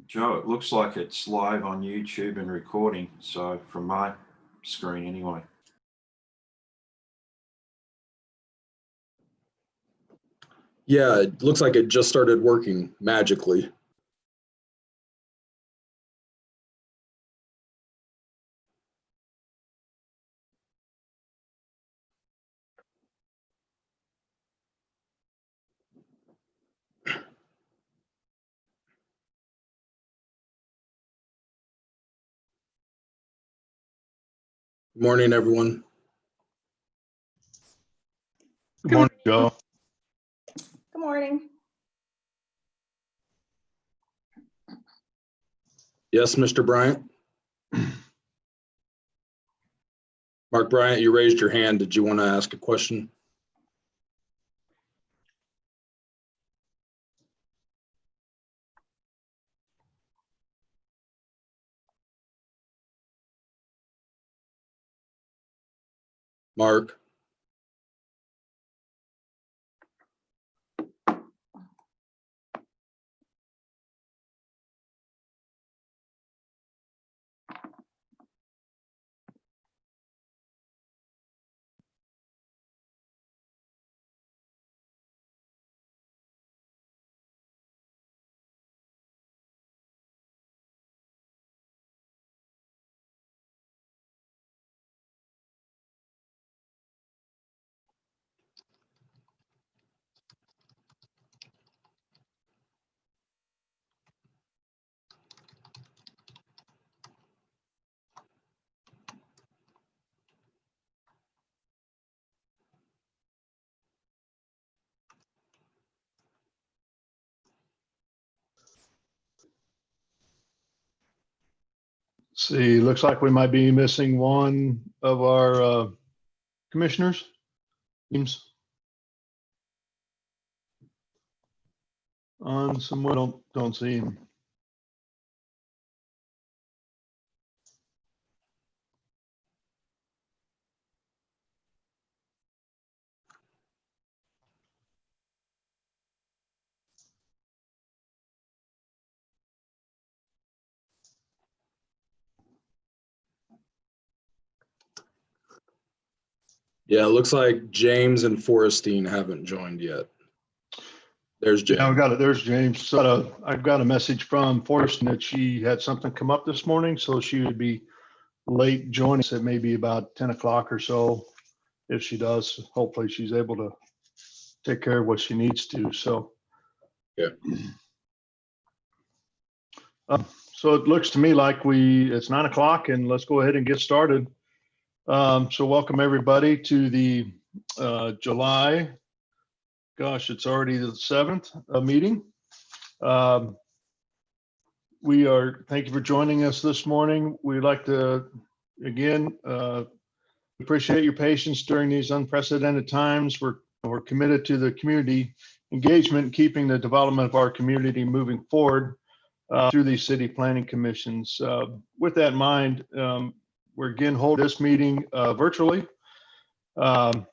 Joe, it looks like it's live on YouTube and recording, so from my screen anyway. Yeah, it looks like it just started working magically. Good morning, everyone. Good morning, Joe. Good morning. Yes, Mr. Bryant. Mark Bryant, you raised your hand. Did you want to ask a question? Mark? See, looks like we might be missing one of our commissioners. Seems on someone don't see him. Yeah, it looks like James and Forrestine haven't joined yet. There's James. Yeah, we got it. There's James. So I've got a message from Forreston that she had something come up this morning, so she would be late joining us at maybe about 10 o'clock or so. If she does, hopefully she's able to take care of what she needs to. So. Yeah. So it looks to me like it's 9 o'clock and let's go ahead and get started. So welcome everybody to the July, gosh, it's already the 7th meeting. Thank you for joining us this morning. We'd like to, again, appreciate your patience during these unprecedented times. We're committed to the community engagement, keeping the development of our community moving forward through these city planning commissions. With that in mind, we're again holding this meeting virtually. So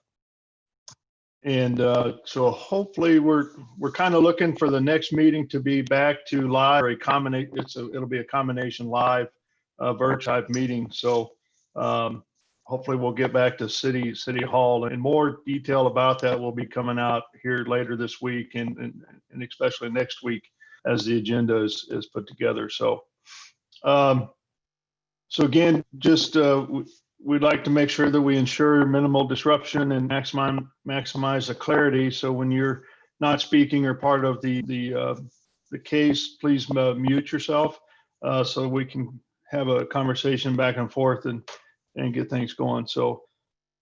hopefully we're kind of looking for the next meeting to be back to live, or it'll be a combination live virtual type meeting. So hopefully we'll get back to city hall, and more detail about that will be coming out here later this week and especially next week as the agenda is put together. So so again, just we'd like to make sure that we ensure minimal disruption and maximize the clarity. So when you're not speaking or part of the case, please mute yourself so we can have a conversation back and forth and get things going. So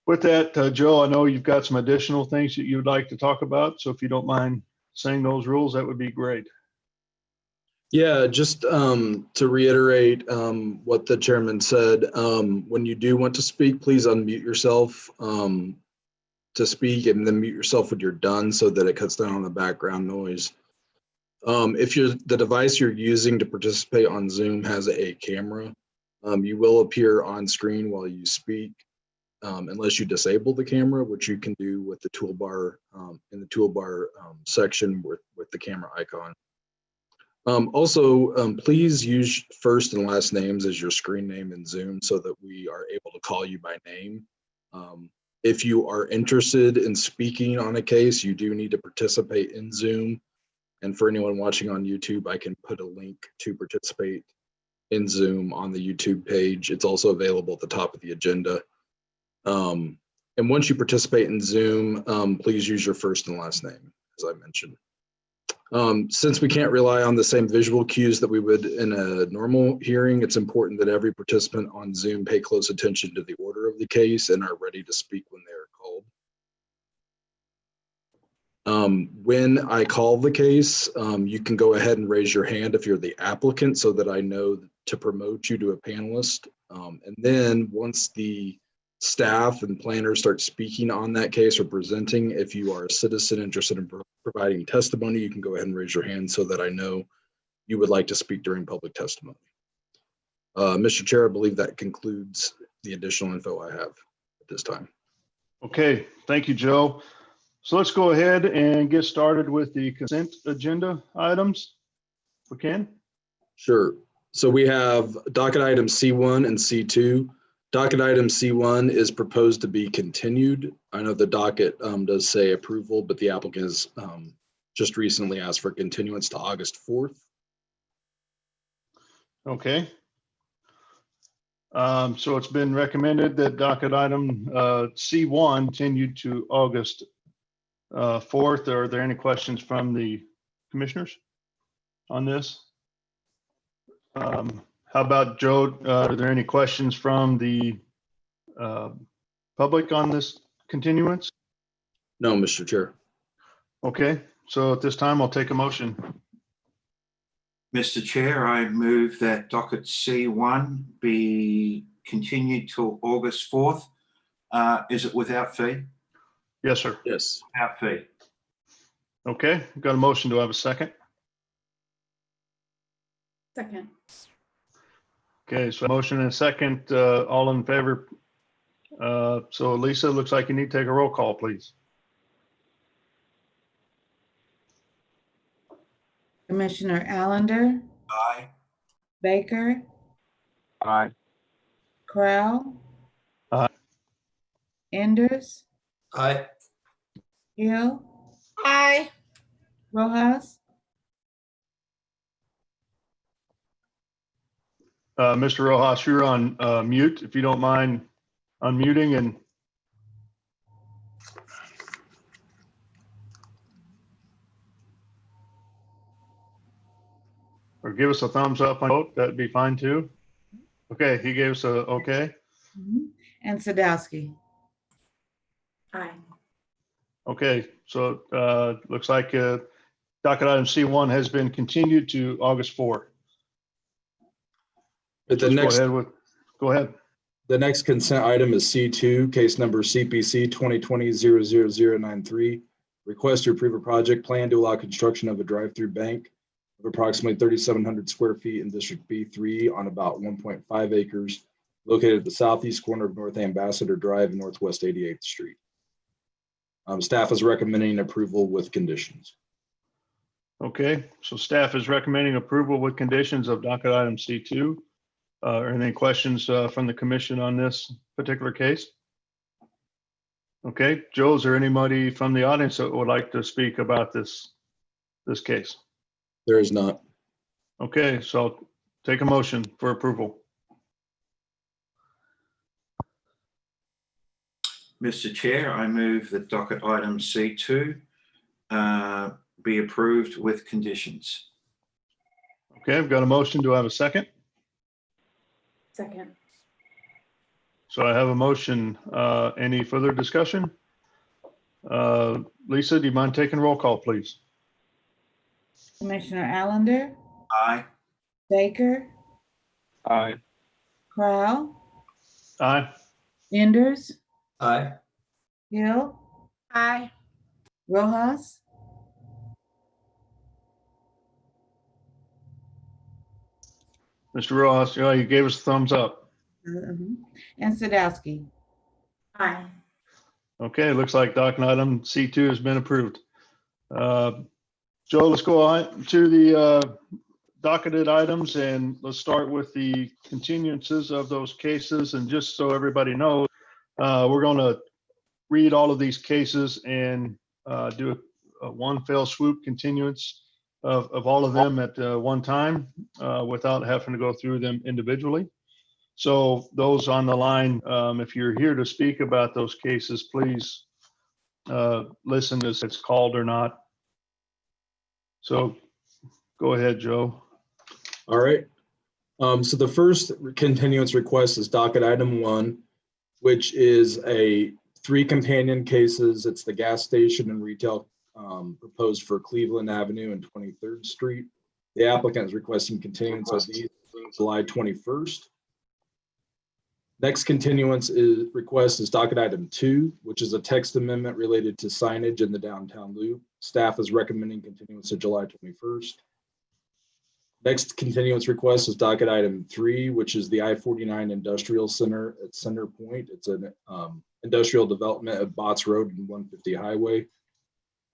with that, Joe, I know you've got some additional things that you'd like to talk about. So if you don't mind saying those rules, that would be great. Yeah, just to reiterate what the chairman said, when you do want to speak, please unmute yourself to speak, and then mute yourself when you're done so that it cuts down on the background noise. If the device you're using to participate on Zoom has a camera, you will appear on screen while you speak, unless you disable the camera, which you can do with the toolbar in the toolbar section with the camera icon. Also, please use first and last names as your screen name in Zoom so that we are able to call you by name. If you are interested in speaking on a case, you do need to participate in Zoom. And for anyone watching on YouTube, I can put a link to participate in Zoom on the YouTube page. It's also available at the top of the agenda. And once you participate in Zoom, please use your first and last name, as I mentioned. Since we can't rely on the same visual cues that we would in a normal hearing, it's important that every participant on Zoom pay close attention to the order of the case and are ready to speak when they are called. When I call the case, you can go ahead and raise your hand if you're the applicant so that I know to promote you to a panelist. And then once the staff and planners start speaking on that case or presenting, if you are a citizen interested in providing testimony, you can go ahead and raise your hand so that I know you would like to speak during public testimony. Mr. Chair, I believe that concludes the additional info I have at this time. Okay, thank you, Joe. So let's go ahead and get started with the consent agenda items. We can? Sure. So we have docket item C1 and C2. Docket item C1 is proposed to be continued. I know the docket does say approval, but the applicant has just recently asked for continuance to August 4th. Okay. So it's been recommended that docket item C1 continued to August 4th. Are there any questions from the commissioners on this? How about Joe? Are there any questions from the public on this continuance? No, Mr. Chair. Okay, so at this time, I'll take a motion. Mr. Chair, I move that docket C1 be continued till August 4th. Is it without fee? Yes, sir. Yes. Without fee. Okay, got a motion. Do I have a second? Second. Okay, so motion and a second, all in favor. So Lisa, looks like you need to take a roll call, please. Commissioner Allender, Aye. Baker, Aye. Crowell. Aye. Enders, Aye. Hill, Aye. Rojas. Mr. Rojas, you're on mute. If you don't mind unmuting and or give us a thumbs up on vote, that'd be fine too. Okay, he gave us a okay. And Sadowski. Aye. Okay, so looks like docket item C1 has been continued to August 4th. But the Let's next, go ahead. the next consent item is C2, case number CPC 2020-00093. Request to approve a project plan to allow construction of a drive-through bank of approximately 3,700 square feet in District B3 on about 1.5 acres located at the southeast corner of North Ambassador Drive and Northwest 88th Street. Staff is recommending approval with conditions. Okay, so staff is recommending approval with conditions of docket item C2. Are any questions from the commission on this particular case? Okay, Joe, is there anybody from the audience that would like to speak about this case? There is not. Okay, so I'll take a motion for approval. Mr. Chair, I move that docket item C2 be approved with conditions. Okay, I've got a motion. Do I have a second? Second. So I have a motion. Any further discussion? Lisa, do you mind taking roll call, please? Commissioner Allender, Aye. Baker, Aye. Crowell, Aye. Enders, Aye. Hill, Aye. Rojas. Mr. Ross, you gave us a thumbs up. And Sadowski. Aye. Okay, looks like docket item C2 has been approved. Joe, let's go on to the docketed items, and let's start with the continuances of those cases. And just so everybody knows, we're going to read all of these cases and do a one fell swoop continuance of all of them at one time without having to go through them individually. So those on the line, if you're here to speak about those cases, please listen as it's called or not. So go ahead, Joe. All right. So the first continuance request is docket item 1, which is a 3 companion cases. It's the gas station and retail proposed for Cleveland Avenue and 23rd Street. The applicant is requesting continuance of these July 21st. Next continuance request is docket item 2, which is a text amendment related to signage in the downtown loop. Staff is recommending continuance to July 21st. Next continuance request is docket item 3, which is the I-49 Industrial Center at Center Point. It's an industrial development at Botts Road and 150 Highway.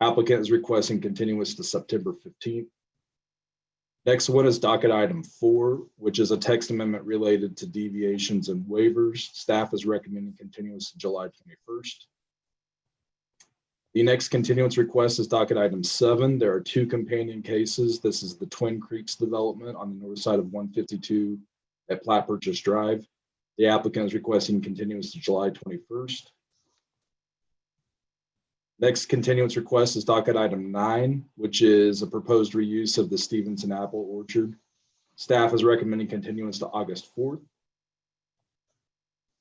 Applicant is requesting continuance to September 15th. Next one is docket item 4, which is a text amendment related to deviations and waivers. Staff is recommending continuance to July 21st. The next continuance request is docket item 7. There are 2 companion cases. This is the Twin Creeks development on the north side of 152 at Plat Purchase Drive. The applicant is requesting continuance to July 21st. Next continuance request is docket item 9, which is a proposed reuse of the Stevenson Apple Orchard. Staff is recommending continuance to August 4th.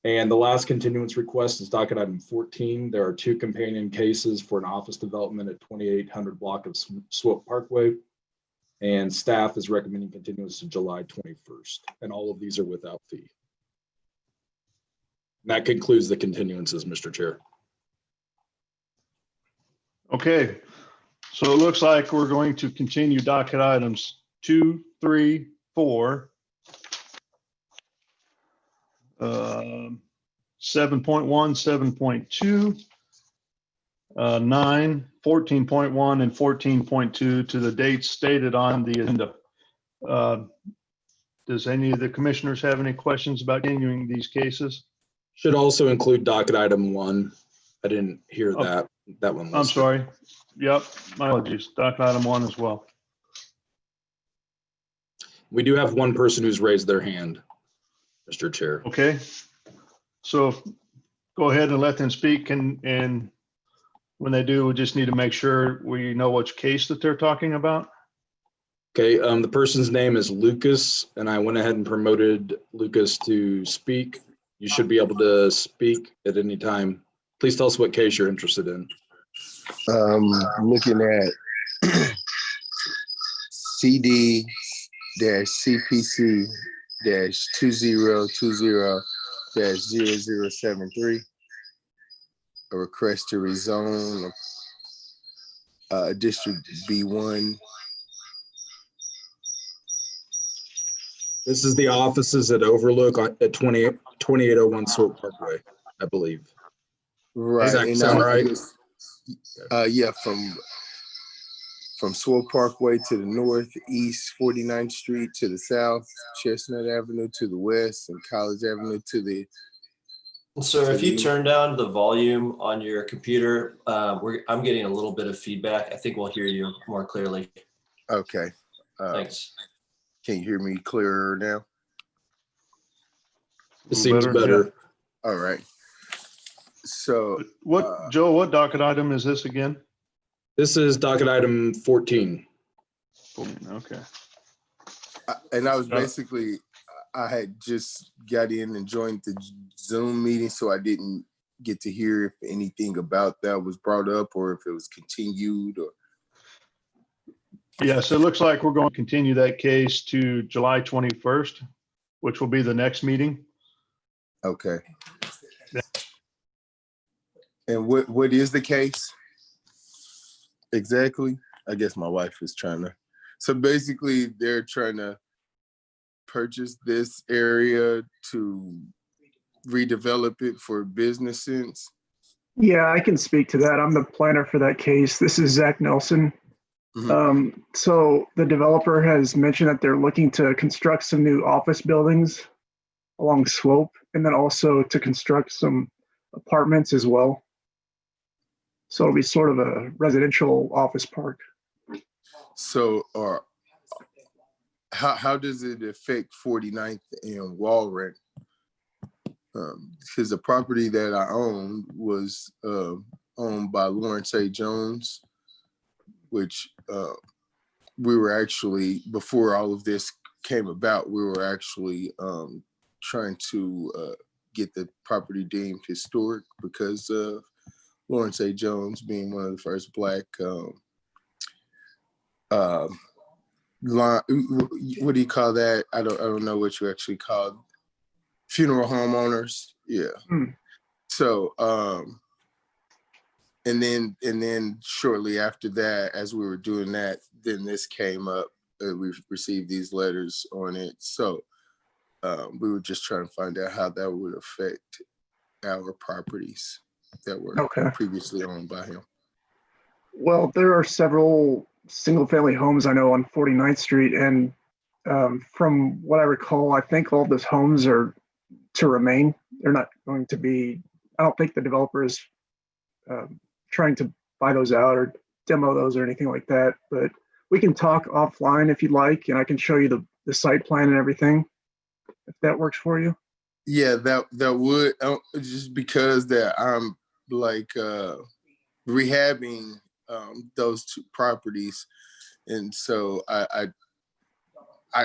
And the last continuance request is docket item 14. There are 2 companion cases for an office development at 2800 block of Swope Parkway. And staff is recommending continuance to July 21st. And all of these are without fee. And that concludes the continuances, Mr. Chair. Okay, so it looks like we're going to continue docket items 2, 3, 4, 7.1, 7.2, 9, 14.1, and 14.2 to the dates stated on the agenda. Does any of the commissioners have any questions about continuing these cases? Should also include docket item 1. I didn't hear Oh. that. That one. I'm listed. sorry. Yep, my apologies. Docket item 1 as well. We do have one person who's raised their hand, Mr. Chair. Okay, so go ahead and let them speak, and when they do, we just need to make sure we know which case that they're talking about. Okay, the person's name is Lucas, and I went ahead and promoted Lucas to speak. You should be able to speak at any time. Please tell us what case you're interested in. Looking at CD-CPC-2020-0073, a request to rezone District B1. This is the offices at Overlook at 2801 Swope Parkway, I believe. Right. Does that and sound I right? just- yeah, from Swope Parkway to the north, east 49th Street to the south, Chestnut Avenue to the west, and College Avenue to the. Sir, if you turn down the volume on your computer, I'm getting a little bit of feedback. I think we'll hear you more clearly. Okay. Thanks. Can you hear me clearer now? It seems Better, better. All right. So Joe, what docket item is this again? This is docket item 14. Okay. and I was basically, I had just got in and joined the Zoom meeting, so I didn't get to hear if anything about that was brought up or if it was continued or. Yeah, so it looks like we're going to continue that case to July 21st, which will be the next meeting. Okay. And what is the case exactly? I guess my wife is trying to. So basically, they're trying to purchase this area to redevelop it for business sense. Yeah, I can speak to that. I'm the planner for that case. This is Zach Nelson. So the developer has mentioned that they're looking to construct some new office buildings along Swope, and then also to construct some apartments as well. So it'll be sort of a residential office park. So, how does it affect 49th and Walrent? Because the property that I owned was owned by Lawrence A. Jones, which we were actually, before all of this came about, we were actually trying to get the property deemed historic because of Lawrence A. Jones being one of the first Black what do you call that? I don't know what you actually call funeral homeowners. Yeah. So and then shortly after that, as we were doing that, then this came up. We received these letters on it. So we were just trying to find out how that would affect our properties that were previously owned by him. Well, there are several single-family homes I know on 49th Street, and from what I recall, I think all those homes are to remain. They're not going to be. I don't think the developer is trying to buy those out or demo those or anything like that. But we can talk offline if you'd like, and I can show you the site plan and everything, if that works for you. Yeah, that would, just because that I'm like rehabbing those two properties, and so I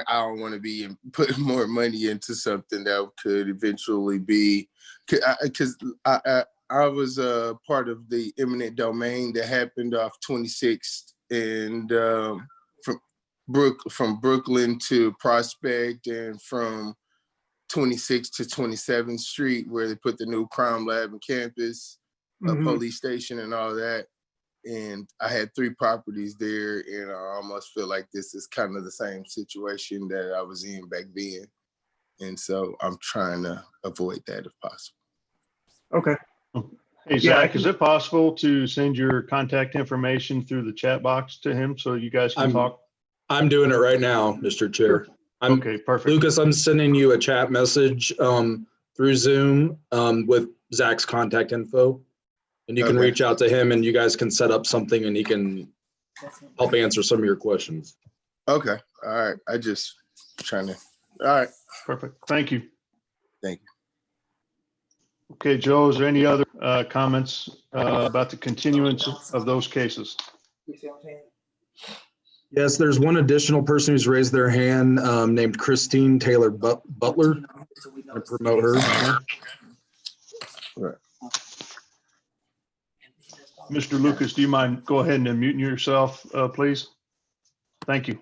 don't want to be putting more money into something that could eventually be, because I was part of the eminent domain that happened off 26th and from Brooklyn to Prospect, and from 26th to 27th Street, where they put the new crime lab and campus, police station and all that. And I had 3 properties there, and I almost feel like this is kind of the same situation that I was in back then. And so I'm trying to avoid that if possible. Okay. Hey, Zach, is it possible to send your contact information through the chat box to him so you guys can talk? I'm doing it right now, Mr. Chair. Okay, perfect. Lucas, I'm sending you a chat message through Zoom with Zach's contact info. And you can reach out to him and you guys can set up something and he can help answer some of your questions. Okay. All right. I just trying to. All right. Perfect. Thank you. Thank you. Okay, Joe, is there any other comments about the continuance of those cases? Yes, there's one additional person who's raised their hand named Christine Taylor Butler. I promote her. Right. Mr. Lucas, do you mind go ahead and unmute yourself, please? Thank you.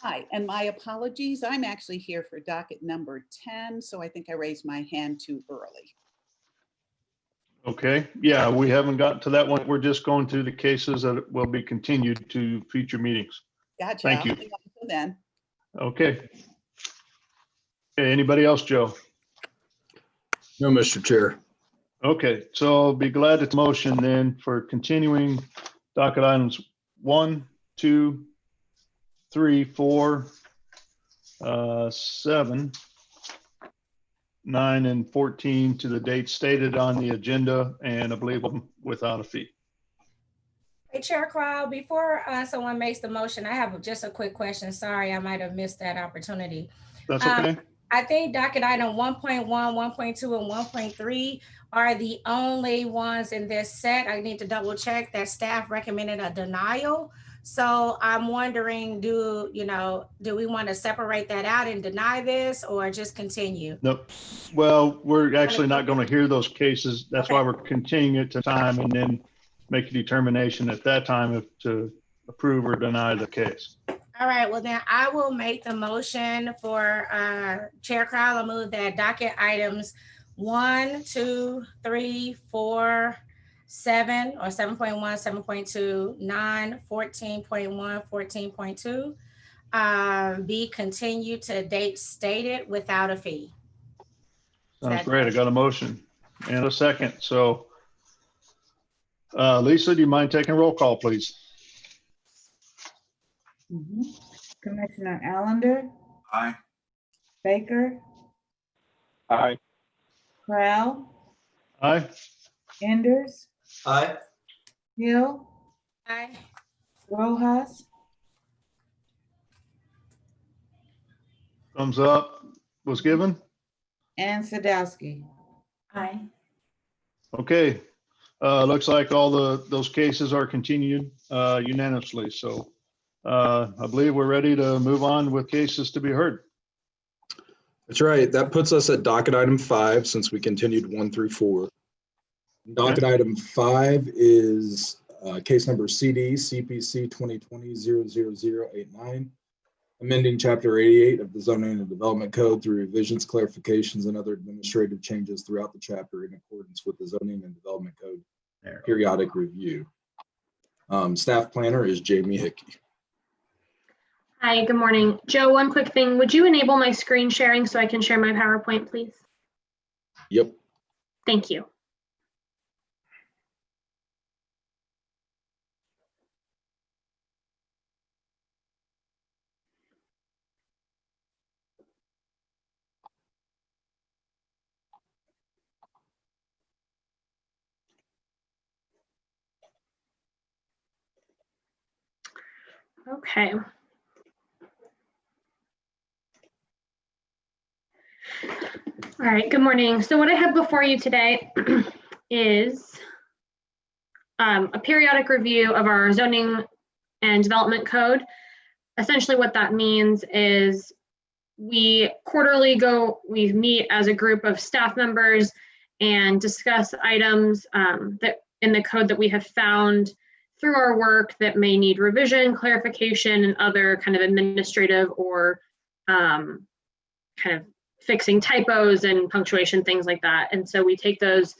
Hi, and my apologies. I'm actually here for docket number 10, so I think I raised my hand too early. Okay, yeah, we haven't gotten to that one. We're just going through the cases that will be continued to future meetings. Gotcha. Thank you. I'll hang on until then. Okay. Okay, anybody else, Joe? No, Mr. Chair. Okay, so I'll be glad to motion then for continuing docket items 1, 2, 3, 4, 7, 9, and 14 to the date stated on the agenda, and I believe them without a fee. Hey, Chair Crowell, before someone makes the motion, I have just a quick question. Sorry, I might have missed that opportunity. That's okay. I think docket item 1.1, 1.2, and 1.3 are the only ones in this set. I need to double check that staff recommended a denial. So I'm wondering, do we want to separate that out and deny this or just continue? Nope. Well, we're actually not going to hear those cases. That's why we're continuing it to time and then make a determination at that time if to approve or deny the case. All right, well then I will make the motion for Chair Crowell. I'll move that docket items 1, 2, 3, 4, 7 or 7.1, 7.2, 9, 14.1, 14.2 be continued to date stated without a fee. Sounds great. I got a motion and a second. So Lisa, do you mind taking a roll call, please? Mhm. Commissioner Allender, Aye. Baker, Aye. Prowl, Aye. Enders, Aye. Hill, Aye. Rojas, Thumbs up was given. and Sadowski. Aye. Okay, looks like all those cases are continued unanimously. So I believe we're ready to move on with cases to be heard. That's right. That puts us at docket item 5 since we continued 1 through 4. Docket item 5 is case number CD CPC 2020-00089, amending Chapter 88 of the Zoning and Development Code through revisions, clarifications, and other administrative changes throughout the chapter in accordance with the Zoning and Development Code periodic review. Staff planner is Jamie Hickey. Hi, good morning. Joe, one quick thing. Would you enable my screen sharing so I can share my PowerPoint, please? Yep. Thank you. Okay. All right, good morning. So what I have before you today is a periodic review of our zoning and development code. Essentially what that means is we meet as a group of staff members and discuss items that in the code that we have found through our work that may need revision, clarification, and other kind of administrative or kind of fixing typos and punctuation, things like that. And so we take those,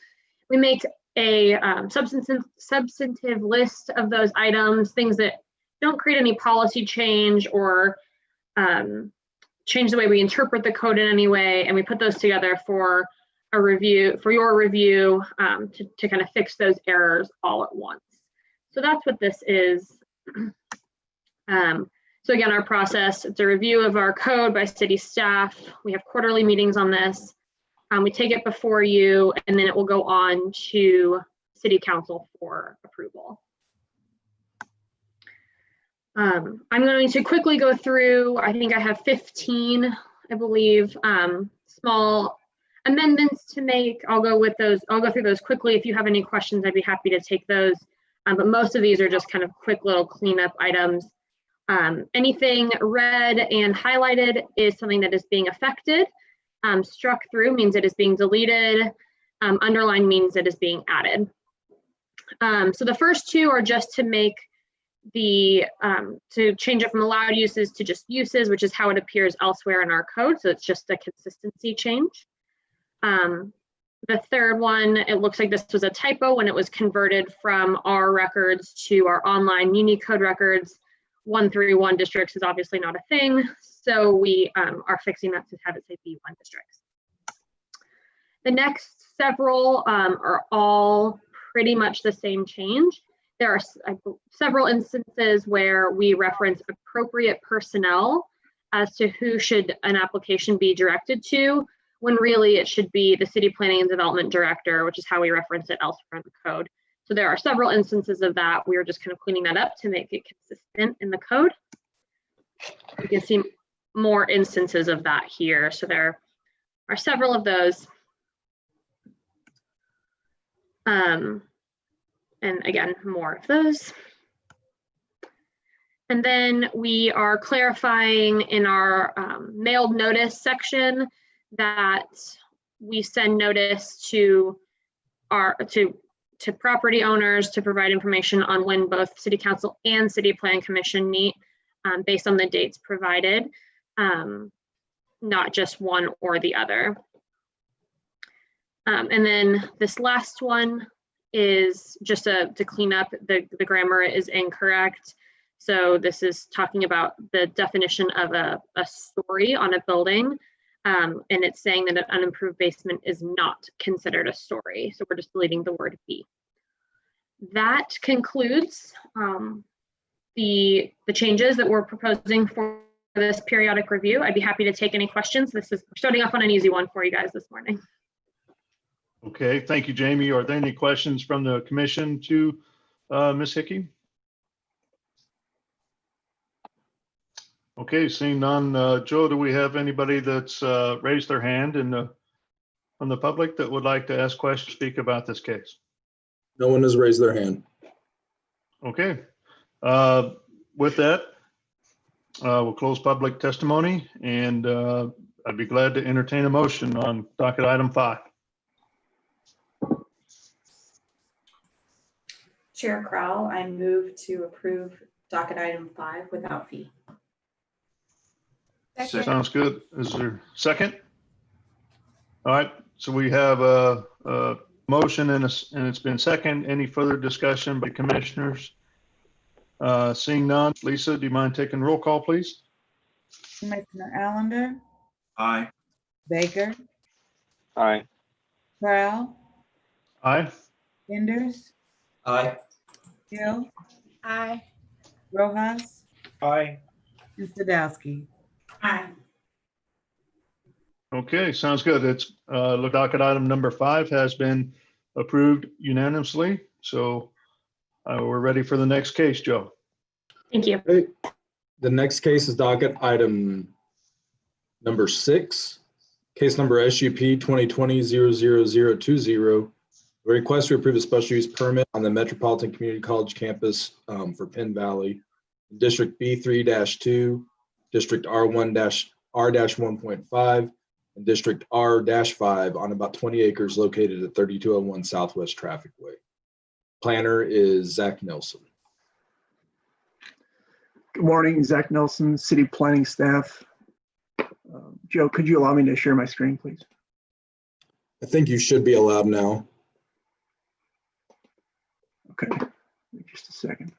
we make a substantive list of those items, things that don't create any policy change or change the way we interpret the code in any way, and we put those together for a review, for your review, to kind of fix those errors all at once. So that's what this is. So again, our process, it's a review of our code by city staff. We have quarterly meetings on this. We take it before you, and then it will go on to city council for approval. I'm going to quickly go through, I think I have 15, I believe, small amendments to make. I'll go through those quickly. If you have any questions, I'd be happy to take those. But most of these are just kind of quick little cleanup items. Anything red and highlighted is something that is being affected. Struck through means it is being deleted. Underlined means it is being added. So the first two are just to make to change it from allowed uses to just uses, which is how it appears elsewhere in our code. So it's just a consistency change. The third one, it looks like this was a typo when it was converted from our records to our online Unicode records. 131 districts is obviously not a thing. So we are fixing that to have it say B1 districts. The next several are all pretty much the same change. There are several instances where we reference appropriate personnel as to who should an application be directed to, when really it should be the city planning and development director, which is how we reference it elsewhere in the code. So there are several instances of that. We are just kind of cleaning that up to make it consistent in the code. You can see more instances of that here. So there are several of those. And again, more of those. And then we are clarifying in our mailed notice section that we send notice to property owners to provide information on when both City Council and City Plan Commission meet based on the dates provided, not just one or the other. And then this last one is just to clean up, the grammar is incorrect. So this is talking about the definition of a story on a building. And it's saying that an unimproved basement is not considered a story. So we're just deleting the word be. That concludes the changes that we're proposing for this periodic review. I'd be happy to take any questions. This is starting off on an easy one for you guys this morning. Okay, thank you, Jamie. Are there any questions from the commission to Ms. Hickey? Okay, seeing none. Joe, do we have anybody that's raised their hand from the public that would like to ask questions, speak about this case? No one has raised their hand. Okay. With that, we'll close public testimony, and I'd be glad to entertain a motion on docket item 5. Chair Crowell, I move to approve docket item 5 without fee. Second. Sounds good. Is there a second? All right, so we have a motion and it's been second. Any further discussion by commissioners? Seeing none. Lisa, do you mind taking roll call, please? Commissioner Allender, Aye. Baker, Aye. Crowell, Aye. Enders, Aye. Hill, Aye. Rojas, Aye. and Sadowski. Aye. Okay, sounds good. It's look, docket item number 5 has been approved unanimously. So we're ready for the next case, Joe. Thank you. Okay. The next case is docket item number 6, case number SUP 2020-00020. Request to approve a special use permit on the Metropolitan Community College campus for Penn Valley, District B3-2, District R1-R-1.5, and District R-5 on about 20 acres located at 3201 Southwest Traffic Way. Planner is Zach Nelson. Good morning, Zach Nelson, City Planning staff. Joe, could you allow me to share my screen, please? I think you should be allowed now. Okay, just a second.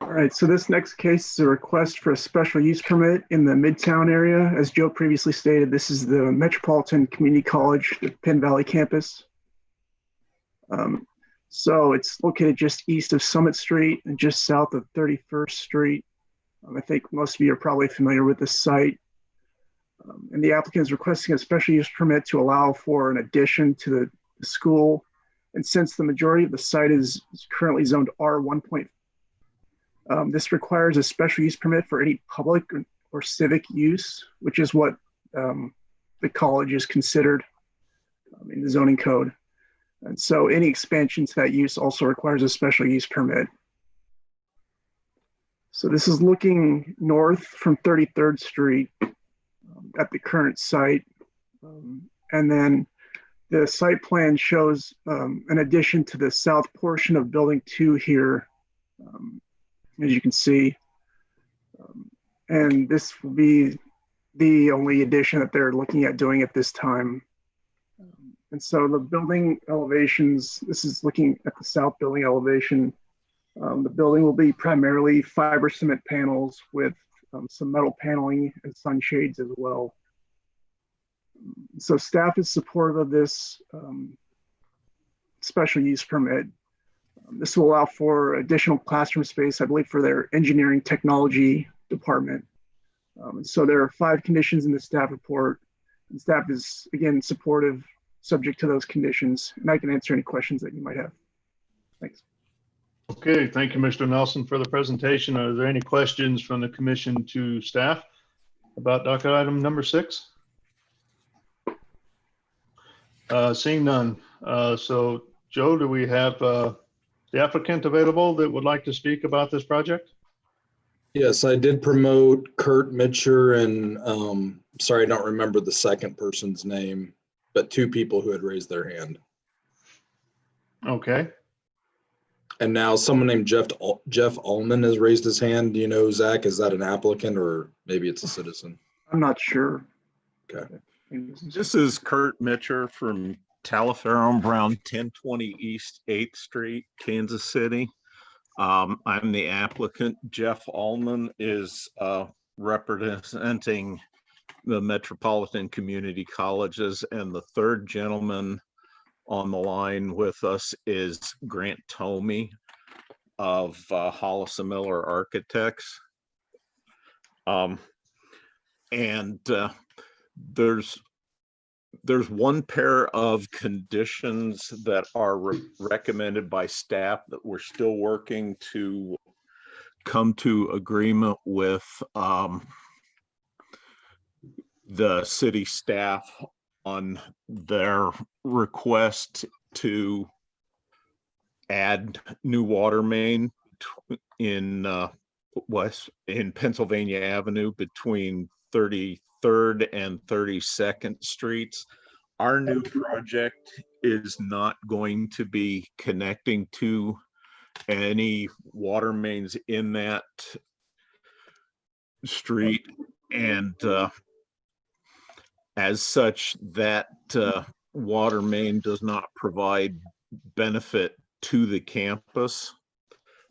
All right, so this next case is a request for a special use permit in the Midtown area. As Joe previously stated, this is the Metropolitan Community College, the Penn Valley campus. So it's located just east of Summit Street and just south of 31st Street. I think most of you are probably familiar with this site. And the applicant is requesting a special use permit to allow for an addition to the school. And since the majority of the site is currently zoned R1.5, this requires a special use permit for any public or civic use, which is what the college is considered in the zoning code. And so any expansion to that use also requires a special use permit. So this is looking north from 33rd Street at the current site. And then the site plan shows an addition to the south portion of building 2 here, as you can see. And this will be the only addition that they're looking at doing at this time. And so the building elevations, this is looking at the south building elevation. The building will be primarily fiber cement panels with some metal paneling and sunshades as well. So staff is supportive of this special use permit. This will allow for additional classroom space, I believe, for their engineering technology department. So there are 5 conditions in the staff report. And staff is, again, supportive, subject to those conditions. And I can answer any questions that you might have. Thanks. Okay, thank you, Mr. Nelson, for the presentation. Are there any questions from the commission to staff about docket item number 6? Seeing none. So Joe, do we have the applicant available that would like to speak about this project? Yes, I did promote Kurt Mitcher and sorry, I don't remember the second person's name, but 2 people who had raised their hand. Okay. And now someone named Jeff Ullman has raised his hand. Do you know, Zach, is that an applicant or maybe it's a citizen? I'm not sure. Okay. This is Kurt Mitcher from Taliaferro and Brown, 1020 East 8th Street, Kansas City. I'm the applicant. Jeff Allman is representing the Metropolitan Community Colleges, and the third gentleman on the line with us is Grant Tomey of Hollis and Miller Architects. There's one pair of conditions that are recommended by staff that we're still working to come to agreement with the city staff on their request to add new water main in Pennsylvania Avenue between 33rd and 32nd Streets. Our new project is not going to be connecting to any water mains in that street, and as such, that water main does not provide benefit to the campus.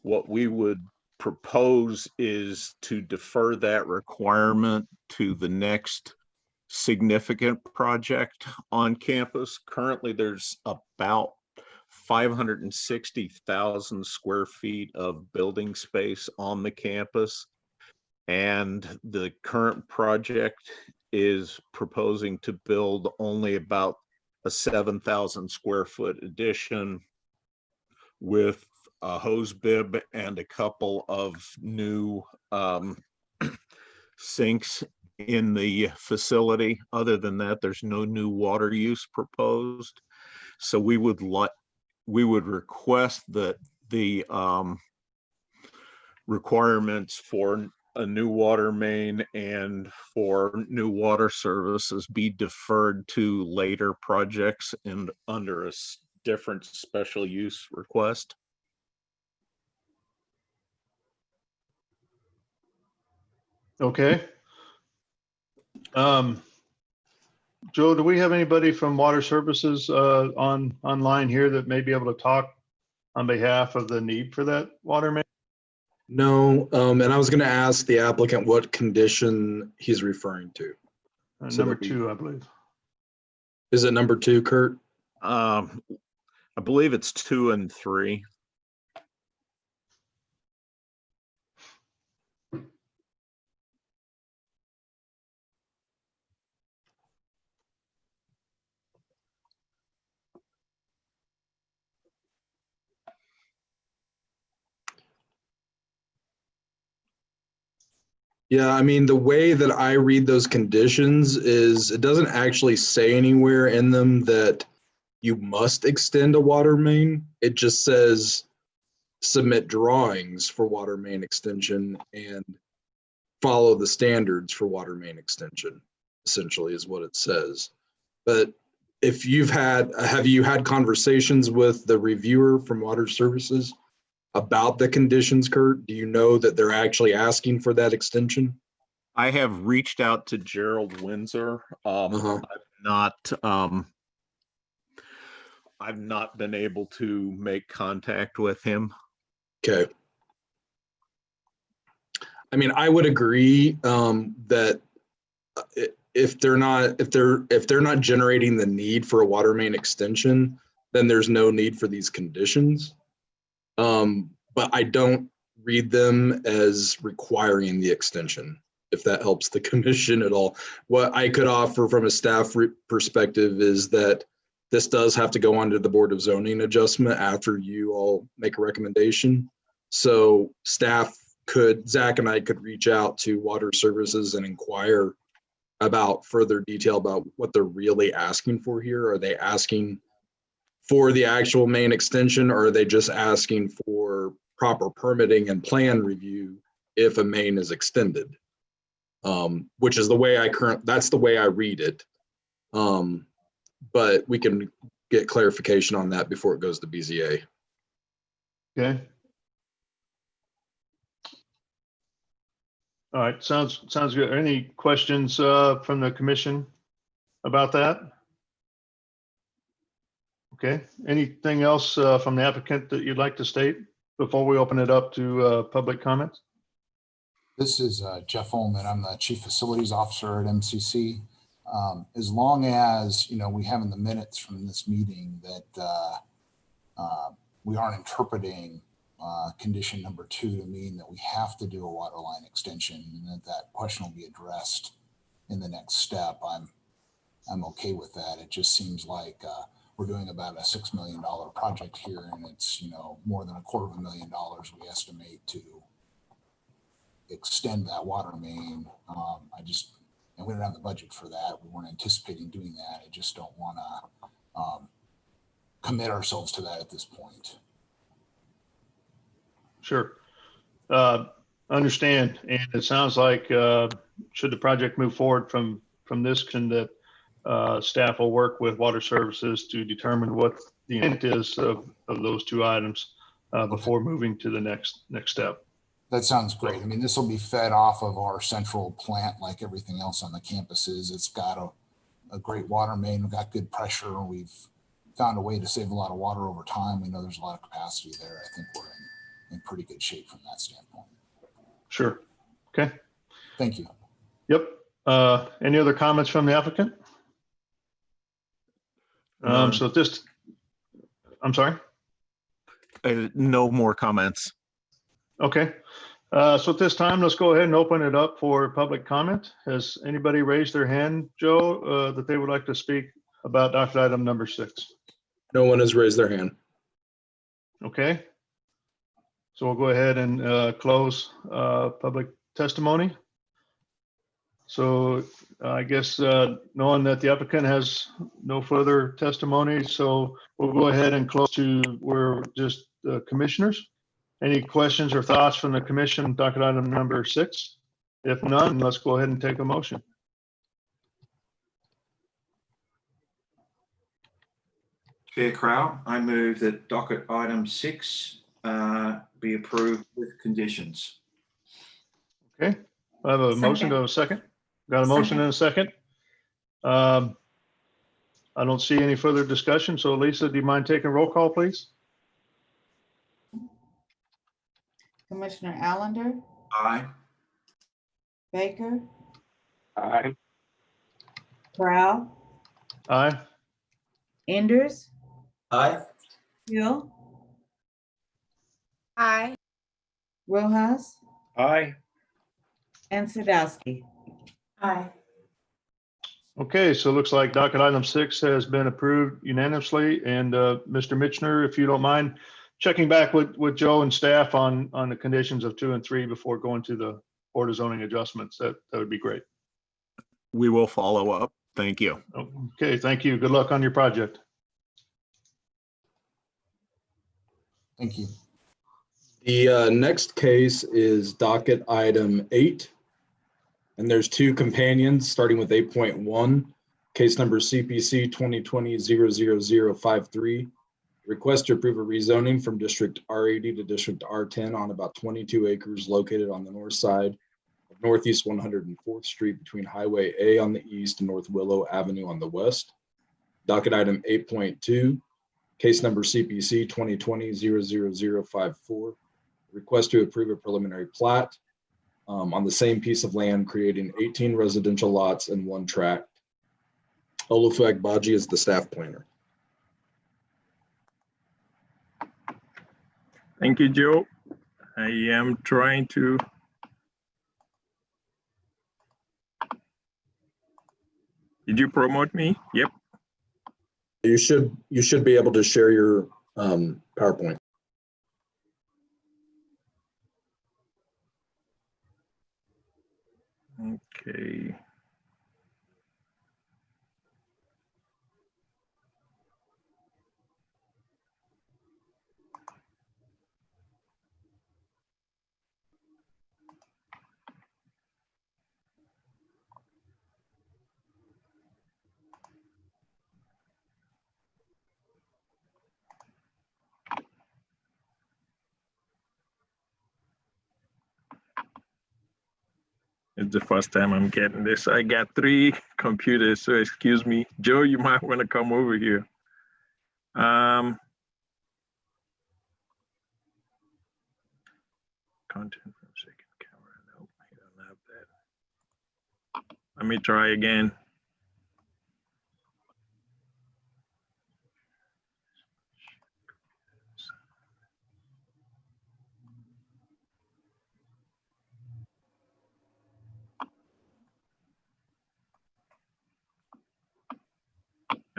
What we would propose is to defer that requirement to the next significant project on campus. Currently, there's about 560,000 square feet of building space on the campus, and the current project is proposing to build only about a 7,000 square foot addition with a hose bib and a couple of new sinks in the facility. Other than that, there's no new water use proposed. So we would request that the requirements for a new water main and for new water services be deferred to later projects and under a different special use request. Okay. Joe, do we have anybody from Water Services online here that may be able to talk on behalf of the need for that water main? No, and I was going to ask the applicant what condition he's referring to. Number 2, I believe. Is it number 2, Kurt? I believe it's 2 and 3. Yeah, I mean, the way that I read those conditions is it doesn't actually say anywhere in them that you must extend a water main. It just says submit drawings for water main extension and follow the standards for water main extension, essentially is what it says. But if have you had conversations with the reviewer from Water Services about the conditions, Kurt? Do you know that they're actually asking for that extension? I have reached out to Gerald Windsor. I've not been able to make contact with him. Okay. I mean, I would agree that if they're not generating the need for a water main extension, then there's no need for these conditions. But I don't read them as requiring the extension, if that helps the commission at all. What I could offer from a staff perspective is that this does have to go under the Board of Zoning adjustment after you all make a recommendation. So staff Zach and I could reach out to Water Services and inquire about further detail about what they're really asking for here. Are they asking for the actual main extension, or are they just asking for proper permitting and plan review if a main is extended? Which is the way that's the way I read it. But we can get clarification on that before it goes to BZA. Okay. All right, sounds good. Any questions from the commission about that? Okay, anything else from the applicant that you'd like to state? before we open it up to public comments? This is Jeff Ullman. I'm the Chief Facilities Officer at MCC. As long as, we have in the minutes from this meeting that we aren't interpreting condition number 2 to mean that we have to do a water line extension, and that question will be addressed in the next step, I'm okay with that. It just seems like we're doing about a $6 million project here, and it's, more than $250,000 we estimate to extend that water main. And we don't have the budget for that. We weren't anticipating doing that. I just don't want to commit ourselves to that at this point. Sure. Understand. And it sounds like should the project move forward from this, and that staff will work with Water Services to determine what the intent is of those 2 items before moving to the next step. That sounds great. I mean, this will be fed off of our central plant like everything else on the campus is. It's got a great water main. We've got good pressure. We've found a way to save a lot of water over time. We know there's a lot of capacity there. I think we're in pretty good shape from that standpoint. Sure. Okay. Thank you. Yep. Any other comments from the applicant? So this, I'm sorry? No more comments. Okay. So at this time, let's go ahead and open it up for public comment. Has anybody raised their hand, Joe, that they would like to speak about docket item number 6? No one has raised their hand. Okay. So we'll go ahead and close public testimony. So I guess knowing that the applicant has no further testimony, so we'll go ahead and close to we're just commissioners. Any questions or thoughts from the commission, docket item number 6? If none, let's go ahead and take a motion. Chair Crowell, I move that docket item 6 be approved with conditions. Okay, I have a motion. Do I have a second? Got a motion and a second. I don't see any further discussion. So Lisa, do you mind taking roll call, please? Commissioner Allender, Aye. Baker, Aye. Prowl, Aye. Enders, Aye. Hill, Aye. Rojas, Aye. and Sadowski. Aye. Okay, so it looks like docket item 6 has been approved unanimously. And Mr. Mitchner, if you don't mind checking back with Joe and staff on the conditions of 2 and 3 before going to the Board of Zoning adjustments, that would be great. We will follow up. Thank you. Okay, thank you. Good luck on your project. Thank you. The next case is docket item 8. And there's 2 companions, starting with 8.1, case number CPC 2020-00053. Request to approve a rezoning from District R80 to District R10 on about 22 acres located on the north side of Northeast 104th Street between Highway A on the east and North Willow Avenue on the west. Docket item 8.2, case number CPC 2020-00054. Request to approve a preliminary plat on the same piece of land, creating 18 residential lots and 1 tract. Olufu Agbaji is the staff planner. Thank you, Joe. I am trying to. Did you promote me? Yep. You should be able to share your PowerPoint. Okay. It's the first time I'm getting this. I got 3 computers, so excuse me. Joe, you might want to come over here. content from second camera. Nope, I don't have that. Let me try again.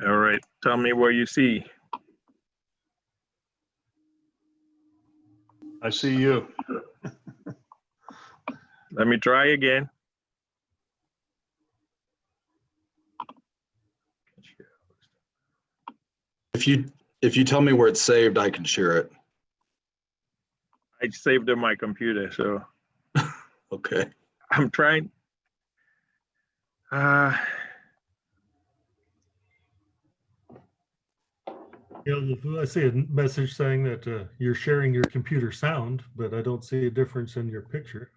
All right, tell me what you see. I see you. Let me try again. If you tell me where it's saved, I can share it. I saved it on my computer, so Okay. I'm trying. Yeah, I see a message saying that you're sharing your computer sound, but I don't see a difference in your picture.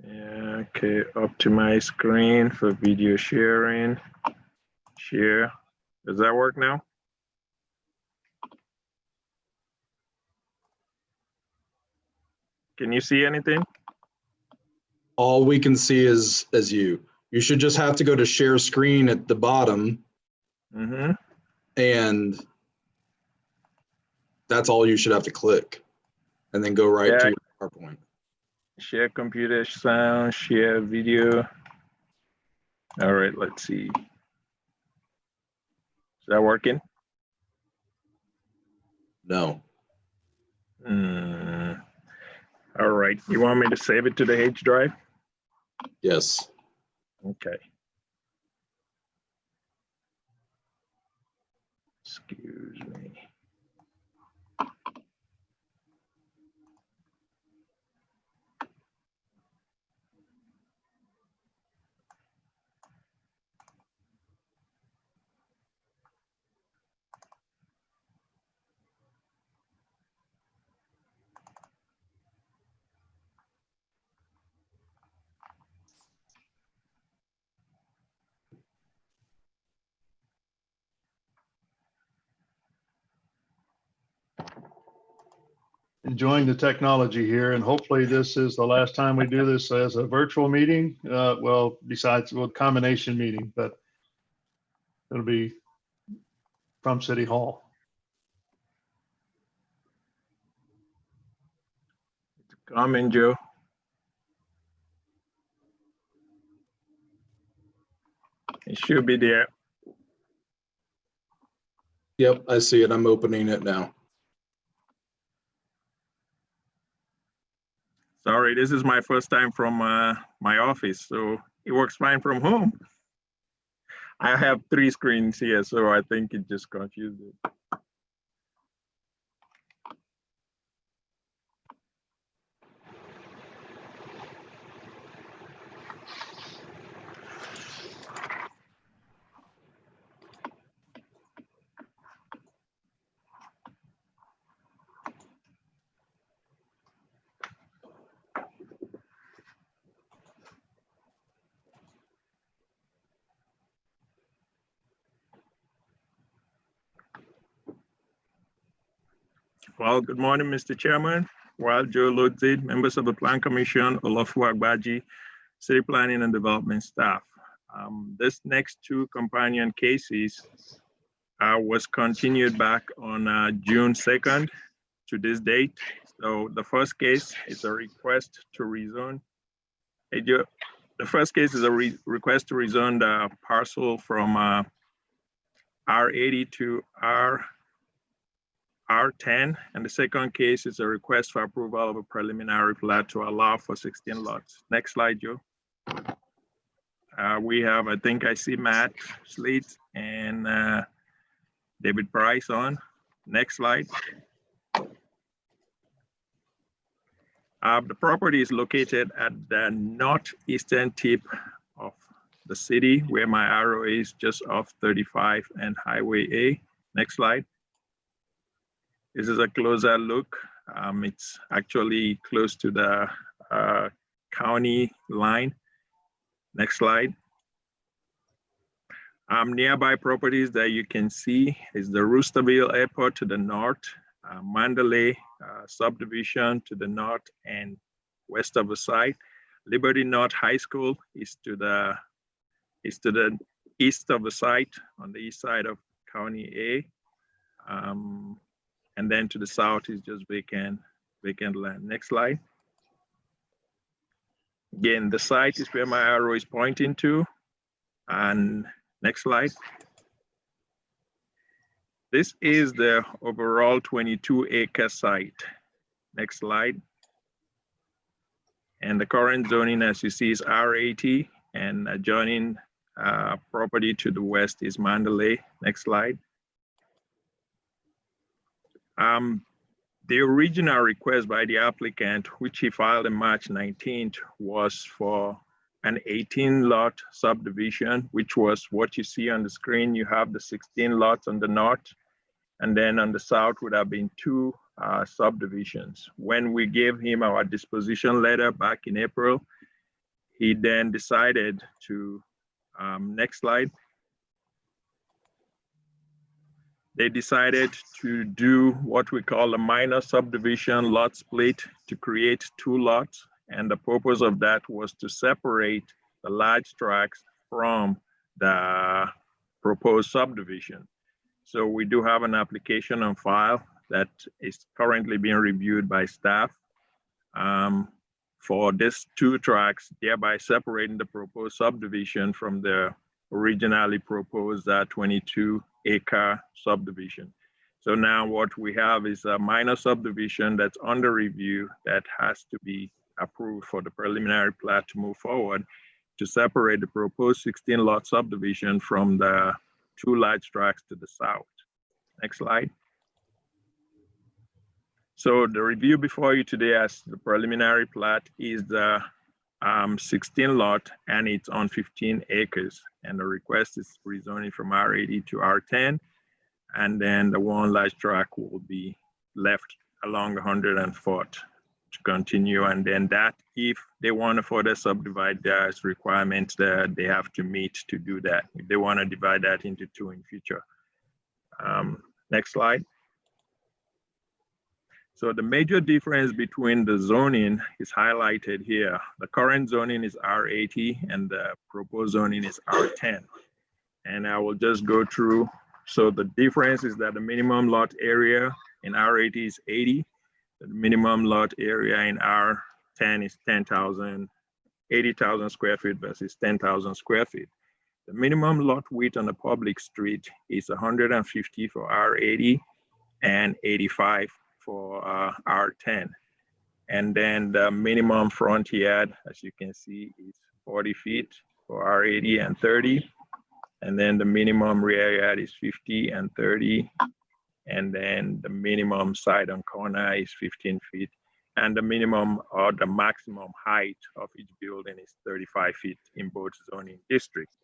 Yeah, okay, optimize screen for video sharing. Share. Does that work now? Can you see anything? All we can see is you. You should just have to go to share screen at the bottom, Mm-hmm. and that's all you should have to click, and then go right to your PowerPoint. Share computer sound, share video. All right, let's see. Is that working? No. All right, you want me to save it to the H drive? Yes. Okay. Excuse me. Enjoying the technology here, and hopefully this is the last time we do this as a virtual meeting. Well, besides with combination meeting, but it'll be from City Hall. Coming, Joe. It should be there. Yep, I see it. I'm opening it now. Sorry, this is my first time from my office, so it works fine from home. I have 3 screens here, so I think it just confused it. Well, good morning, Mr. Chairman. While Joe loads it, members of the Plan Commission, Olafua Agbaji, City Planning and Development staff. This next 2 companion cases was continued back on June 2nd to this date. So the first case is a request to rezone. Hey, Joe, the first case is a request to rezone the parcel from R80 to R10, and the second case is a request for approval of a preliminary plat to allow for 16 lots. Next slide, Joe. We have, I think I see Matt Slate and David Price on. Next slide. The property is located at the northeastern tip of the city, where my arrow is just off 35 and Highway A. Next slide. This is a closer look. It's actually close to the county line. Next slide. Nearby properties that you can see is the Roosterville Airport to the north, Mandalay subdivision to the north and west of the site. Liberty North High School is to the east of the site, on the east side of County A. And then to the south is just vacant land. Next slide. Again, the site is where my arrow is pointing to. And next slide. This is the overall 22-acre site. Next slide. And the current zoning, as you see, is R80, and adjoining property to the west is Mandalay. Next slide. The original request by the applicant, which he filed on March 19th, was for an 18-lot subdivision, which was what you see on the screen. You have the 16 lots on the north, and then on the south would have been 2 subdivisions. When we gave him our disposition letter back in April, he then decided to, next slide. They decided to do what we call a minor subdivision lot split to create 2 lots. And the purpose of that was to separate the large tracts from the proposed subdivision. So we do have an application on file that is currently being reviewed by staff for these 2 tracts, thereby separating the proposed subdivision from the originally proposed 22-acre subdivision. So now what we have is a minor subdivision that's under review that has to be approved for the preliminary plat to move forward to separate the proposed 16-lot subdivision from the 2 large tracts to the south. Next slide. So the review before you today as the preliminary plat is the 16-lot, and it's on 15 acres. And the request is rezoning from R80 to R10. And then the 1 large tract will be left along 104th to continue. And then that, if they want to further subdivide, there's requirements that they have to meet to do that, if they want to divide that into 2 in future. Next slide. So the major difference between the zoning is highlighted here. The current zoning is R80 and the proposed zoning is R10. And I will just go through. So the difference is that the minimum lot area in R80 is 80. The minimum lot area in R10 is 80,000 square feet versus 10,000 square feet. The minimum lot width on a public street is 150 for R80 and 85 for R10. And then the minimum front yard, as you can see, is 40 feet for R80 and 30. And then the minimum rear yard is 50 and 30. And then the minimum side on corner is 15 feet. And the minimum or the maximum height of each building is 35 feet in both zoning districts.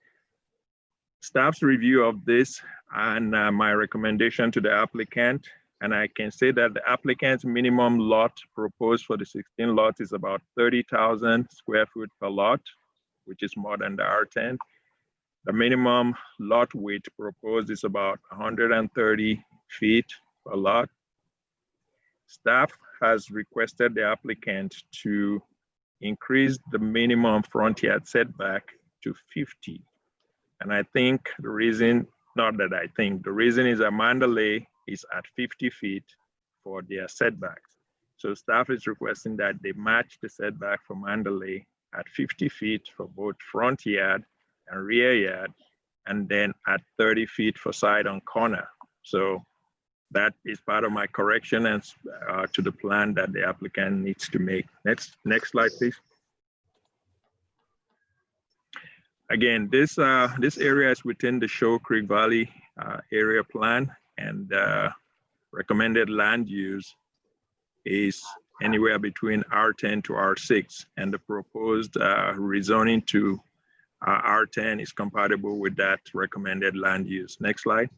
Staff's review of this and my recommendation to the applicant, and I can say that the applicant's minimum lot proposed for the 16 lots is about 30,000 square feet per lot, which is more than the R10. The minimum lot width proposed is about 130 feet per lot. Staff has requested the applicant to increase the minimum front yard setback to 50. And I think the reason, not that I think, the reason is that Mandalay is at 50 feet for their setbacks. So staff is requesting that they match the setback for Mandalay at 50 feet for both front yard and rear yard, and then at 30 feet for side on corner. So that is part of my correction and to the plan that the applicant needs to make. Next slide, please. Again, this area is within the Shoal Creek Valley area plan, and recommended land use is anywhere between R10 to R6, and the proposed rezoning to R10 is compatible with that recommended land use. Next slide.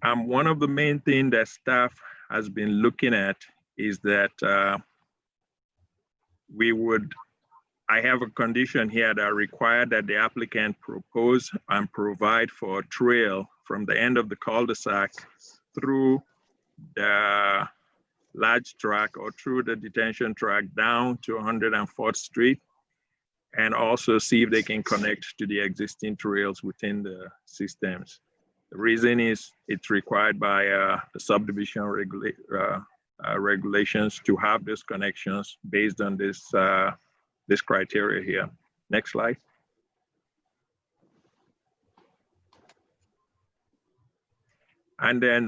One of the main things that staff has been looking at is that we would I have a condition here that required that the applicant propose and provide for a trail from the end of the cul-de-sac through the large track or through the detention track down to 104th Street, and also see if they can connect to the existing trails within the systems. The reason is it's required by the subdivision regulations to have those connections based on this criteria here. Next slide. And then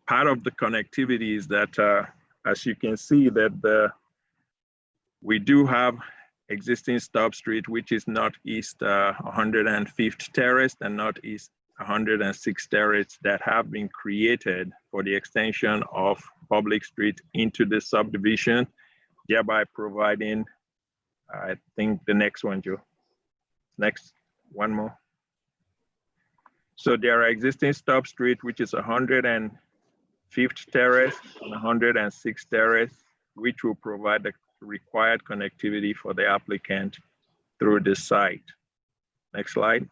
part of the connectivity is that, as you can see, that we do have existing stop street, which is northeast 105th Terrace and northeast 106th Terrace, that have been created for the extension of public street into the subdivision, thereby providing, I think the next one, Joe. Next, one more. So there are existing stop street, which is 105th Terrace and 106th Terrace, which will provide the required connectivity for the applicant through this site. Next slide.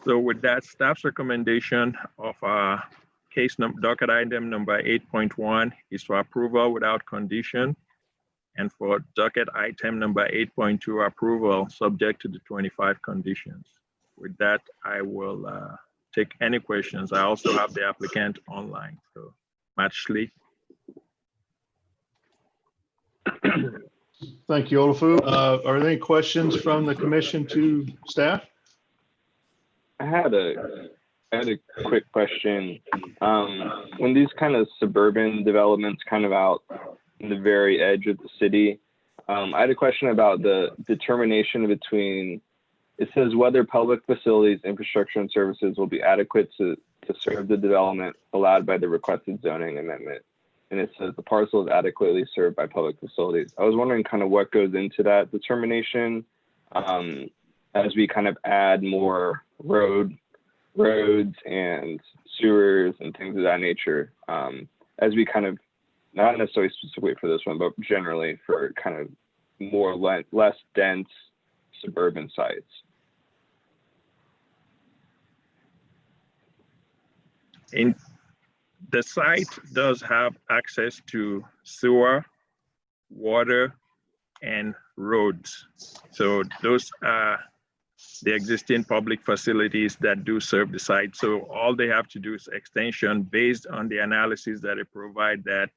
So with that, staff's recommendation of docket item number 8.1 is for approval without condition, and for docket item number 8.2 approval subject to the 25 conditions. With that, I will take any questions. I also have the applicant online, so Matt Schlick. Thank you, Olufu. Are there any questions from the commission to staff? I had a quick question. When these kind of suburban developments kind of out in the very edge of the city, I had a question about the determination between, it says whether public facilities, infrastructure, and services will be adequate to serve the development allowed by the requested zoning amendment. And it says the parcel is adequately served by public facilities. I was wondering kind of what goes into that determination as we kind of add more roads and sewers and things of that nature, as we kind of, not necessarily specifically for this one, but generally for kind of more less dense suburban sites. In the site does have access to sewer, water, and roads. So those are the existing public facilities that do serve the site. So all they have to do is extension based on the analysis that they provide that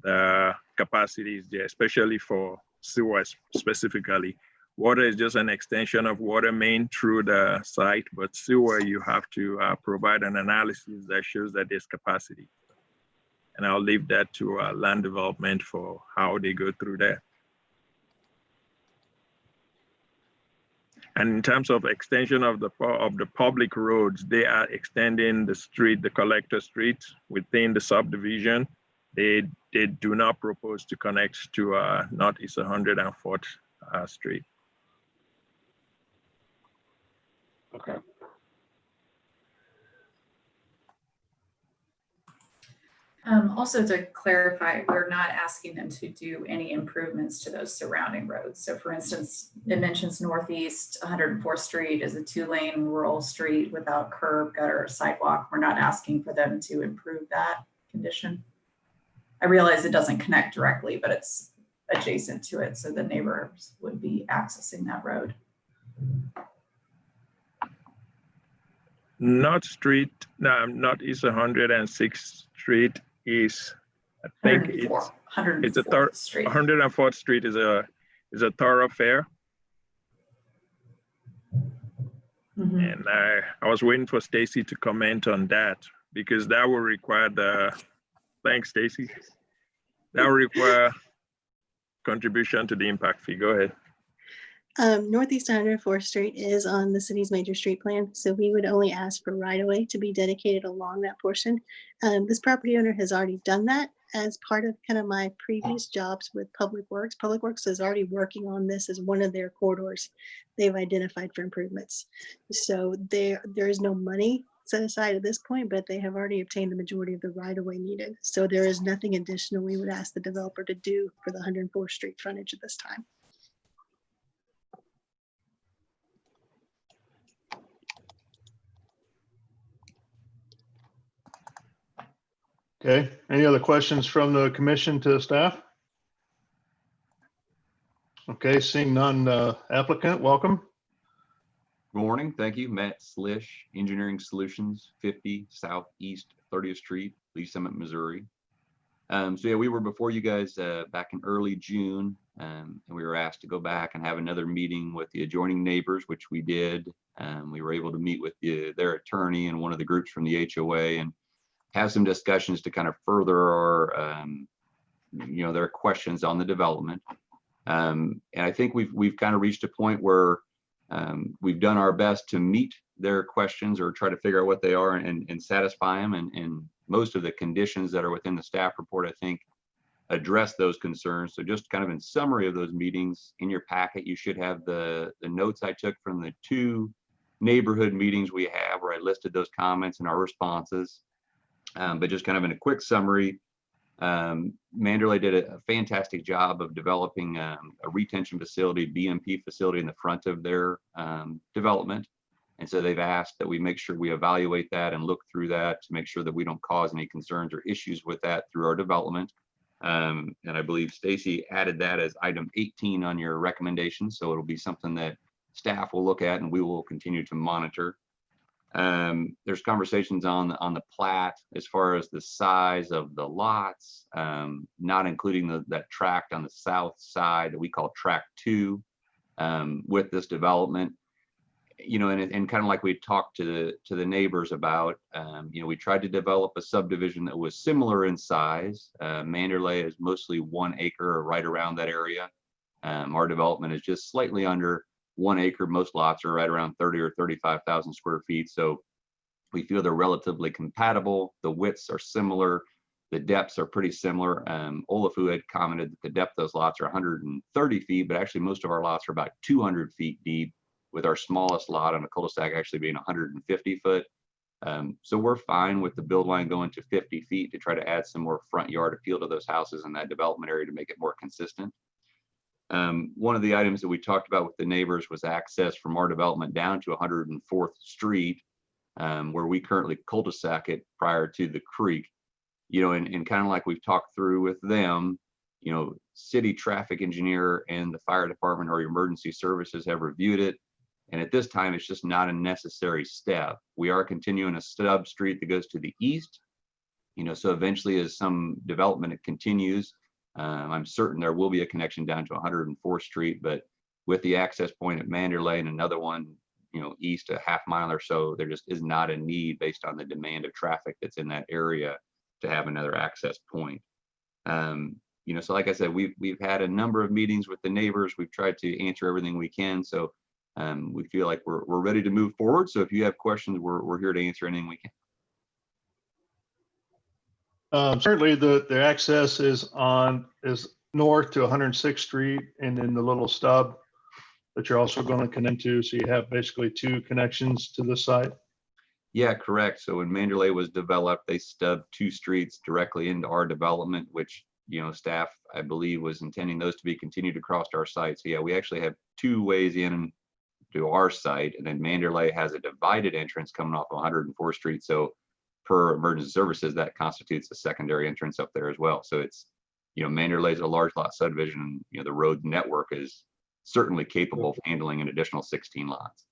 the capacity is there, especially for sewers specifically. Water is just an extension of water main through the site, but sewer, you have to provide an analysis that shows that there's capacity. And I'll leave that to land development for how they go through that. And in terms of extension of the public roads, they are extending the street, the collector street within the subdivision. They do not propose to connect to Northeast 104th Street. Okay. Also to clarify, we're not asking them to do any improvements to those surrounding roads. So for instance, it mentions Northeast 104th Street is a 2-lane rural street without curb, gutter, or sidewalk. We're not asking for them to improve that condition. I realize it doesn't connect directly, but it's adjacent to it, so the neighbors would be accessing that road. Northeast 106th Street is, I think it's 104th Street. 104th Street is a thoroughfare. Mm-hmm. And I was waiting for Stacy to comment on that, because that will require thanks, Stacy. That will require contribution to the impact fee. Go ahead. Northeast 104th Street is on the city's major street plan, so we would only ask for right-of-way to be dedicated along that portion. This property owner has already done that as part of kind of my previous jobs with Public Works. Public Works is already working on this as one of their corridors they've identified for improvements. So there is no money set aside at this point, but they have already obtained the majority of the right of way needed. So there is nothing additional we would ask the developer to do for the 104th Street frontage at this time. Okay, any other questions from the commission to staff? Okay, seeing none, applicant, welcome. Good morning. Thank you. Matt Slish, Engineering Solutions, 50 Southeast 30th Street, Lee Summit, Missouri. So yeah, we were before you guys back in early June, and we were asked to go back and have another meeting with the adjoining neighbors, which we did. We were able to meet with their attorney and one of the groups from the HOA and have some discussions to kind of further our, their questions on the development. And I think we've kind of reached a point where we've done our best to meet their questions or try to figure out what they are and satisfy them. And most of the conditions that are within the staff report, I think, address those concerns. So just kind of in summary of those meetings, in your packet, you should have the notes I took from the 2 neighborhood meetings we have where I listed those comments and our responses. But just kind of in a quick summary, Manderley did a fantastic job of developing a retention facility, BMP facility in the front of their development. And so they've asked that we make sure we evaluate that and look through that to make sure that we don't cause any concerns or issues with that through our development. And I believe Stacy added that as item 18 on your recommendation. So it'll be something that staff will look at and we will continue to monitor. There's conversations on the plat as far as the size of the lots, not including that tract on the south side that we call tract 2 with this development. And kind of like we talked to the neighbors about, we tried to develop a subdivision that was similar in size. Manderley is mostly 1 acre or right around that area. Our development is just slightly under 1 acre. Most lots are right around 30 or 35,000 square feet. So we feel they're relatively compatible. The widths are similar. The depths are pretty similar. Olafu had commented that the depth of those lots are 130 feet, but actually most of our lots are about 200 feet deep, with our smallest lot on a cul-de-sac actually being 150 foot. So we're fine with the build line going to 50 feet to try to add some more front yard appeal to those houses in that development area to make it more consistent. One of the items that we talked about with the neighbors was access from our development down to 104th Street, where we currently cul-de-sac it prior to the creek. And kind of like we've talked through with them, city traffic engineer and the fire department or emergency services have reviewed it. And at this time, it's just not a necessary step. We are continuing a stub street that goes to the east. So eventually as some development it continues, I'm certain there will be a connection down to 104th Street, but with the access point at Manderley and another one, east a half mile or so, there just is not a need based on the demand of traffic that's in that area to have another access point. So like I said, we've had a number of meetings with the neighbors. We've tried to answer everything we can. So we feel like we're ready to move forward. So if you have questions, we're here to answer anything we can. Certainly the access is north to 106th Street and then the little stub that you're also going to connect to. So you have basically 2 connections to the site. Yeah, correct. So when Manderley was developed, they stubbed 2 streets directly into our development, which, staff, I believe, was intending those to be continued across our site. So yeah, we actually have 2 ways in to our site, and then Manderley has a divided entrance coming off 104th Street. So per emergency services, that constitutes a secondary entrance up there as well. So it's, Manderley is a large lot subdivision, and, the road network is certainly capable of handling an additional 16 lots.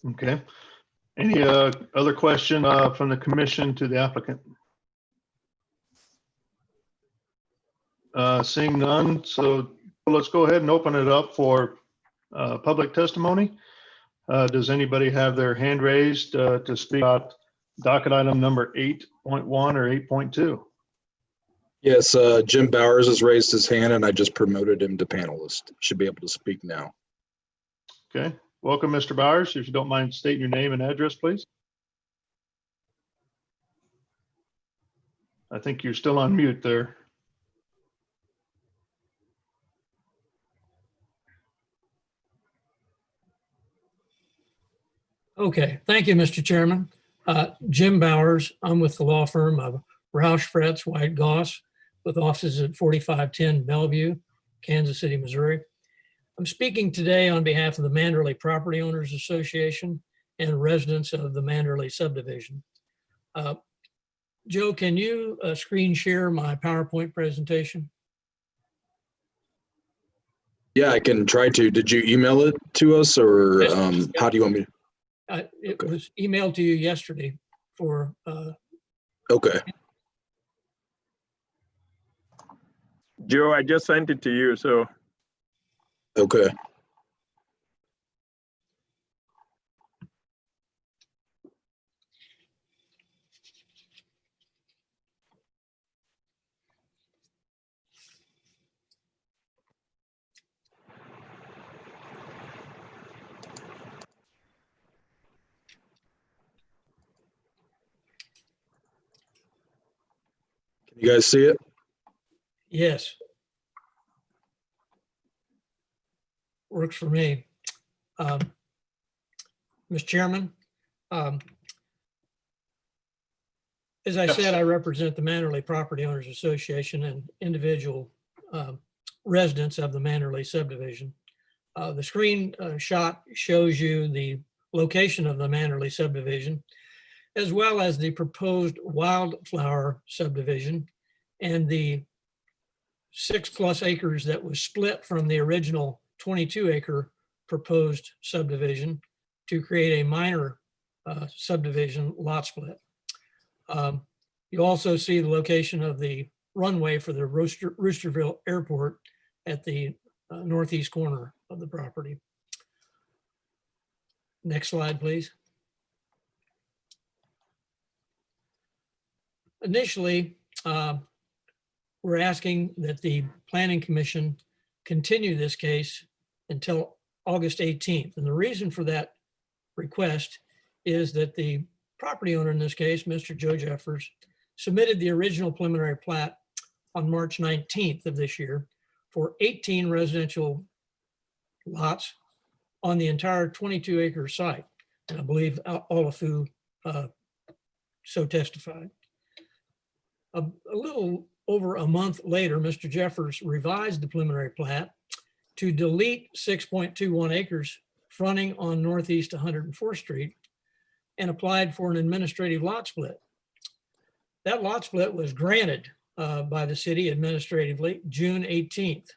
Okay. Any other question from the commission to the applicant? Seeing none, so let's go ahead and open it up for public testimony. Does anybody have their hand raised to speak about docket item number 8.1 or 8.2? Yes, Jim Bowers has raised his hand and I just promoted him to panelist. Should be able to speak now. Okay, welcome, Mr. Bowers. If you don't mind stating your name and address, please. I think you're still on mute there. Okay, thank you, Mr. Chairman. Jim Bowers, I'm with the law firm of Roush, Fretz, White, Goss, with offices at 4510 Bellevue, Kansas City, Missouri. I'm speaking today on behalf of the Manderley Property Owners Association and residents of the Manderley subdivision. Joe, can you screen share my PowerPoint presentation? Yeah, I can try to. Did you email it to us, or how do you want me to? It was emailed to you yesterday for. Okay. Joe, I just sent it to you, so. Okay. Can you guys see it? Yes. Works for me. Mr. Chairman, as I said, I represent the Manderley Property Owners Association and individual residents of the Manderley subdivision. The screen shot shows you the location of the Manderley subdivision, as well as the proposed Wildflower subdivision and the 6+ acres that was split from the original 22-acre proposed subdivision to create a minor subdivision lot split. You also see the location of the runway for the Roosterville Airport at the northeast corner of the property. Next slide, please. Initially, we're asking that the Planning Commission continue this case until August 18th. And the reason for that request is that the property owner in this case, Mr. Joe Jeffers, submitted the original preliminary plat on March 19th of this year for 18 residential lots on the entire 22-acre site. And I believe Olafu so testified. A little over a month later, Mr. Jeffers revised the preliminary plat to delete 6.21 acres fronting on Northeast 104th Street and applied for an administrative lot split. That lot split was granted by the city administratively June 18th.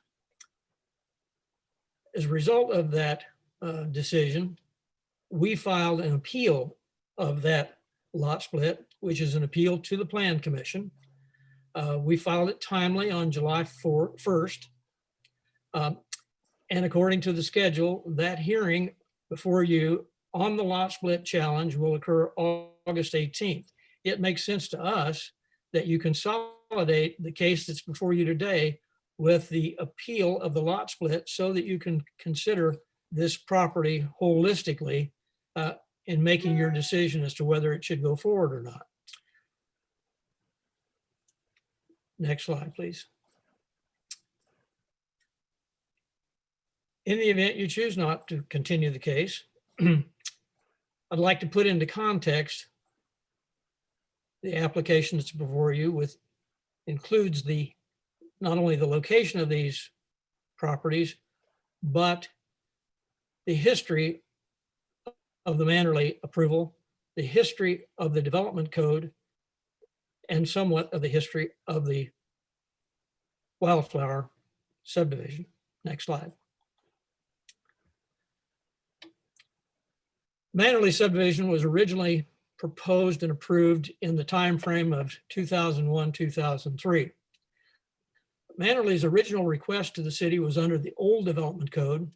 As a result of that decision, we filed an appeal of that lot split, which is an appeal to the Plan Commission. We filed it timely on July 1st. And according to the schedule, that hearing before you on the lot split challenge will occur August 18th. It makes sense to us that you consolidate the case that's before you today with the appeal of the lot split so that you can consider this property holistically in making your decision as to whether it should go forward or not. Next slide, please. In the event you choose not to continue the case, I'd like to put into context the application that's before you with includes the not only the location of these properties, but the history of the Manderley approval, the history of the development code, and somewhat of the history of the Wildflower subdivision. Next slide. Manderley subdivision was originally proposed and approved in the time frame of 2001-2003. Manderley's original request to the city was under the old development code,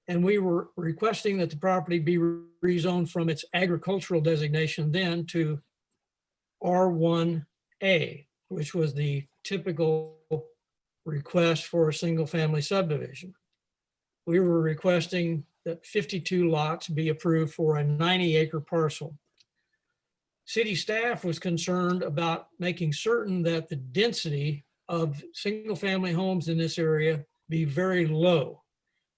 and we were requesting that the property be rezoned from its agricultural designation then to R1A, which was the typical request for a single-family subdivision. We were requesting that 52 lots be approved for a 90-acre parcel. City staff was concerned about making certain that the density of single-family homes in this area be very low.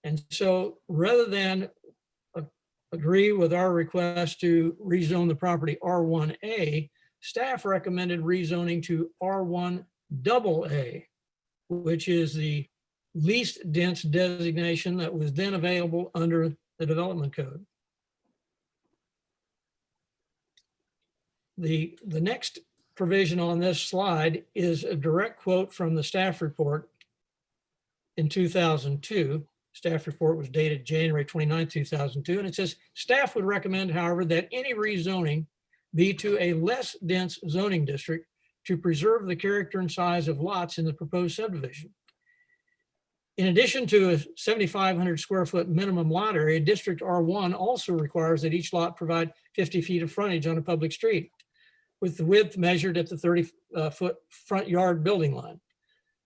And so rather than agree with our request to rezone the property R1A, staff recommended rezoning to R1 AA, which is the least dense designation that was then available under the development code. The next provision on this slide is a direct quote from the staff report in 2002. Staff report was dated January 29, 2002, and it says, staff would recommend, however, that any rezoning be to a less dense zoning district to preserve the character and size of lots in the proposed subdivision. In addition to a 7,500 square foot minimum lot area, District R1 also requires that each lot provide 50 feet of frontage on a public street, with the width measured at the 30-foot front yard building line.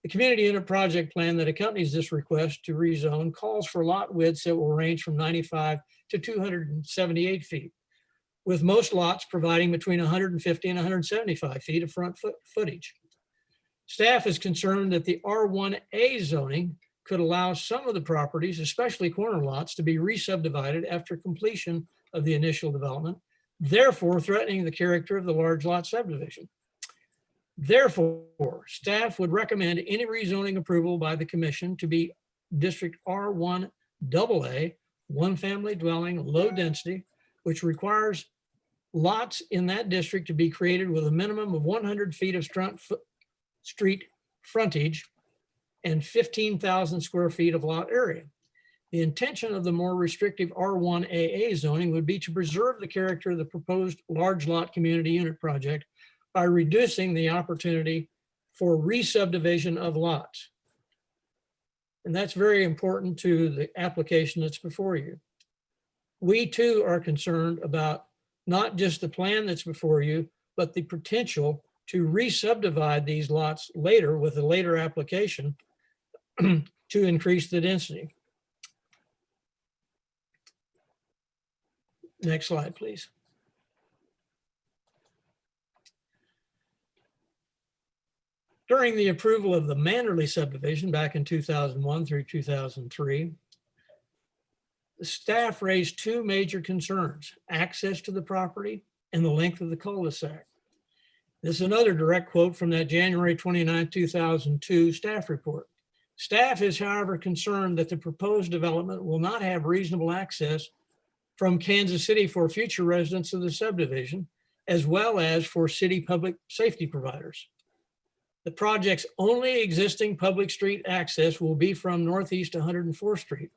The community unit project plan that accompanies this request to rezone calls for lot widths that will range from 95 to 278 feet, with most lots providing between 150 and 175 feet of front footage. Staff is concerned that the R1A zoning could allow some of the properties, especially corner lots, to be re-subdivided after completion of the initial development, therefore threatening the character of the large lot subdivision. Therefore, staff would recommend any rezoning approval by the commission to be District R1 AA, one family dwelling, low density, which requires lots in that district to be created with a minimum of 100 feet of street frontage and 15,000 square feet of lot area. The intention of the more restrictive R1AA zoning would be to preserve the character of the proposed large lot community unit project by reducing the opportunity for re-subdivision of lots. And that's very important to the application that's before you. We too are concerned about not just the plan that's before you, but the potential to re-subdivide these lots later with a later application to increase the density. Next slide, please. During the approval of the Manderley subdivision back in 2001 through 2003, the staff raised two major concerns: access to the property and the length of the cul-de-sac. This is another direct quote from that January 29, 2002 staff report. Staff is, however, concerned that the proposed development will not have reasonable access from Kansas City for future residents of the subdivision, as well as for city public safety providers. The project's only existing public street access will be from Northeast 104th Street,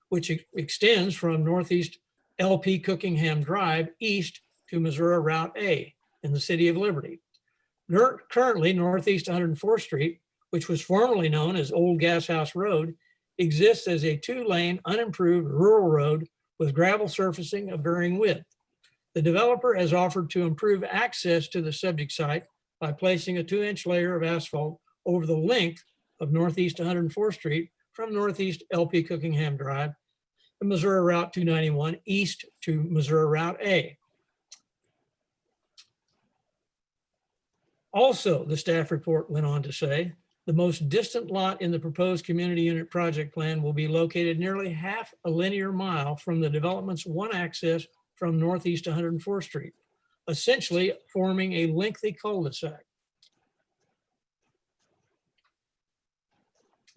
which extends from Northeast LP Cookingham Drive east to Missouri Route A in the city of Liberty. Currently, Northeast 104th Street, which was formerly known as Old Gas House Road, exists as a two-lane unimproved rural road with gravel surfacing of varying width. The developer has offered to improve access to the subject site by placing a 2-inch layer of asphalt over the length of Northeast 104th Street from Northeast LP Cookingham Drive to Missouri Route 291 east to Missouri Route A. Also, the staff report went on to say, the most distant lot in the proposed community unit project plan will be located nearly half a linear mile from the development's one access from Northeast 104th Street, essentially forming a lengthy cul-de-sac.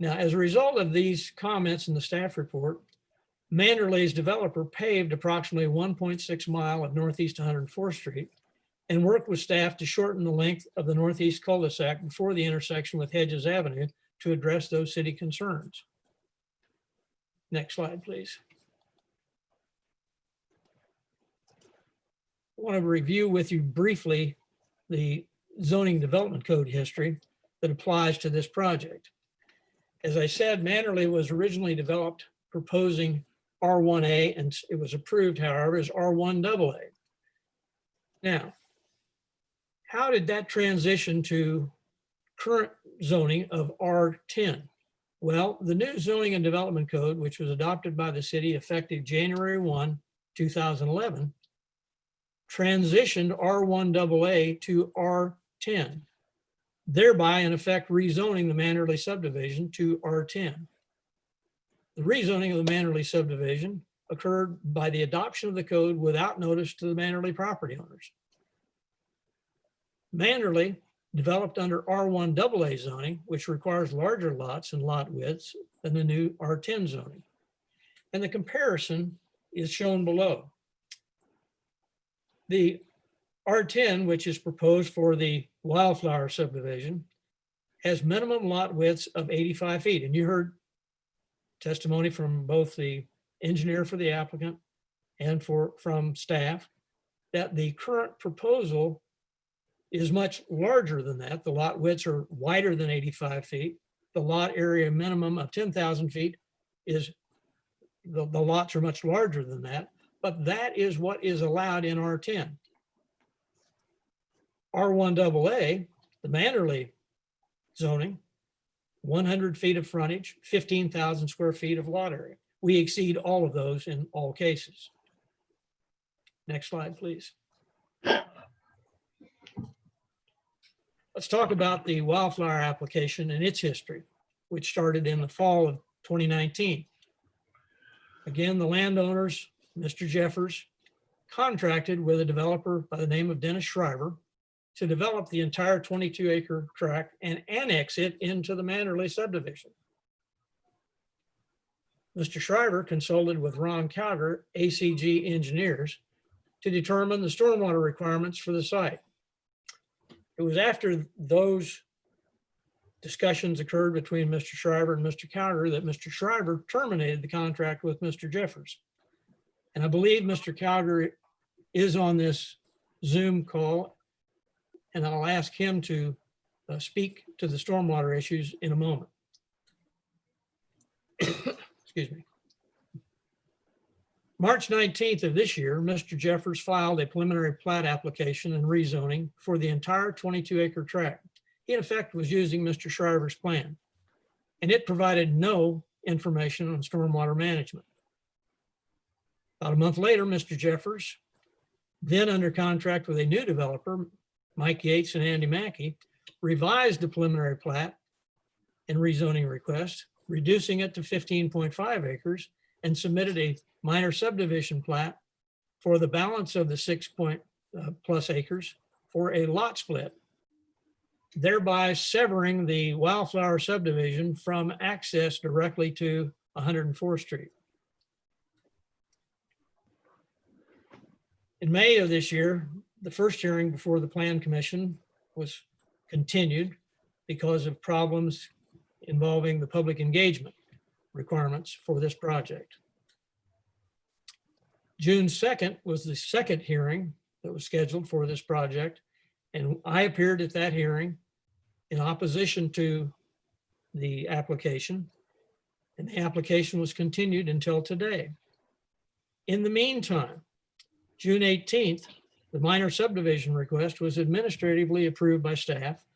Now, as a result of these comments in the staff report, Manderley's developer paved approximately 1.6 mile of Northeast 104th Street and worked with staff to shorten the length of the Northeast cul-de-sac before the intersection with Hedges Avenue to address those city concerns. Next slide, please. I want to review with you briefly the zoning development code history that applies to this project. As I said, Manderley was originally developed proposing R1A, and it was approved, however, as R1 AA. Now, how did that transition to current zoning of R10? Well, the new zoning and development code, which was adopted by the city effective January 1, 2011, transitioned R1 AA to R10, thereby in effect rezoning the Manderley subdivision to R10. The rezoning of the Manderley subdivision occurred by the adoption of the code without notice to the Manderley property owners. Manderley developed under R1AA zoning, which requires larger lots and lot widths than the new R10 zoning. And the comparison is shown below. The R10, which is proposed for the Wildflower subdivision, has minimum lot widths of 85 feet. And you heard testimony from both the engineer for the applicant and from staff that the current proposal is much larger than that. The lot widths are wider than 85 feet. The lot area minimum of 10,000 feet is, the lots are much larger than that, but that is what is allowed in R10. R1AA, the Manderley zoning, 100 feet of frontage, 15,000 square feet of lot area. We exceed all of those in all cases. Next slide, please. Let's talk about the Wildflower application and its history, which started in the fall of 2019. Again, the landowners, Mr. Jeffers, contracted with a developer by the name of Dennis Shriver to develop the entire 22-acre tract and annex it into the Manderley subdivision. Mr. Shriver consulted with Ron Cowder, ACG Engineers, to determine the stormwater requirements for the site. It was after those discussions occurred between Mr. Shriver and Mr. Cowder that Mr. Shriver terminated the contract with Mr. Jeffers. And I believe Mr. Cowder is on this Zoom call, and I'll ask him to speak to the stormwater issues in a moment. Excuse me. March 19th of this year, Mr. Jeffers filed a preliminary plat application and rezoning for the entire 22-acre tract. He in effect was using Mr. Shriver's plan, and it provided no information on stormwater management. About a month later, Mr. Jeffers, then under contract with a new developer, Mike Yates and Andy Mackey, revised the preliminary plat and rezoning request, reducing it to 15.5 acres, and submitted a minor subdivision plat for the balance of the 6+ acres for a lot split, thereby severing the Wildflower subdivision from access directly to 104th Street. In May of this year, the first hearing before the Plan Commission was continued because of problems involving the public engagement requirements for this project. June 2nd was the second hearing that was scheduled for this project, and I appeared at that hearing in opposition to the application, and the application was continued until today. In the meantime, June 18th, the minor subdivision request was administratively approved by staff.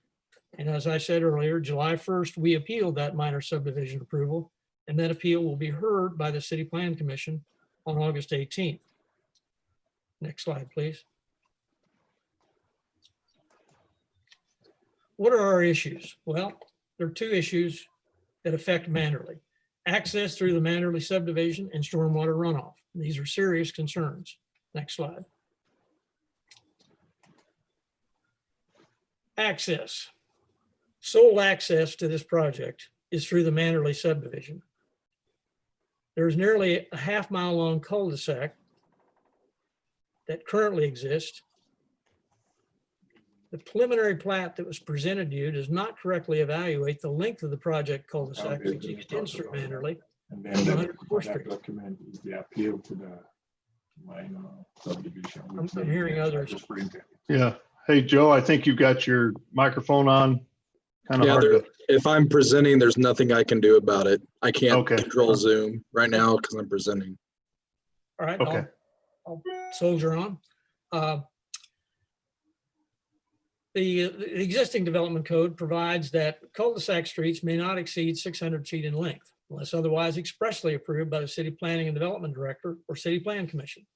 And as I said earlier, July 1st, we appealed that minor subdivision approval, and that appeal will be heard by the City Plan Commission on August 18th. Next slide, please. What are our issues? Well, there are two issues that affect Manderley: access through the Manderley subdivision and stormwater runoff. These are serious concerns. Next slide. Access. Sole access to this project is through the Manderley subdivision. There's nearly a half-mile long cul-de-sac that currently exists. The preliminary plat that was presented to you does not correctly evaluate the length of the project cul-de-sac, which extends through Manderley. And then that document is the appeal to the minor subdivision. I'm hearing others. Yeah. Hey, Joe, I think you got your microphone on. Kind of Yeah, hard to. if I'm presenting, there's nothing I can do about it. I can't Okay. control Zoom right now because I'm presenting. All right, Okay. I'll soldier on. The existing development code provides that cul-de-sac streets may not exceed 600 feet in length unless otherwise expressly approved by the City Planning and Development Director or City Plan Commission.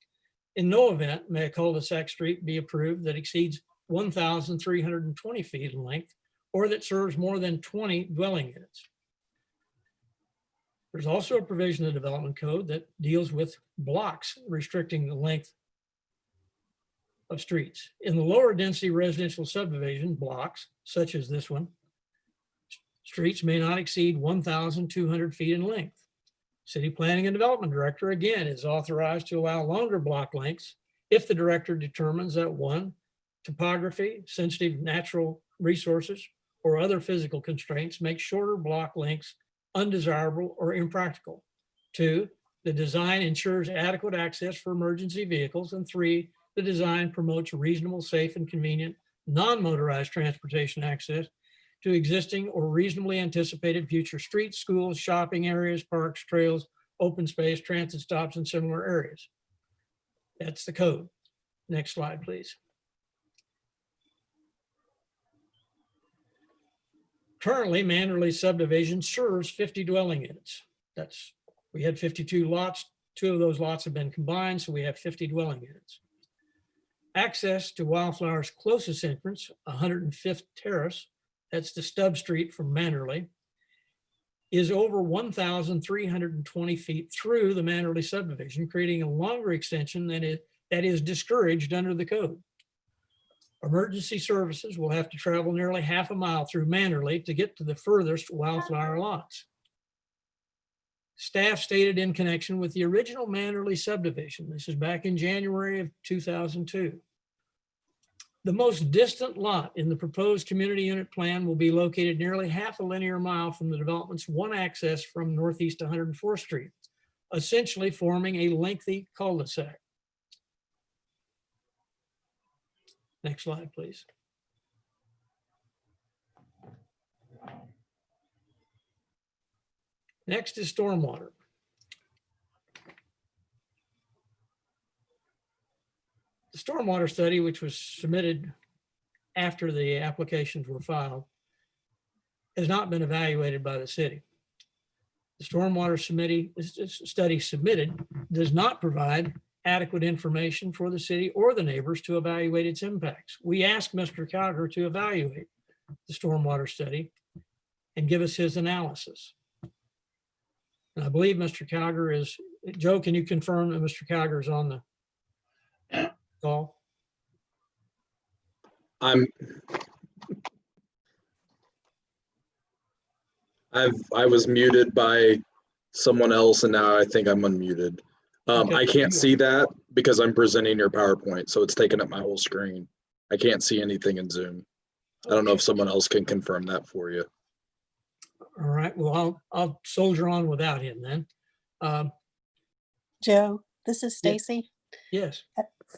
In no event may a cul-de-sac street be approved that exceeds 1,320 feet in length or that serves more than 20 dwelling units. There's also a provision in the development code that deals with blocks restricting the length of streets. In the lower density residential subdivision blocks, such as this one, streets may not exceed 1,200 feet in length. City Planning and Development Director, again, is authorized to allow longer block lengths if the director determines that one, topography, sensitive natural resources, or other physical constraints make shorter block lengths undesirable or impractical. 2, the design ensures adequate access for emergency vehicles. And 3, the design promotes reasonable, safe, and convenient non-motorized transportation access to existing or reasonably anticipated future streets, schools, shopping areas, parks, trails, open space, transit stops, and similar areas. That's the code. Next slide, please. Currently, Manderley subdivision serves 50 dwelling units. We had 52 lots. 2 of those lots have been combined, so we have 50 dwelling units. Access to Wildflower's closest entrance, 105th Terrace, that's the stub street from Manderley, is over 1,320 feet through the Manderley subdivision, creating a longer extension that is discouraged under the code. Emergency services will have to travel nearly half a mile through Manderley to get to the furthest Wildflower lots. Staff stated in connection with the original Manderley subdivision, this is back in January of 2002, the most distant lot in the proposed community unit plan will be located nearly half a linear mile from the development's one access from Northeast 104th Street, essentially forming a lengthy cul-de-sac. Next slide, please. Next is stormwater. The stormwater study, which was submitted after the applications were filed, has not been evaluated by the city. The stormwater study submitted does not provide adequate information for the city or the neighbors to evaluate its impacts. We asked Mr. Cowger to evaluate the stormwater study and give us his analysis. And I believe Mr. Cowger is, Joe, can you confirm that Mr. Cowger is on the call? I was muted by someone else and now I think I'm unmuted. Okay. I can't see that because I'm presenting your PowerPoint, so it's taking up my whole screen. I can't see anything in Zoom. I don't know if someone else can confirm that for you. All right, well, I'll soldier on without him then. Joe, this is Stacy. Yes.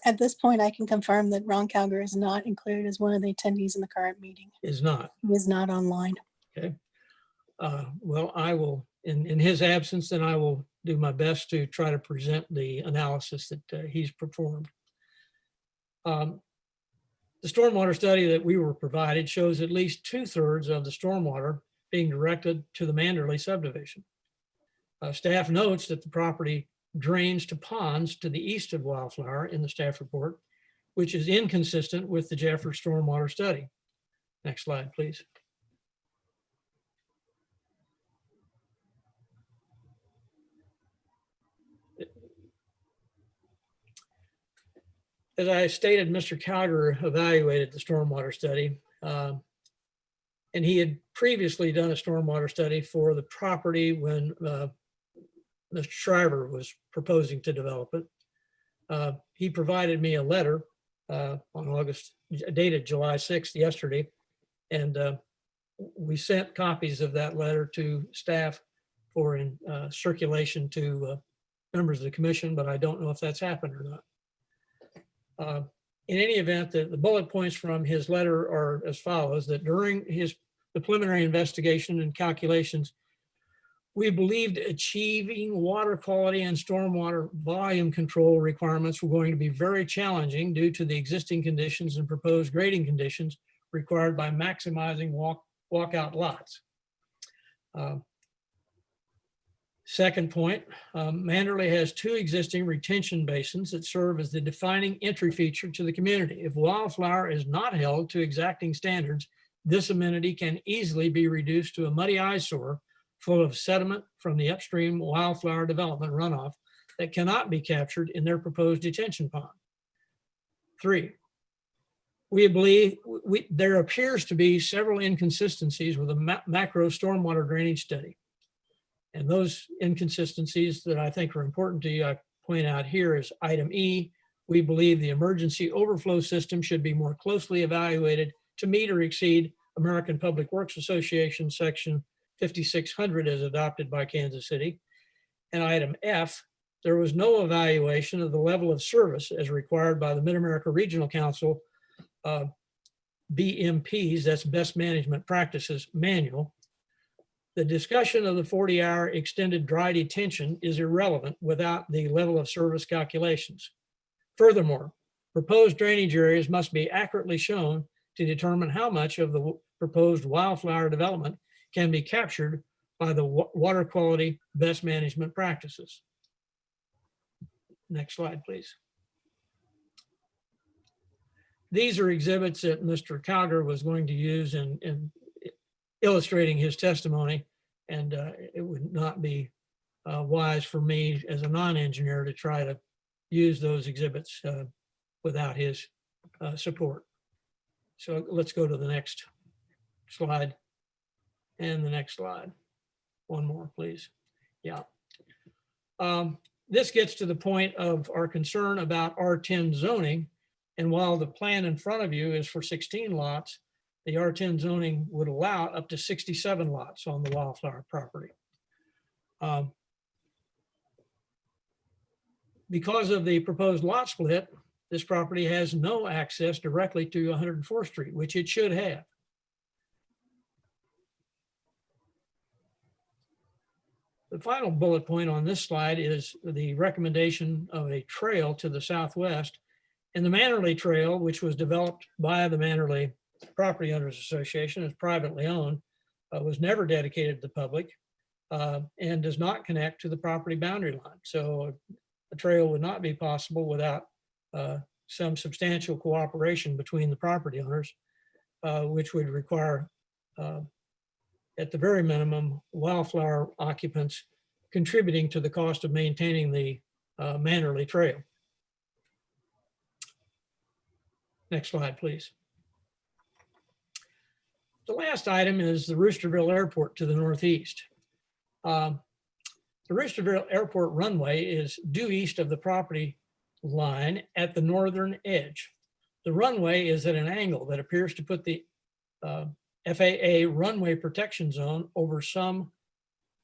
At this point, I can confirm that Ron Cowger is not included as one of the attendees in the current meeting. Is not. He is not online. Okay. Well, I will, in his absence, then I will do my best to try to present the analysis that he's performed. The stormwater study that we were provided shows at least 2/3 of the stormwater being directed to the Manderley subdivision. Staff notes that the property drains to ponds to the east of Wildflower in the staff report, which is inconsistent with the Jeffers stormwater study. Next slide, please. As I stated, Mr. Cowger evaluated the stormwater study, and he had previously done a stormwater study for the property when Mr. Shriver was proposing to develop it. He provided me a letter on August, dated July 6th, yesterday, and we sent copies of that letter to staff for circulation to members of the commission, but I don't know if that's happened or not. In any event, the bullet points from his letter are as follows: that during the preliminary investigation and calculations, we believed achieving water quality and stormwater volume control requirements were going to be very challenging due to the existing conditions and proposed grading conditions required by maximizing walkout lots. Second point, Manderley has 2 existing retention basins that serve as the defining entry feature to the community. If Wildflower is not held to exacting standards, this amenity can easily be reduced to a muddy eyesore full of sediment from the upstream wildflower development runoff that cannot be captured in their proposed detention pond. 3, we believe there appears to be several inconsistencies with a macro stormwater drainage study. And those inconsistencies that I think are important to you, I point out here is item E. We believe the emergency overflow system should be more closely evaluated to meet or exceed American Public Works Association section 5600 as adopted by Kansas City. And item F, there was no evaluation of the level of service as required by the Mid-America Regional Council BMPs, that's Best Management Practices Manual. The discussion of the 40-hour extended dry detention is irrelevant without the level of service calculations. Furthermore, proposed drainage areas must be accurately shown to determine how much of the proposed wildflower development can be captured by the water quality best management practices. Next slide, please. These are exhibits that Mr. Calgar was going to use in illustrating his testimony, and it would not be wise for me as a non-engineer to try to use those exhibits without his support. So let's go to the next slide and the next slide. One more, please. Yeah. This gets to the point of our concern about R10 zoning. And while the plan in front of you is for 16 lots, the R10 zoning would allow up to 67 lots on the wildflower property. Because of the proposed lot split, this property has no access directly to 104th Street, which it should have. The final bullet point on this slide is the recommendation of a trail to the southwest. And the Mannerly Trail, which was developed by the Mannerly Property Owners Association, is privately owned, was never dedicated to the public and does not connect to the property boundary line. So a trail would not be possible without some substantial cooperation between the property owners, which would require, at the very minimum, wildflower occupants contributing to the cost of maintaining the Mannerly Trail. Next slide, please. The last item is the Roosterville Airport to the northeast. The Roosterville Airport runway is due east of the property line at the northern edge. The runway is at an angle that appears to put the FAA runway protection zone over some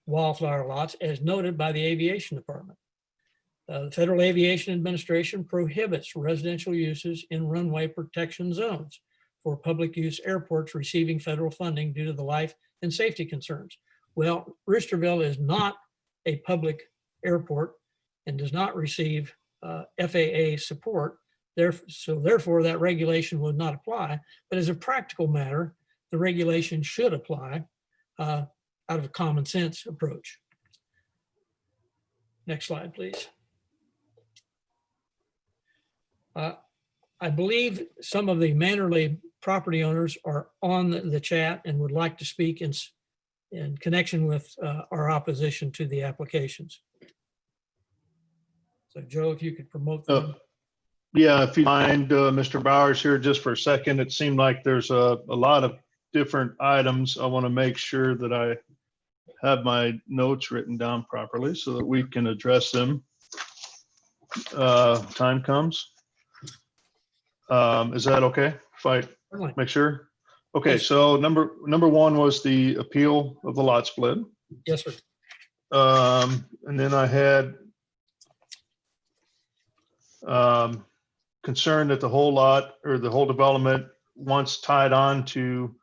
wildflower lots, as noted by the Aviation Department. The Federal Aviation Administration prohibits residential uses in runway protection zones for public use airports receiving federal funding due to the life and safety concerns. Well, Roosterville is not a public airport and does not receive FAA support. So therefore, that regulation would not apply. But as a practical matter, the regulation should apply out of a common sense approach. Next slide, please. I believe some of the Mannerly property owners are on the chat and would like to speak in connection with our opposition to the applications. So Joe, if you could promote them. Yeah, if you mind, Mr. Bowers here just for a second. It seemed like there's a lot of different items. I want to make sure that I have my notes written down properly so that we can address them. Time comes. Is that okay if I make sure? Okay, so number one was the appeal of the lot split. Yes, sir. And then I had concern that the whole lot or the whole development, once tied on to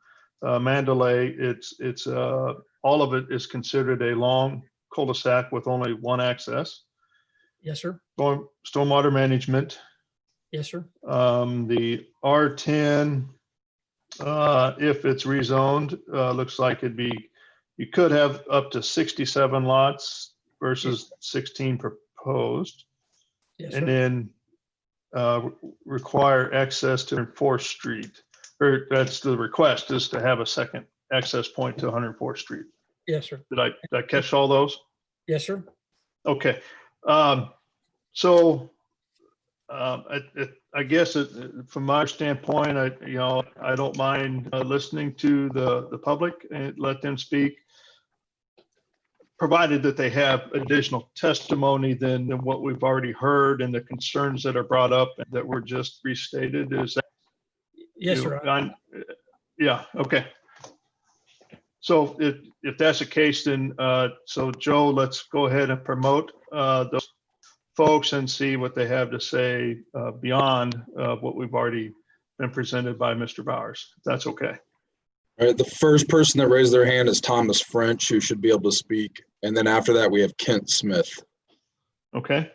Mandalay, it's all of it is considered a long cul-de-sac with only one access. Yes, sir. Stormwater management. Yes, sir. The R10, if it's rezoned, looks like you could have up to 67 lots versus 16 proposed. Yes, and sir. Then require access to 104th Street, or that's the request, is to have a second access point to 104th Street. Yes, sir. Did I catch all those? Yes, sir. Okay. I guess from my standpoint, I don't mind listening to the public and let them speak, provided that they have additional testimony than what we've already heard and the concerns that are brought up that were just restated. Is that? Yes, sir. Yeah, okay. So if that's the case, then, so Joe, let's go ahead and promote those folks and see what they have to say beyond what we've already been presented by Mr. Bowers. If that's okay. All right, the first person that raised their hand is Thomas French, who should be able to speak. And then after that, we have Kent Smith. Okay.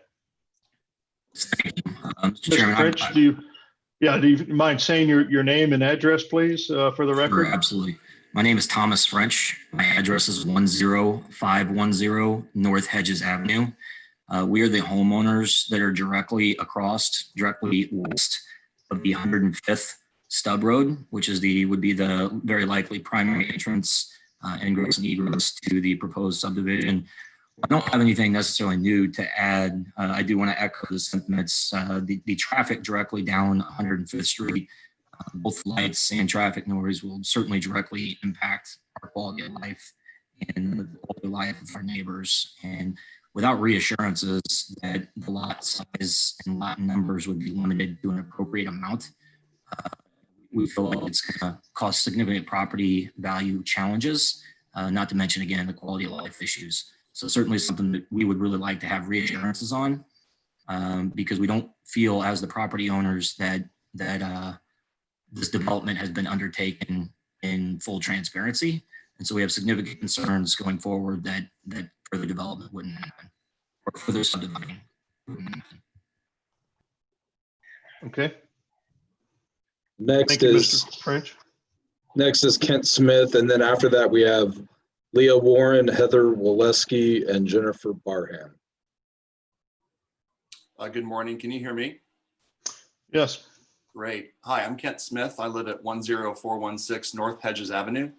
Mr. Mr. Chairman, French, do you mind saying your name and address, please, for the record? Sure, absolutely. My name is Thomas French. My address is 10510 North Hedges Avenue. We are the homeowners that are directly west of the 105th Stub Road, which is would be the very likely primary entrance, ingress and egress to the proposed subdivision. I don't have anything necessarily new to add. I do want to echo the sentiments. The traffic directly down 105th Street, both lights and traffic noise will certainly directly impact our quality of life and the quality of life of our neighbors. And without reassurances that the lot size and lot numbers would be limited to an appropriate amount, we feel like it's going to cause significant property value challenges, not to mention, again, the quality of life issues. So certainly something that we would really like to have reassurances on, because we don't feel as the property owners that this development has been undertaken in full transparency. And so we have significant concerns going forward that further development wouldn't happen or further subdividing wouldn't happen. Okay. Next Thank you, is Mr. French. Next is Kent Smith, and then after that we have Leah Warren, Heather Waleski, and Jennifer Barham. Good morning. Can you hear me? Yes. Great. Hi, I'm Kent Smith. I live at 10416 North Hedges Avenue.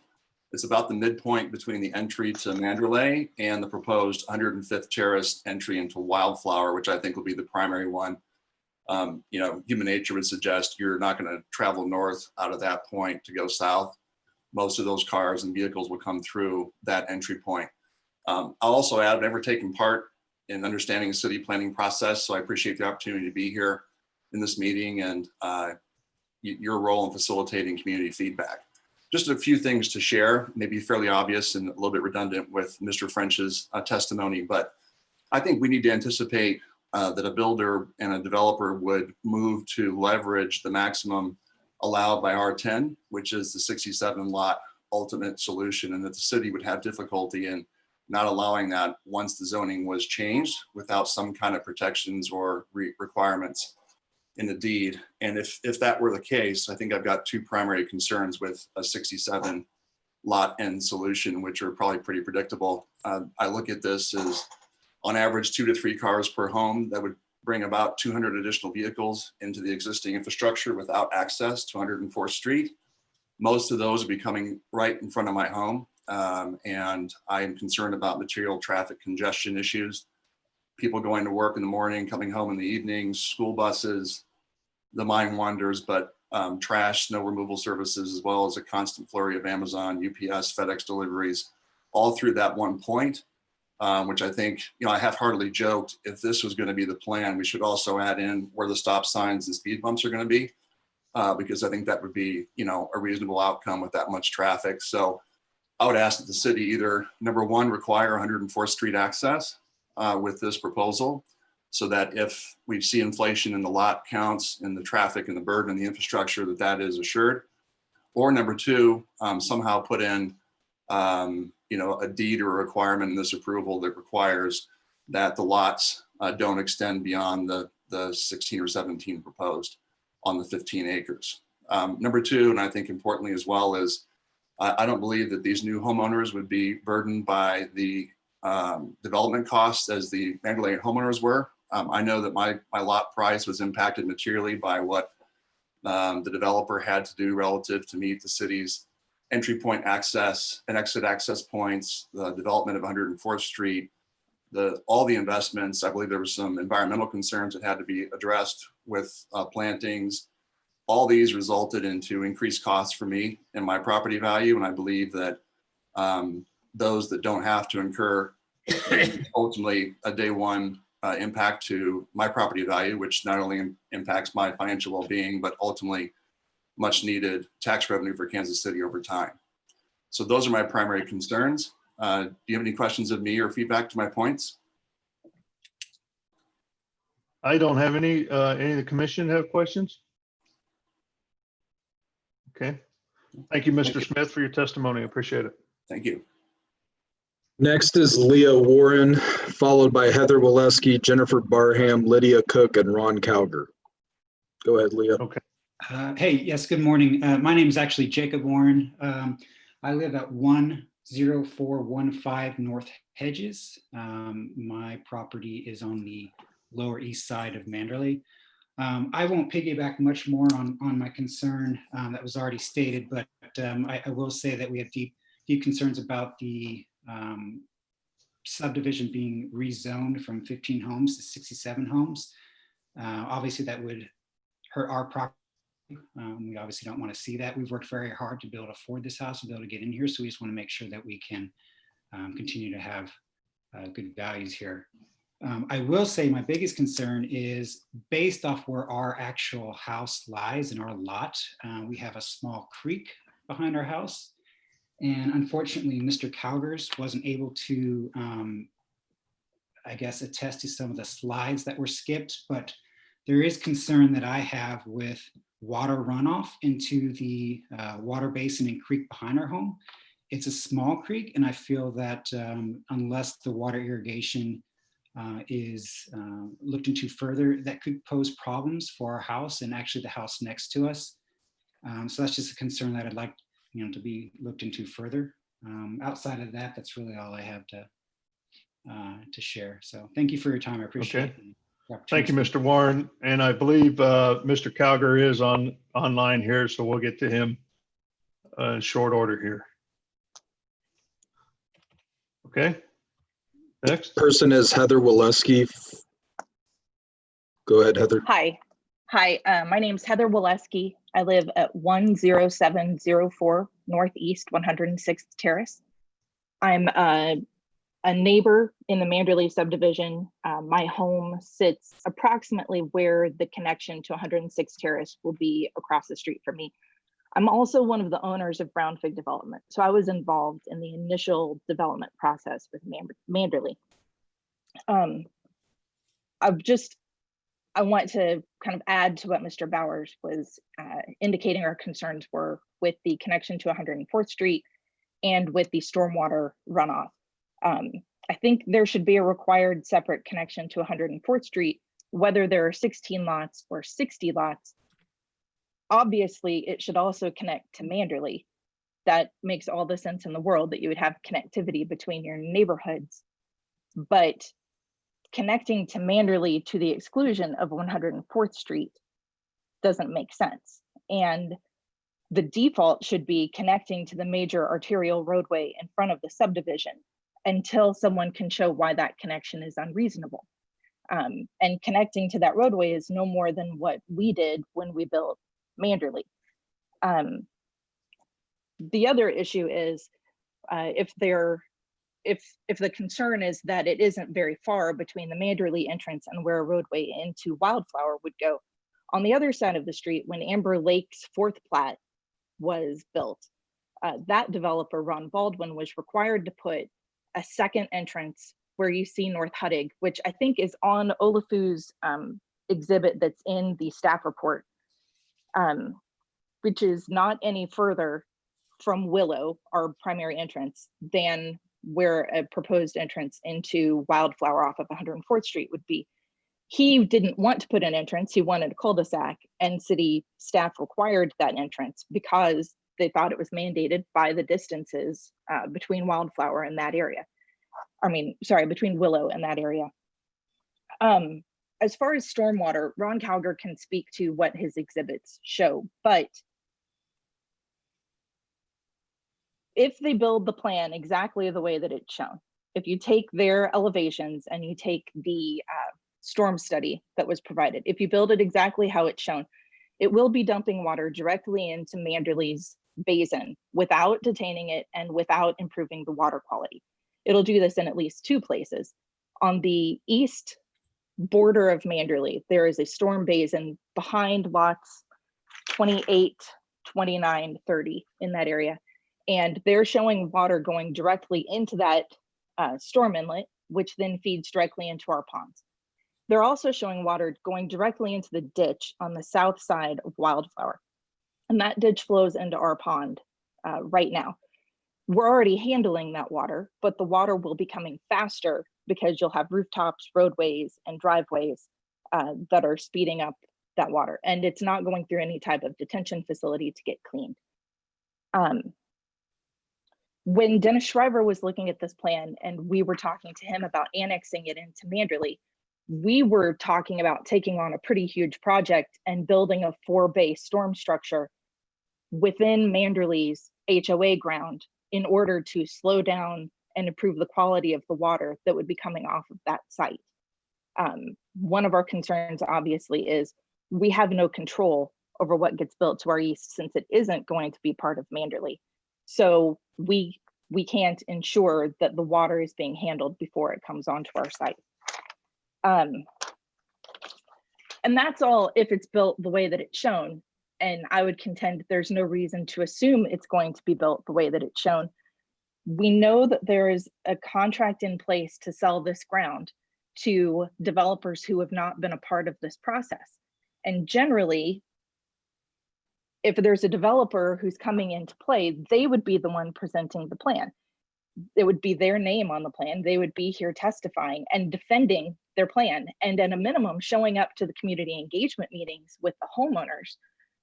It's about the midpoint between the entry to Mandalay and the proposed 105th Terrace entry into Wildflower, which I think will be the primary one. Human nature would suggest you're not going to travel north out of that point to go south. Most of those cars and vehicles will come through that entry point. I'll also add, I've never taken part in understanding the city planning process, so I appreciate the opportunity to be here in this meeting and your role in facilitating community feedback. Just a few things to share, maybe fairly obvious and a little bit redundant with Mr. French's testimony, but I think we need to anticipate that a builder and a developer would move to leverage the maximum allowed by R10, which is the 67 lot ultimate solution, and that the city would have difficulty in not allowing that once the zoning was changed without some kind of protections or requirements in the deed. And if that were the case, I think I've got two primary concerns with a 67 lot end solution, which are probably pretty predictable. I look at this as on average 2 to 3 cars per home. That would bring about 200 additional vehicles into the existing infrastructure without access to 104th Street. Most of those would be coming right in front of my home. And I am concerned about material traffic congestion issues. People going to work in the morning, coming home in the evenings, school buses, the mind wanders, but trash, snow removal services, as well as a constant flurry of Amazon, UPS, FedEx deliveries, all through that one point, which I think, I half-heartedly joked, if this was going to be the plan, we should also add in where the stop signs and speed bumps are going to be, because I think that would be, a reasonable outcome with that much traffic. So I would ask that the city either, number one, require 104th Street access with this proposal, so that if we see inflation in the lot counts and the traffic and the burden and the infrastructure, that is assured. Or number two, somehow put in, a deed or a requirement in this approval that requires that the lots don't extend beyond the 16 or 17 proposed on the 15 acres. Number two, and I think importantly as well, is I don't believe that these new homeowners would be burdened by the development costs as the Mandalay homeowners were. I know that my lot price was impacted materially by what the developer had to do relative to meet the city's entry point access and exit access points, the development of 104th Street, all the investments. I believe there were some environmental concerns that had to be addressed with plantings. All these resulted into increased costs for me and my property value. And I believe that those that don't have to incur ultimately a day one impact to my property value, which not only impacts my financial well-being, but ultimately much needed tax revenue for Kansas City over time. So those are my primary concerns. Do you have any questions of me or feedback to my points? I don't have any of the commission have questions? Okay. Thank you, Mr. Smith, for your testimony. I appreciate it. Thank you. Next is Leah Warren, followed by Heather Waleski, Jennifer Barham, Lydia Cook, and Ron Cowger. Go ahead, Leah. Okay. Hey, yes, good morning. My name is actually Jacob Warren. I live at 10415 North Hedges. My property is on the lower east side of Manderley. I won't piggyback much more on my concern that was already stated, but I will say that we have deep concerns about the subdivision being rezoned from 15 homes to 67 homes. Obviously, that would hurt our property. We obviously don't want to see that. We've worked very hard to be able to afford this house, to be able to get in here. So we just want to make sure that we can continue to have good values here. I will say my biggest concern is based off where our actual house lies in our lot. We have a small creek behind our house. And unfortunately, Mr. Cowgers wasn't able to, I guess, attest to some of the slides that were skipped, but there is concern that I have with water runoff into the water basin and creek behind our home. It's a small creek, and I feel that unless the water irrigation is looked into further, that could pose problems for our house and actually the house next to us. So that's just a concern that I'd like to be looked into further. Outside of that, that's really all I have to share. So thank you for your time. I appreciate it. Thank you, Mr. Warren. And I believe Mr. Cowger is online here, so we'll get to him in short order here. Okay. Next person is Heather Waleski. Go ahead, Heather. Hi. My name is Heather Waleski. I live at 10704 Northeast 106th Terrace. I'm a neighbor in the Manderley subdivision. My home sits approximately where the connection to 106th Terrace will be across the street from me. I'm also one of the owners of Brown Fig Development. So I was involved in the initial development process with Manderley. I want to kind of add to what Mr. Bowers was indicating our concerns were with the connection to 104th Street and with the stormwater runoff. I think there should be a required separate connection to 104th Street, whether there are 16 lots or 60 lots. Obviously, it should also connect to Manderley. That makes all the sense in the world that you would have connectivity between your neighborhoods. But connecting to Manderley to the exclusion of 104th Street doesn't make sense. And the default should be connecting to the major arterial roadway in front of the subdivision until someone can show why that connection is unreasonable. And connecting to that roadway is no more than what we did when we built Manderley. The other issue is if the concern is that it isn't very far between the Manderley entrance and where a roadway into Wildflower would go. On the other side of the street, when Amber Lake's fourth plat was built, that developer, Ron Baldwin, was required to put a second entrance where you see North Huttig, which I think is on Olafu's exhibit that's in the staff report, which is not any further from Willow, our primary entrance, than where a proposed entrance into Wildflower off of 104th Street would be. He didn't want to put an entrance, he wanted a cul-de-sac, and city staff required that entrance because they thought it was mandated by the distances between Wildflower and that area. Between Willow and that area. As far as stormwater, Ron Cowger can speak to what his exhibits show, but if they build the plan exactly the way that it's shown, if you take their elevations and you take the storm study that was provided, if you build it exactly how it's shown, it will be dumping water directly into Manderley's basin without detaining it and without improving the water quality. It'll do this in at least two places. On the east border of Manderley, there is a storm basin behind lots 28, 29, 30 in that area. And they're showing water going directly into that storm inlet, which then feeds directly into our ponds. They're also showing water going directly into the ditch on the south side of Wildflower. And that ditch flows into our pond right now. We're already handling that water, but the water will be coming faster because you'll have rooftops, roadways, and driveways that are speeding up that water. And it's not going through any type of detention facility to get cleaned. When Dennis Shriver was looking at this plan and we were talking to him about annexing it into Manderley, we were talking about taking on a pretty huge project and building a 4-bay storm structure within Manderley's HOA ground in order to slow down and improve the quality of the water that would be coming off of that site. One of our concerns obviously is we have no control over what gets built to our east since it isn't going to be part of Manderley. So we can't ensure that the water is being handled before it comes onto our site. And that's all if it's built the way that it's shown. And I would contend there's no reason to assume it's going to be built the way that it's shown. We know that there is a contract in place to sell this ground to developers who have not been a part of this process. And generally, if there's a developer who's coming into play, they would be the one presenting the plan. It would be their name on the plan. They would be here testifying and defending their plan, and at a minimum, showing up to the community engagement meetings with the homeowners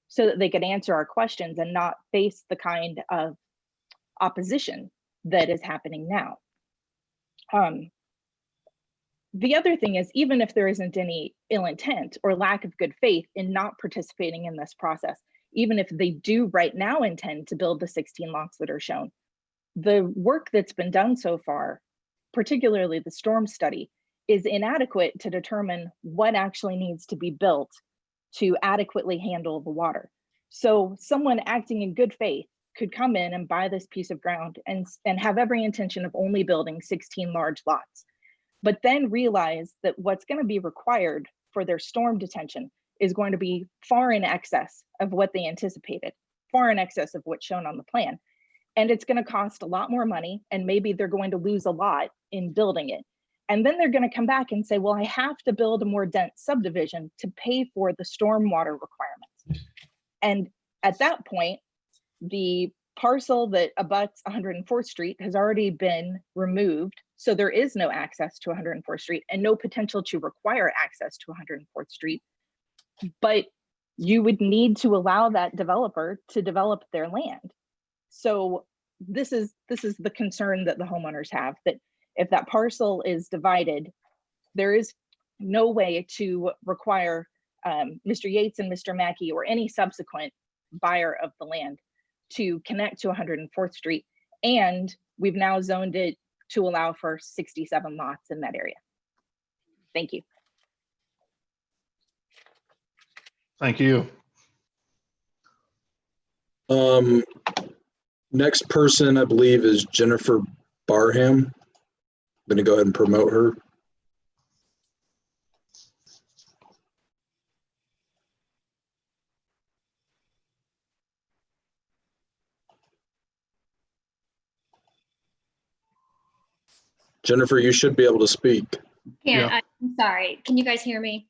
so that they could answer our questions and not face the kind of opposition that is happening now. The other thing is, even if there isn't any ill intent or lack of good faith in not participating in this process, even if they do right now intend to build the 16 lots that are shown, the work that's been done so far, particularly the storm study, is inadequate to determine what actually needs to be built to adequately handle the water. So someone acting in good faith could come in and buy this piece of ground and have every intention of only building 16 large lots, but then realize that what's going to be required for their storm detention is going to be far in excess of what they anticipated, far in excess of what's shown on the plan. And it's going to cost a lot more money, and maybe they're going to lose a lot in building it. And then they're going to come back and say, well, I have to build a more dense subdivision to pay for the stormwater requirements. And at that point, the parcel that abuts 104th Street has already been removed. So there is no access to 104th Street and no potential to require access to 104th Street. But you would need to allow that developer to develop their land. So this is the concern that the homeowners have, that if that parcel is divided, there is no way to require Mr. Yates and Mr. Mackey or any subsequent buyer of the land to connect to 104th Street. And we've now zoned it to allow for 67 lots in that area. Thank you. Thank you. Next person, I believe, is Jennifer Barham. I'm going to go ahead and promote her. Jennifer, you should be able to speak. Yeah, I'm sorry. Can you guys hear me?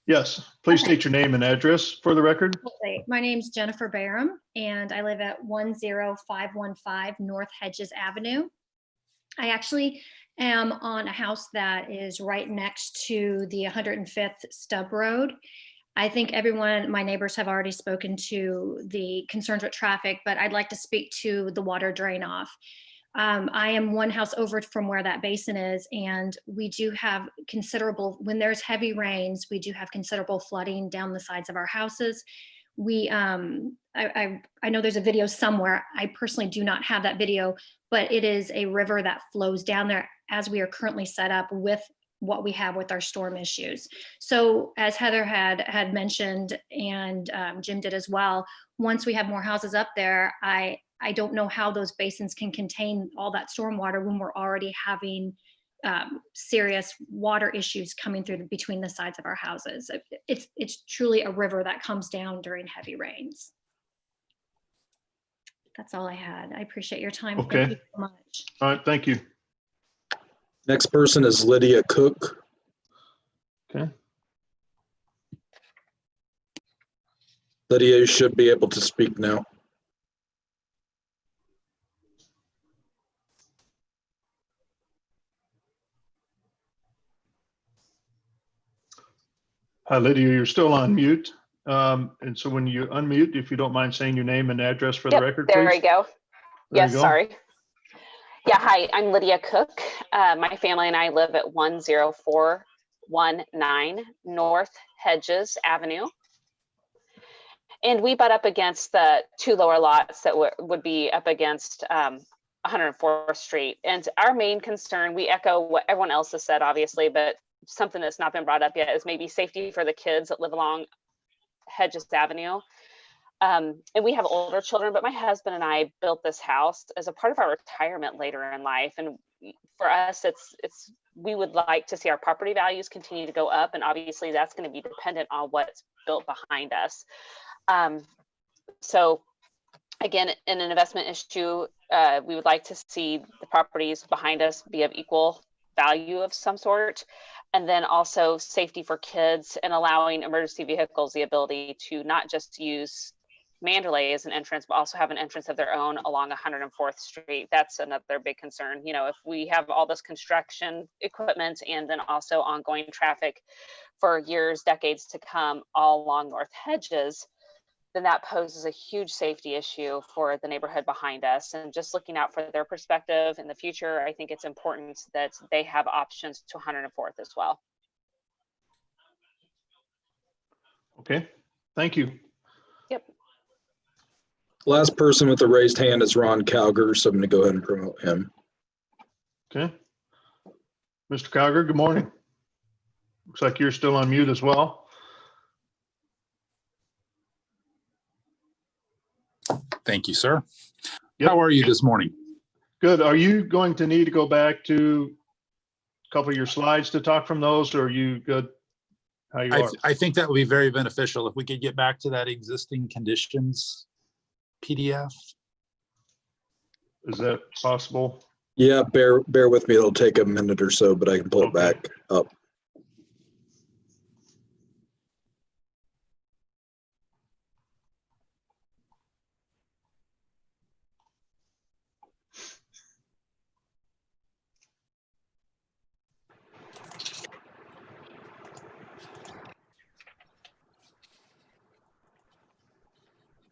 Yes, please state your name and address for the record. Okay. My name's Jennifer Barham, and I live at 10515 North Hedges Avenue. I actually am on a house that is right next to the 105th Stub Road. I think everyone, my neighbors have already spoken to the concerns with traffic, but I'd like to speak to the water drain off. I am one house over from where that basin is, and we do have considerable, when there's heavy rains, we do have considerable flooding down the sides of our houses. I know there's a video somewhere. I personally do not have that video, but it is a river that flows down there as we are currently set up with what we have with our storm issues. So as Heather had mentioned, and Jim did as well, once we have more houses up there, I don't know how those basins can contain all that storm water when we're already having serious water issues coming through between the sides of our houses. It's truly a river that comes down during heavy rains. That's all I had. I appreciate your time. Okay. Thank you so much. All right, thank you. Next person is Lydia Cook. Okay. Lydia, you should be able to speak now. Hi, Lydia, you're still on mute. And so when you unmute, if you don't mind saying your name and address for the record, please. There we go. There Yes, you go. sorry. Yeah, hi, I'm Lydia Cook. My family and I live at 10419 North Hedges Avenue. And we butt up against the two lower lots that would be up against 104th Street. And our main concern, we echo what everyone else has said, obviously, but something that's not been brought up yet is maybe safety for the kids that live along Hedges Avenue. And we have older children, but my husband and I built this house as a part of our retirement later in life. And for us, we would like to see our property values continue to go up. And obviously that's going to be dependent on what's built behind us. So again, in an investment issue, we would like to see the properties behind us be of equal value of some sort. And then also safety for kids and allowing emergency vehicles the ability to not just use Manderley as an entrance, but also have an entrance of their own along 104th Street. That's another big concern. You know, if we have all this construction equipment and then also ongoing traffic for years, decades to come all along North Hedges, then that poses a huge safety issue for the neighborhood behind us. And just looking out for their perspective in the future, I think it's important that they have options to 104th as well. Okay, thank you. Yep. Last person with the raised hand is Ron Calger, so I'm going to go ahead and promote him. Okay. Mr. Calger, good morning. Looks like you're still on mute as well. Thank you, sir. How are you this morning? Good. Are you going to need to go back to a couple of your slides to talk from those, or are you good how you are? I think that would be very beneficial if we could get back to that existing conditions PDF. Is that possible? Yeah, bear with me. It'll take a minute or so, but I can pull it back up.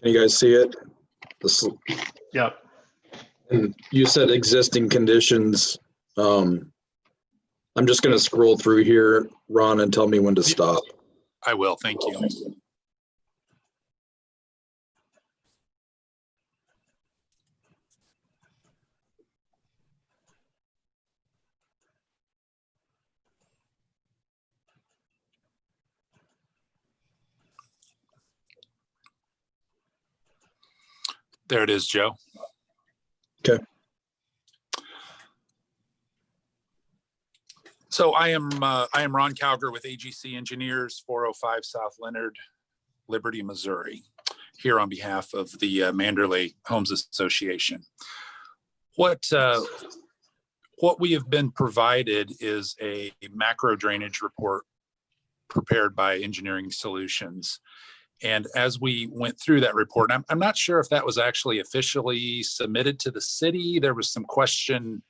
Can you guys see it? Yeah. And you said existing conditions. I'm just going to scroll through here, Ron, and tell me when to stop. I will, thank you. There it is, Joe. Okay. So I am Ron Calger with AGC Engineers, 405 South Leonard, Liberty, Missouri, here on behalf of the Manderley Homes Association. What we have been provided is a macro drainage report prepared by Engineering Solutions. And as we went through that report, I'm not sure if that was actually officially submitted to the city. There was some question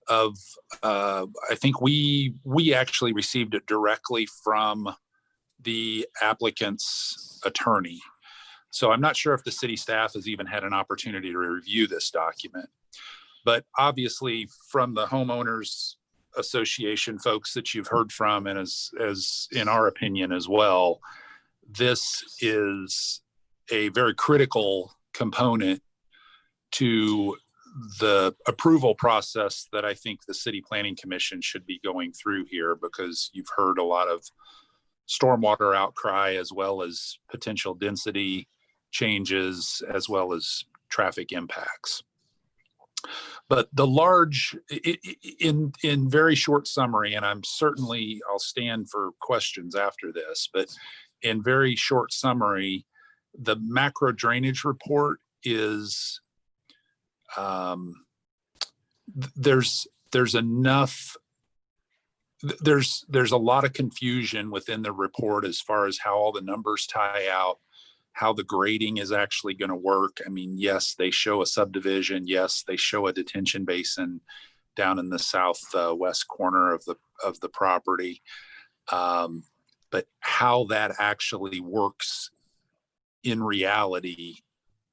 of, I think we actually received it directly from the applicant's attorney. So I'm not sure if the city staff has even had an opportunity to review this document. But obviously from the homeowners association folks that you've heard from, and as in our opinion as well, this is a very critical component to the approval process that I think the City Planning Commission should be going through here, because you've heard a lot of stormwater outcry as well as potential density changes as well as traffic impacts. But the large, in very short summary, and I'll stand for questions after this, but in very short summary, the macro drainage report is, there's a lot of confusion within the report as far as how all the numbers tie out, how the grading is actually going to work. I mean, yes, they show a subdivision. Yes, they show a detention basin down in the southwest corner of the property. But how that actually works in reality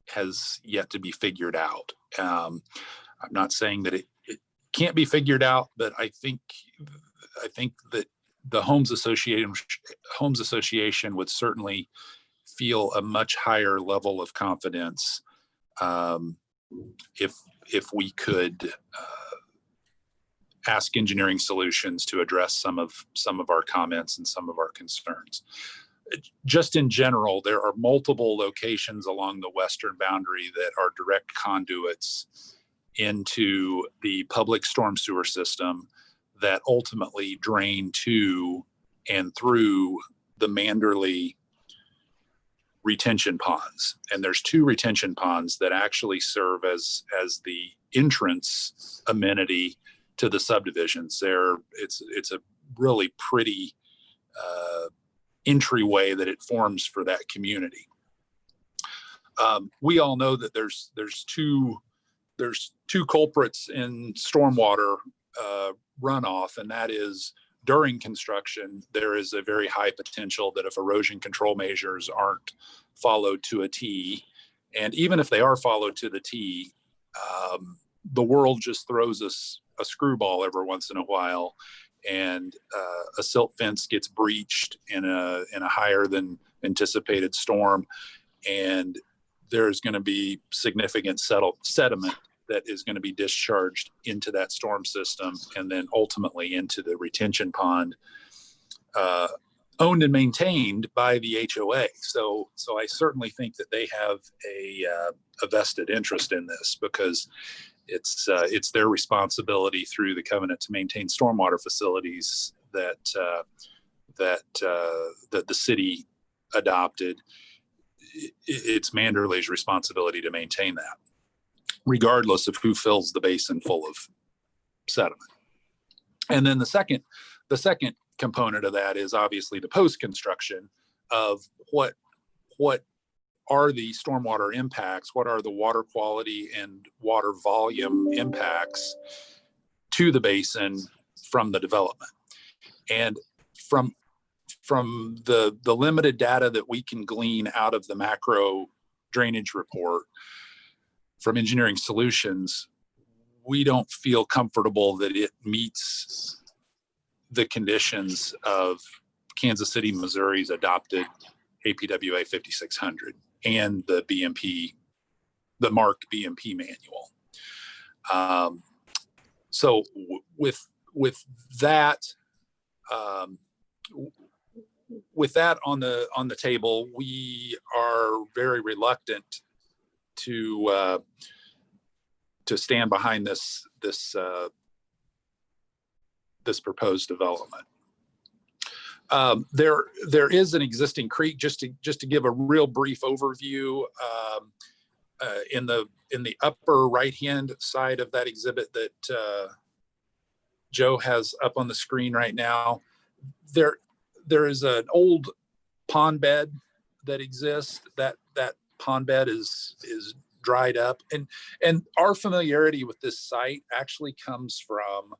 has yet to be figured out. I'm not saying that it can't be figured out, but I think that the Homes Association would certainly feel a much higher level of confidence if we could ask Engineering Solutions to address some of our comments and some of our concerns. Just in general, there are multiple locations along the western boundary that are direct conduits into the public storm sewer system that ultimately drain to and through the Manderley retention ponds. And there's 2 retention ponds that actually serve as the entrance amenity to the subdivisions. It's a really pretty entryway that it forms for that community. We all know that there's two culprits in stormwater runoff, and that is during construction, there is a very high potential that if erosion control measures aren't followed to a T, and even if they are followed to the T, the world just throws us a screwball every once in a while, and a silt fence gets breached in a higher than anticipated storm, and there's going to be significant sediment that is going to be discharged into that storm system and then ultimately into the retention pond owned and maintained by the HOA. So I certainly think that they have a vested interest in this, because it's their responsibility through the covenant to maintain stormwater facilities that the city adopted. It's Manderley's responsibility to maintain that, regardless of who fills the basin full of sediment. And then the second component of that is obviously the post-construction of what are the stormwater impacts, what are the water quality and water volume impacts to the basin from the development. And from the limited data that we can glean out of the macro drainage report from Engineering Solutions, we don't feel comfortable that it meets the conditions of Kansas City, Missouri's adopted APWA 5600 and the BMP, the MARC BMP manual. So with that on the table, we are very reluctant to stand behind this proposed development. There is an existing creek, just to give a real brief overview, in the upper right hand side of that exhibit that Joe has up on the screen right now. There is an old pond bed that exists. That pond bed is dried up, and our familiarity with this site actually comes from,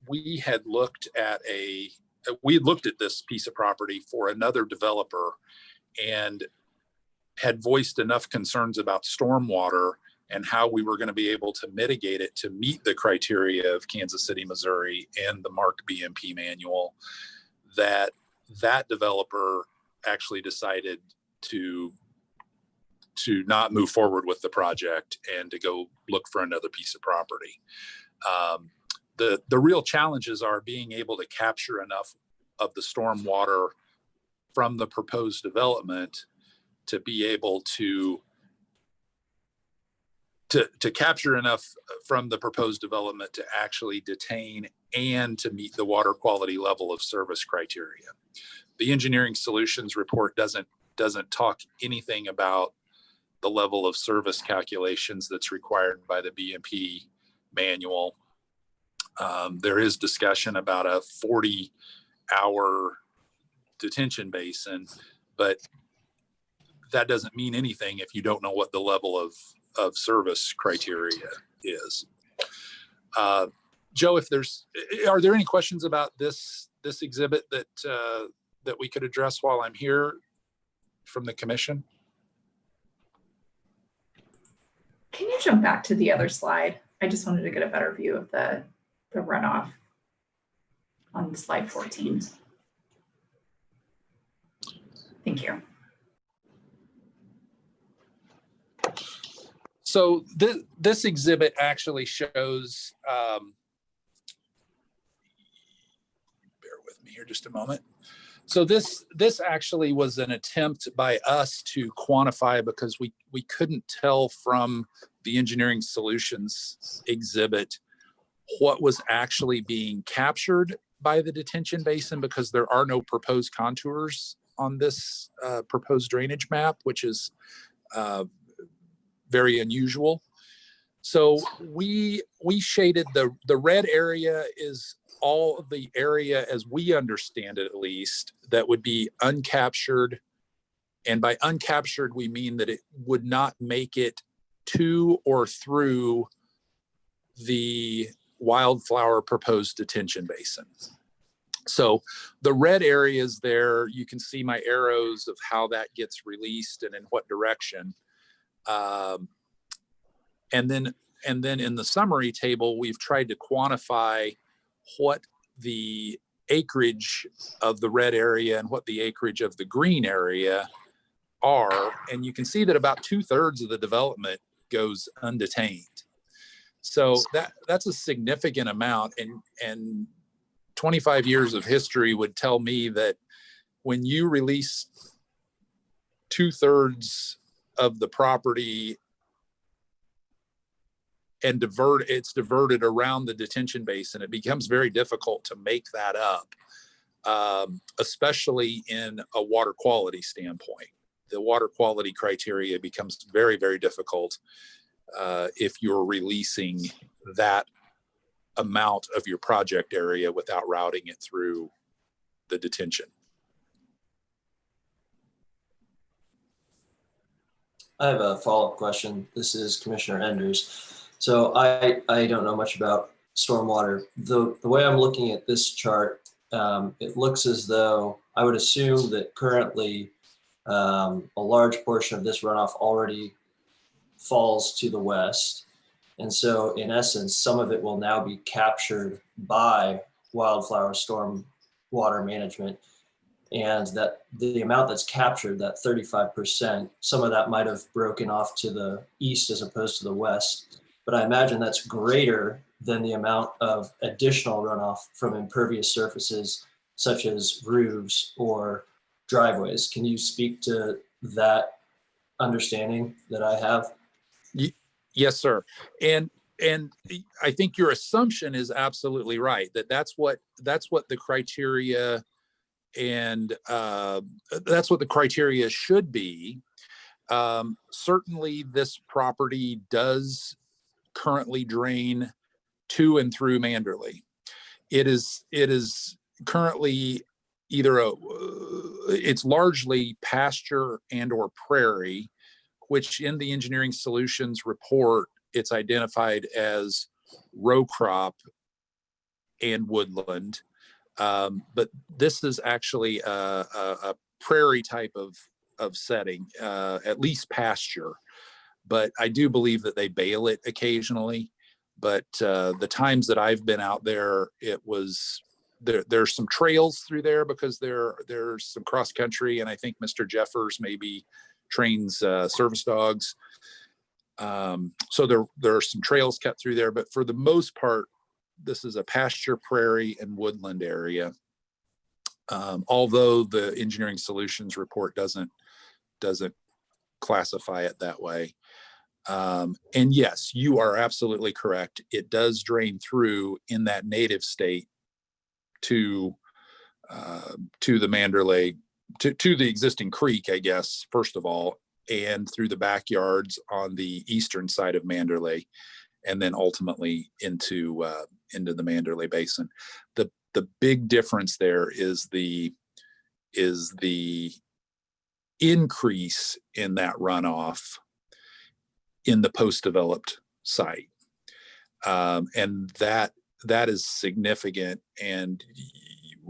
we had looked at this piece of property for another developer and had voiced enough concerns about stormwater and how we were going to be able to mitigate it to meet the criteria of Kansas City, Missouri and the MARC BMP manual, that developer actually decided to not move forward with the project and to go look for another piece of property. The real challenges are being able to capture enough of the storm water from the proposed development to be able to capture enough from the proposed development to actually detain and to meet the water quality level of service criteria. The engineering solutions report doesn't talk anything about the level of service calculations that's required by the BMP manual. There is discussion about a 40-hour detention basin, but that doesn't mean anything if you don't know what the level of service criteria is. Joe, are there any questions about this exhibit that we could address while I'm here from the commission? Can you jump back to the other slide? I just wanted to get a better view of the runoff on slide 14. Thank you. So this exhibit actually shows, bear with me here just a moment. So this actually was an attempt by us to quantify, because we couldn't tell from the engineering solutions exhibit what was actually being captured by the detention basin, because there are no proposed contours on this proposed drainage map, which is very unusual. So we shaded the red area is all of the area, as we understand it at least, that would be uncaptured. And by uncaptured, we mean that it would not make it to or through the wildflower proposed detention basin. So the red areas there, you can see my arrows of how that gets released and in what direction. And then in the summary table, we've tried to quantify what the acreage of the red area and what the acreage of the green area are. And you can see that about 2/3 of the development goes undetained. So that's a significant amount. And 25 years of history would tell me that when you release 2/3 of the property and it's diverted around the detention basin, it becomes very difficult to make that up, especially in a water quality standpoint. The water quality criteria becomes very, very difficult if you're releasing that amount of your project area without routing it through the detention. I have a follow-up question. This is Commissioner Enders. So I don't know much about stormwater. The way I'm looking at this chart, it looks as though I would assume that currently a large portion of this runoff already falls to the west. And so in essence, some of it will now be captured by wildflower storm water management. And that the amount that's captured, that 35%, some of that might have broken off to the east as opposed to the west. But I imagine that's greater than the amount of additional runoff from impervious surfaces, such as roofs or driveways. Can you speak to that understanding that I have? Yes, sir. And I think your assumption is absolutely right, that's what the criteria and that's what the criteria should be. Certainly this property does currently drain to and through Manderley. It is currently either it's largely pasture and or prairie, which in the engineering solutions report, it's identified as row crop and woodland. But this is actually a prairie type of setting, at least pasture. But I do believe that they bale it occasionally. But the times that I've been out there, it was there's some trails through there because there's some cross country, and I think Mr. Jeffers maybe trains service dogs. So there are some trails cut through there, but for the most part, this is a pasture, prairie, and woodland area. Although the engineering solutions report doesn't classify it that way. And yes, you are absolutely correct. It does drain through in that native state to the Manderley, to the existing creek, I guess, first of all, and through the backyards on the eastern side of Manderley, and then ultimately into the Manderley Basin. The big difference there is the increase in that runoff in the post-developed site. And that is significant. And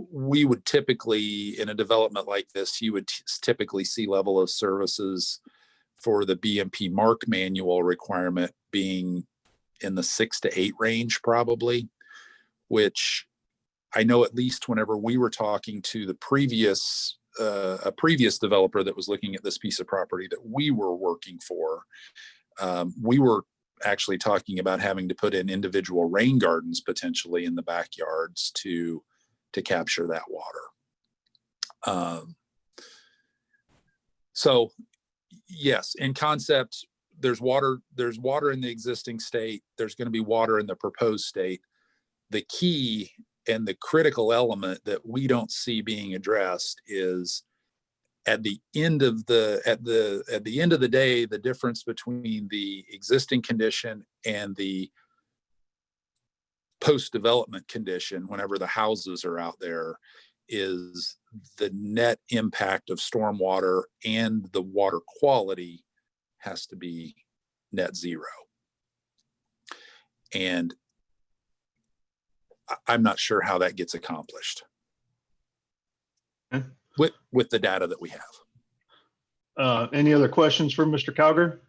we would typically, in a development like this, you would typically see level of services for the BMP MARC manual requirement being in the 6 to 8 range probably, which I know at least whenever we were talking to the previous a previous developer that was looking at this piece of property that we were working for, we were actually talking about having to put in individual rain gardens potentially in the backyards to capture that water. So yes, in concept, there's water in the existing state. There's going to be water in the proposed state. The key and the critical element that we don't see being addressed is at the end of the day, the difference between the existing condition and the post-development condition, whenever the houses are out there, is the net impact of stormwater, and the water quality has to be net zero. And I'm not sure how that gets accomplished with the data that we have. Any other questions for Mr. Cowger?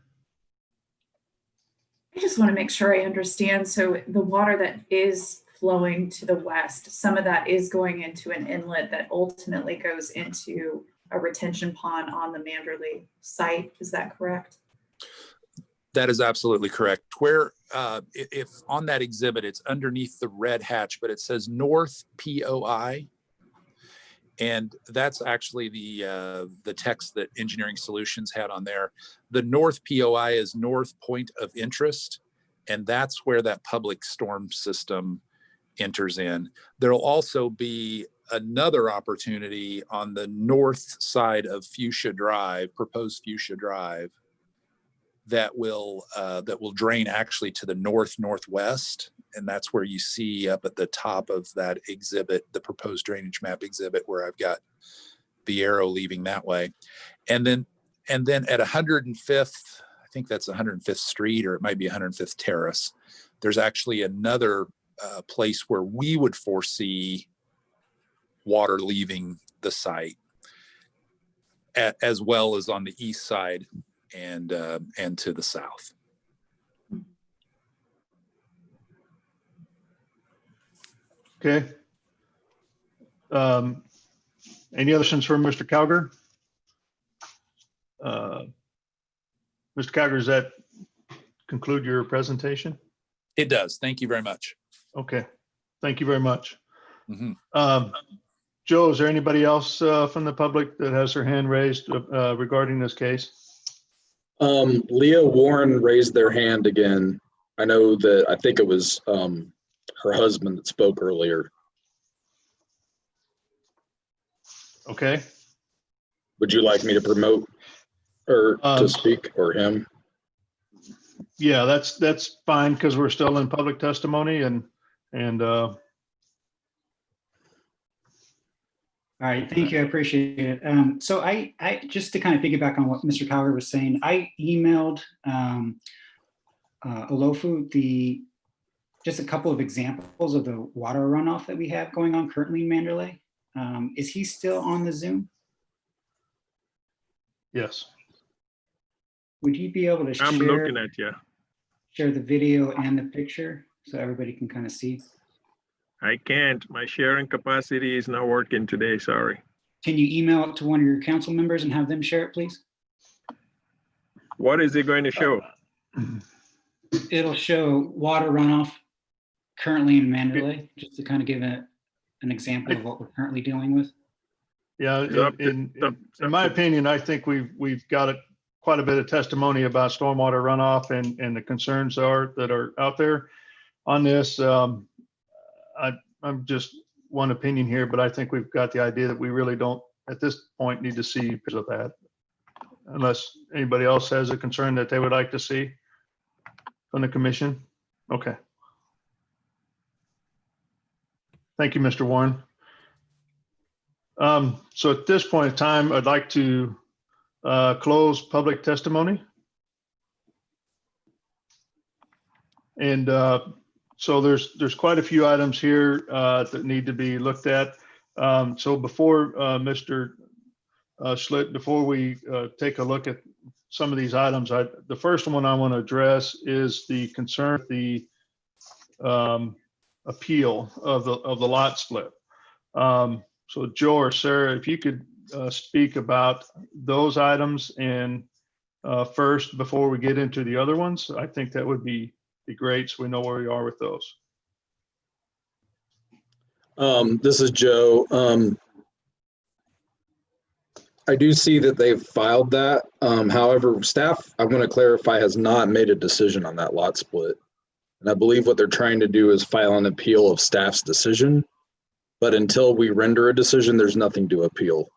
I just want to make sure I understand. So the water that is flowing to the west, some of that is going into an inlet that ultimately goes into a retention pond on the Manderley site. Is that correct? That is absolutely correct. Where, if on that exhibit, it's underneath the red hatch, but it says North POI. And that's actually the text that Engineering Solutions had on there. The North POI is North Point of Interest, and that's where that public storm system enters in. There'll also be another opportunity on the north side of Fuchsia Drive, proposed Fuchsia Drive, that will drain actually to the northwest, and that's where you see up at the top of that exhibit, the proposed drainage map exhibit, where I've got the arrow leaving that way. And then at 105th, I think that's 105th Street, or it might be 105th Terrace, there's actually another place where we would foresee water leaving the site, as well as on the east side and to the south. Okay. Any other questions for Mr. Cowger? Mr. Cowger, does that conclude your presentation? It does. Thank you very much. Okay. Thank you very much. Mm-hmm. Joe, is there anybody else from the public that has their hand raised regarding this case? Leah Warren raised their hand again. I know that, I think it was her husband that spoke earlier. Okay. Would you like me to promote or to speak, or him? Yeah, that's fine, because we're still in public testimony and All right, thank you, I appreciate it. So I just to kind of piggyback on what Mr. Cowger was saying, I emailed Olofu just a couple of examples of the water runoff that we have going on currently in Manderley. Is he still on the Zoom? Yes. Would you be able to I'm looking at you. Share the video and the picture so everybody can kind of see? I can't. My sharing capacity is not working today. Sorry. Can you email it to one of your council members and have them share it, please? What is it going to show? It'll show water runoff currently in Mandalay, just to kind of give an example of what we're currently dealing with. Yeah, in my opinion, I think we've got quite a bit of testimony about stormwater runoff and the concerns that are out there on this. I'm just one opinion here, but I think we've got the idea that we really don't at this point need to see pictures of that, unless anybody else has a concern that they would like to see from the commission. Okay. Thank you, Mr. Warren. So at this point in time, I'd like to close public testimony. And so there's quite a few items here that need to be looked at. So before Mr. Schlitt, before we take a look at some of these items, the first one I want to address is the concern, the appeal of the lot split. So Joe or Sarah, if you could speak about those items and first before we get into the other ones, I think that would be great, so we know where we are with those. This is Joe. I do see that they've filed that. However, staff, I want to clarify, has not made a decision on that lot split. And I believe what they're trying to do is file an appeal of staff's decision. But until we render a decision, there's nothing to appeal.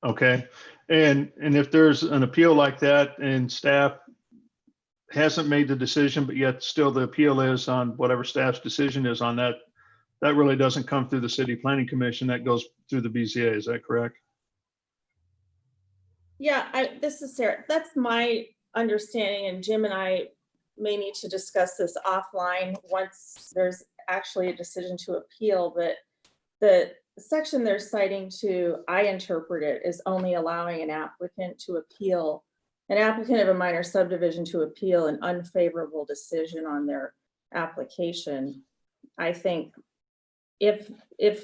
Okay. And if there's an appeal like that and staff hasn't made the decision, but yet still the appeal is on whatever staff's decision is on that, that really doesn't come through the City Planning Commission. That goes through the BZA. Is that correct? Yeah, this is Sarah. That's my understanding, and Jim and I may need to discuss this offline once there's actually a decision to appeal. But the section they're citing to, I interpret it, is only allowing an applicant to appeal, an applicant of a minor subdivision to appeal an unfavorable decision on their application. I think if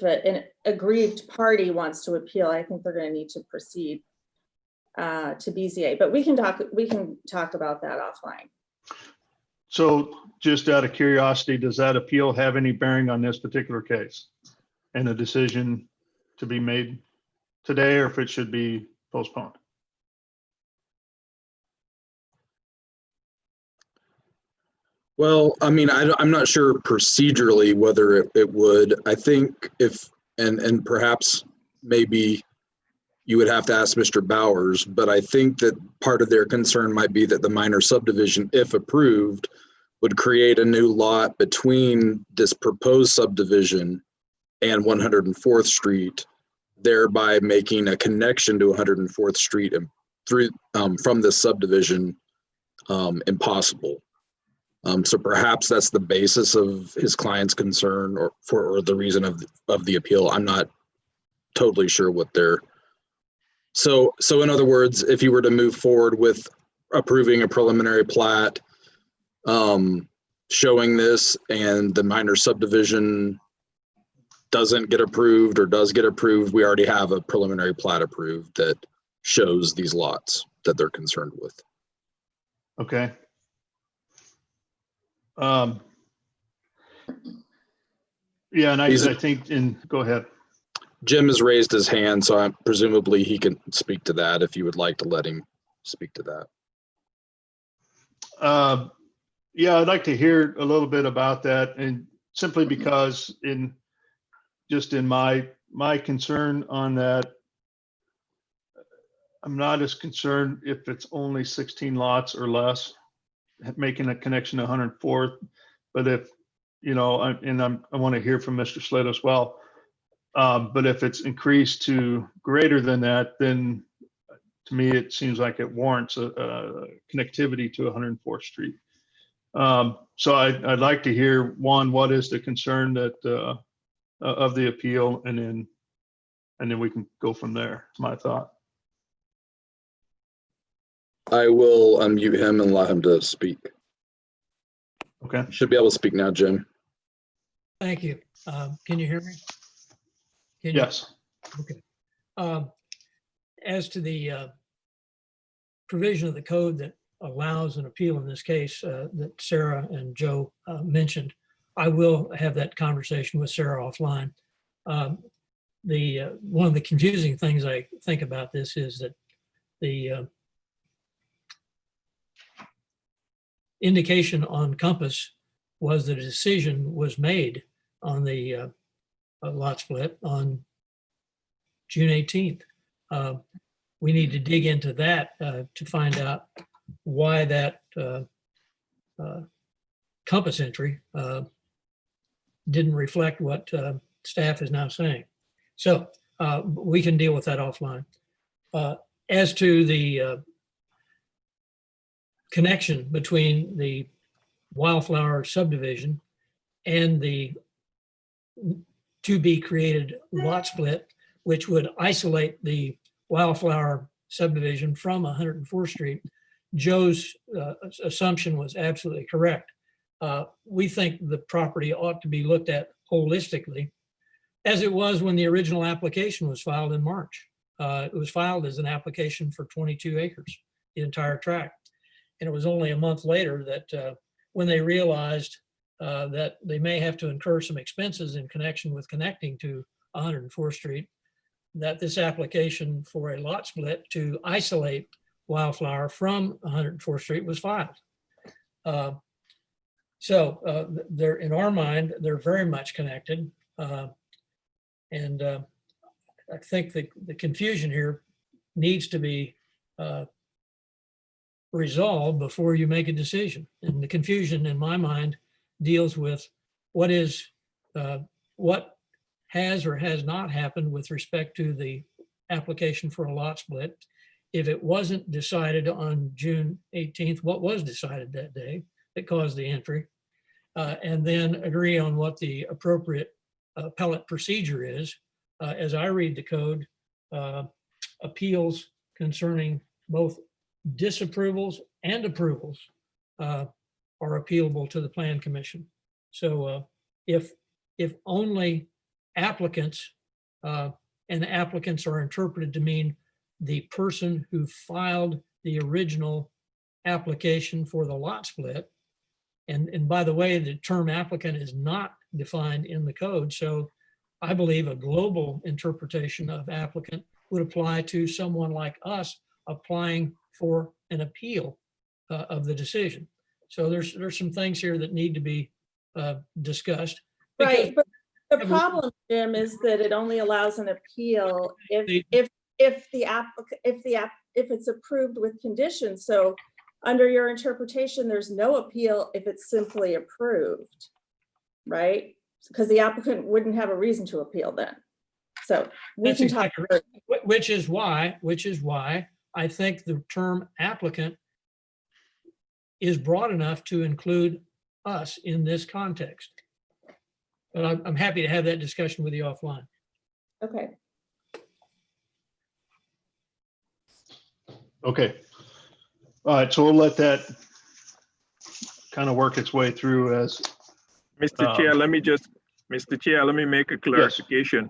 an aggrieved party wants to appeal, I think they're going to need to proceed to BZA, but we can talk about that offline. So just out of curiosity, does that appeal have any bearing on this particular case and a decision to be made today, or if it should be postponed? Well, I mean, I'm not sure procedurally whether it would. I think if, and perhaps maybe you would have to ask Mr. Bowers, but I think that part of their concern might be that the minor subdivision, if approved, would create a new lot between this proposed subdivision and 104th Street, thereby making a connection to 104th Street and through from this subdivision impossible. So perhaps that's the basis of his client's concern, or the reason of the appeal. I'm not totally sure what they're. So in other words, if you were to move forward with approving a preliminary plat, showing this, and the minor subdivision doesn't get approved or does get approved, we already have a preliminary plat approved that shows these lots that they're concerned with. Okay. Yeah, and I think go ahead. Jim has raised his hand, so presumably he can speak to that if you would like to let him speak to that. Yeah, I'd like to hear a little bit about that, and simply because in my concern on that, I'm not as concerned if it's only 16 lots or less making a connection to 104th, but if, you know, I want to hear from Mr. Schlitt as well. But if it's increased to greater than that, then to me, it seems like it warrants a connectivity to 104th Street. So I'd like to hear, one, what is the concern that of the appeal, and then we can go from there. It's my thought. I will unmute him and allow him to speak. Okay. Should be able to speak now, Jim. Thank you. Can you hear me? Yes. Okay. As to the provision of the code that allows an appeal in this case that Sarah and Joe mentioned. I will have that conversation with Sarah offline. One of the confusing things I think about this is that the indication on Compass was that a decision was made on the lot split on June 18th. We need to dig into that to find out why that Compass entry didn't reflect what staff is now saying. So we can deal with that offline. As to the connection between the Wildflower subdivision and the to be created lot split, which would isolate the Wildflower subdivision from 104th Street, Joe's assumption was absolutely correct. We think the property ought to be looked at holistically, as it was when the original application was filed in March. It was filed as an application for 22 acres, the entire tract. And it was only a month later that when they realized that they may have to incur some expenses in connection with connecting to 104th Street, that this application for a lot split to isolate Wildflower from 104th Street was filed. So they're, in our mind, they're very much connected. And I think the confusion here needs to be resolved before you make a decision. And the confusion in my mind deals with what has or has not happened with respect to the application for a lot split. If it wasn't decided on June 18th, what was decided that day that caused the entry? And then agree on what the appropriate appellate procedure is. As I read the code, appeals concerning both disapprovals and approvals are appealable to the Plan Commission. So if only applicants, and the applicants are interpreted to mean the person who filed the original application for the lot split, and by the way, the term applicant is not defined in the code. So I believe a global interpretation of applicant would apply to someone like us applying for an appeal of the decision. So there's some things here that need to be discussed. Right, but the problem, Jim, is that it only allows an appeal if it's approved with conditions. So under your interpretation, there's no appeal if it's simply approved, right? Because the applicant wouldn't have a reason to appeal then. So we That's can exactly talk. right. Which is why I think the term applicant is broad enough to include us in this context. But I'm happy to have that discussion with you offline. Okay. Okay. All right, so we'll let that kind of work its way through as. Mr. Chair, Mr. Chair, let me make a clarification.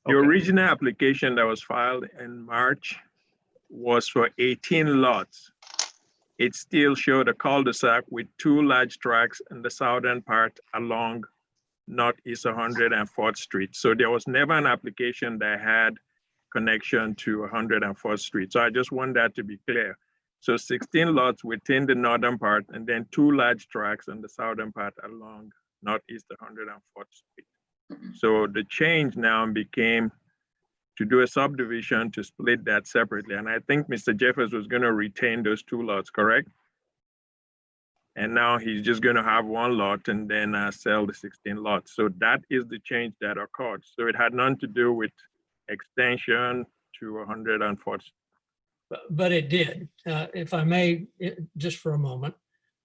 The original application that was filed in March was for 18 lots. It still showed a cul-de-sac with 2 large tracks in the southern part along Northeast 104th Street. So there was never an application that had connection to 104th Street. So I just want that to be clear. So 16 lots within the northern part and then 2 large tracks in the southern part along Northeast 104th Street. So the change now became to do a subdivision to split that separately. And I think Mr. Jeffers was going to retain those 2 lots, correct? And now he's just going to have 1 lot and then sell the 16 lots. So that is the change that occurred. So it had nothing to do with extension to 104th. But it did. If I may, just for a moment,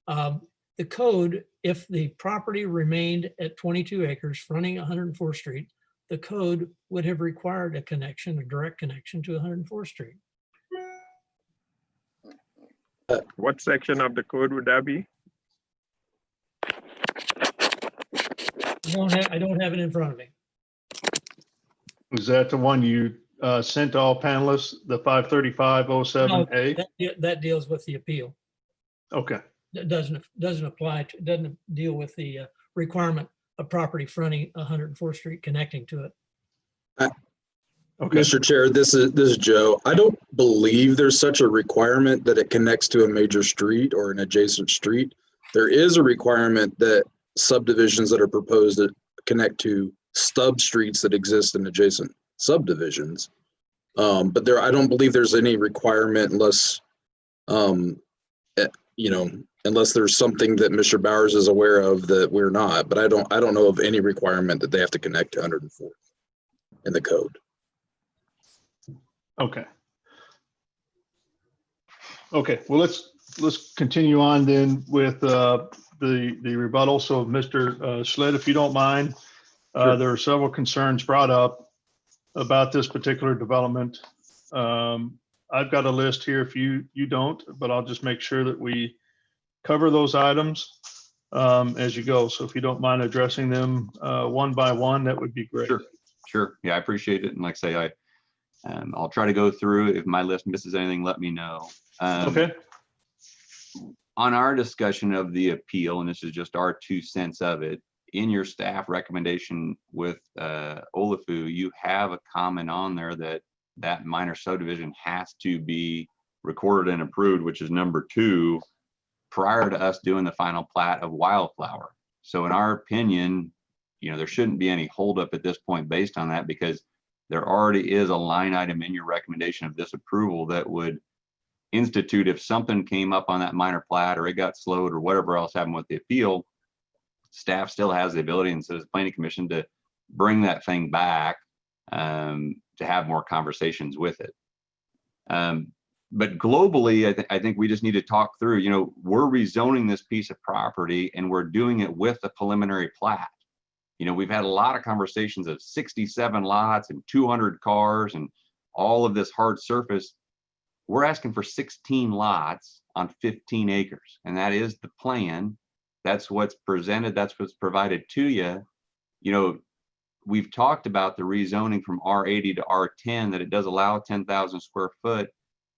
the code, if the property remained at 22 acres fronting 104th Street, the code would have required a connection, a direct connection to 104th Street. What section of the code would that be? I don't have it in front of me. Is that the one you sent to all panelists, the 53507A? That deals with the appeal. Okay, That doesn't apply to, doesn't deal with the requirement of property fronting 104th Street connecting to it. okay. Mr. Chair, this is Joe. I don't believe there's such a requirement that it connects to a major street or an adjacent street. There is a requirement that subdivisions that are proposed to connect to stub streets that exist in adjacent subdivisions. But I don't believe there's any requirement unless, unless there's something that Mr. Bowers is aware of that we're not. But I don't know of any requirement that they have to connect to 104 in the code. Okay. Okay, well, let's continue on then with the rebuttal. So Mr. Schlitt, if you don't mind, Sure. there are several concerns brought up about this particular development. I've got a list here if you don't, but I'll just make sure that we cover those items as you go. So if you don't mind addressing them one by one, that would be great. Sure. Yeah, I appreciate it. And like I say, I'll try to go through. If my list misses anything, let me know. Okay. On our discussion of the appeal, and this is just our 2 cents of it, in your staff recommendation with Olafu, you have a comment on there that minor subdivision has to be recorded and approved, which is number 2, prior to us doing the final plat of Wildflower. So in our opinion, there shouldn't be any holdup at this point based on that, because there already is a line item in your recommendation of this approval that would institute, if something came up on that minor plat or it got slowed or whatever else happened with the appeal, staff still has the ability, and so does the planning commission, to bring that thing back to have more conversations with it. But globally, I think we just need to talk through, we're rezoning this piece of property and we're doing it with a preliminary plat. We've had a lot of conversations of 67 lots and 200 cars and all of this hard surface. We're asking for 16 lots on 15 acres, and that is the plan. That's what's presented. That's what's provided to you. We've talked about the rezoning from R80 to R10, that it does allow 10,000 square foot,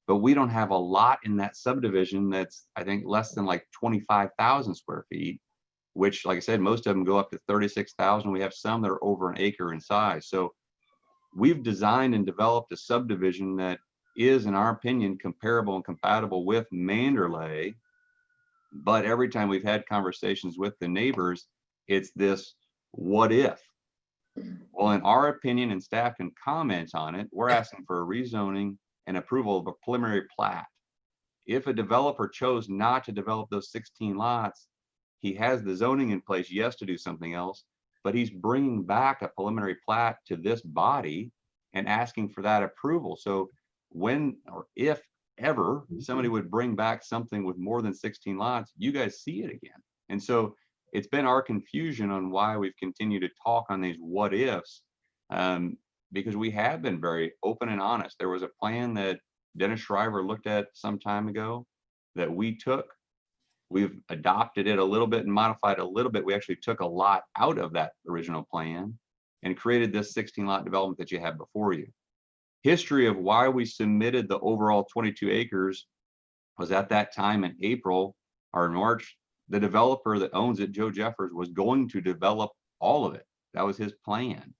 but we don't have a lot in that subdivision that's, I think, less than like 25,000 square feet, which, like I said, most of them go up to 36,000. We have some that are over an acre in size. So we've designed and developed a subdivision that is, in our opinion, comparable and compatible with Manderley. But every time we've had conversations with the neighbors, it's this, what if? Well, in our opinion, and staff can comment on it, we're asking for a rezoning and approval of a preliminary plat. If a developer chose not to develop those 16 lots, he has the zoning in place, yes, to do something else, but he's bringing back a preliminary plat to this body and asking for that approval. So when, or if ever somebody would bring back something with more than 16 lots, you guys see it again. And so it's been our confusion on why we've continued to talk on these what ifs, because we have been very open and honest. There was a plan that Dennis Shriver looked at some time ago that we took. We've adopted it a little bit and modified it a little bit. We actually took a lot out of that original plan and created this 16 lot development that you have before you. History of why we submitted the overall 22 acres was, at that time in April or March, the developer that owns it, Joe Jeffers, was going to develop all of it. That was his plan.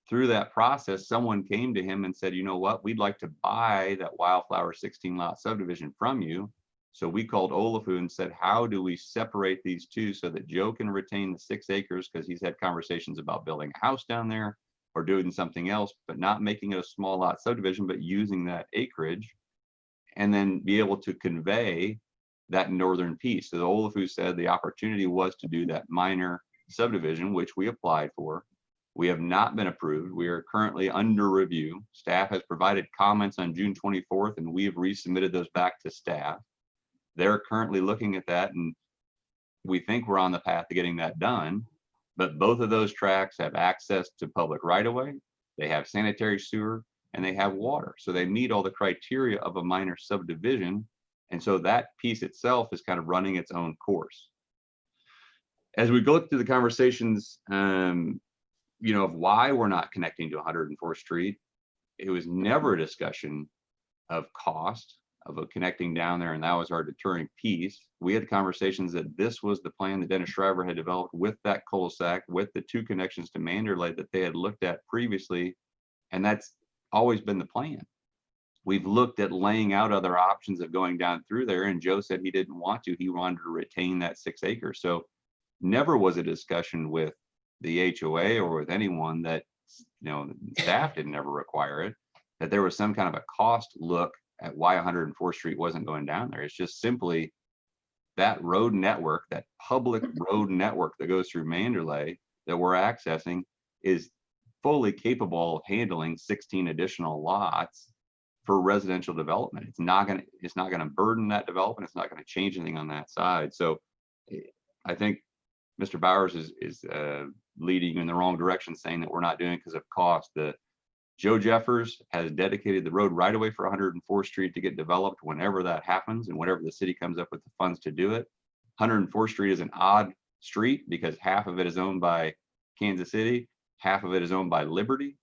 Through that process, someone came to him and said, you know what, we'd like to buy that Wildflower 16 lot subdivision from you. So we called Olafu and said, how do we separate these two so that Joe can retain the 6 acres, because he's had conversations about building a house down there or doing something else, but not making it a small lot subdivision, but using that acreage, and then be able to convey that northern piece. So the Olafu said the opportunity was to do that minor subdivision, which we applied for. We have not been approved. We are currently under review. Staff has provided comments on June 24th, and we have resubmitted those back to staff. They're currently looking at that, and we think we're on the path to getting that done. But both of those tracts have access to public right-of-way, they have sanitary sewer, and they have water. So they meet all the criteria of a minor subdivision. And so that piece itself is kind of running its own course. As we go through the conversations, of why we're not connecting to 104th Street, it was never a discussion of cost of connecting down there, and that was our deterring piece. We had conversations that this was the plan that Dennis Shriver had developed with that cul-de-sac, with the 2 connections to Manderley that they had looked at previously, and that's always been the plan. We've looked at laying out other options of going down through there, and Joe said he didn't want to. He wanted to retain that 6 acres. So never was a discussion with the HOA or with anyone that, you know, staff didn't ever require it, that there was some kind of a cost look at why 104th Street wasn't going down there. It's just simply that road network, that public road network that goes through Manderley that we're accessing is fully capable of handling 16 additional lots for residential development. It's not going to burden that development. It's not going to change anything on that side. So I think Mr. Bowers is leading in the wrong direction, saying that we're not doing it because of cost. Joe Jeffers has dedicated the road right away for 104th Street to get developed whenever that happens and whenever the city comes up with the funds to do it. 104th Street is an odd street because half of it is owned by Kansas City, half of it is owned by Liberty.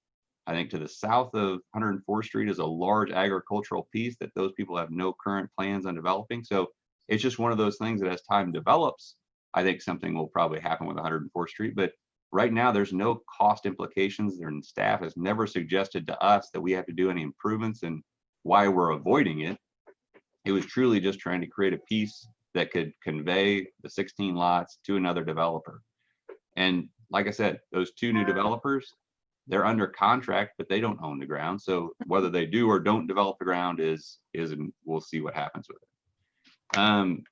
I think to the south of 104th Street is a large agricultural piece that those people have no current plans on developing. So it's just one of those things that as time develops, I think something will probably happen with 104th Street. But right now, there's no cost implications. Their staff has never suggested to us that we have to do any improvements and why we're avoiding it. It was truly just trying to create a piece that could convey the 16 lots to another developer. And like I said, those 2 new developers, they're under contract, but they don't own the ground. So whether they do or don't develop the ground is we'll see what happens with it.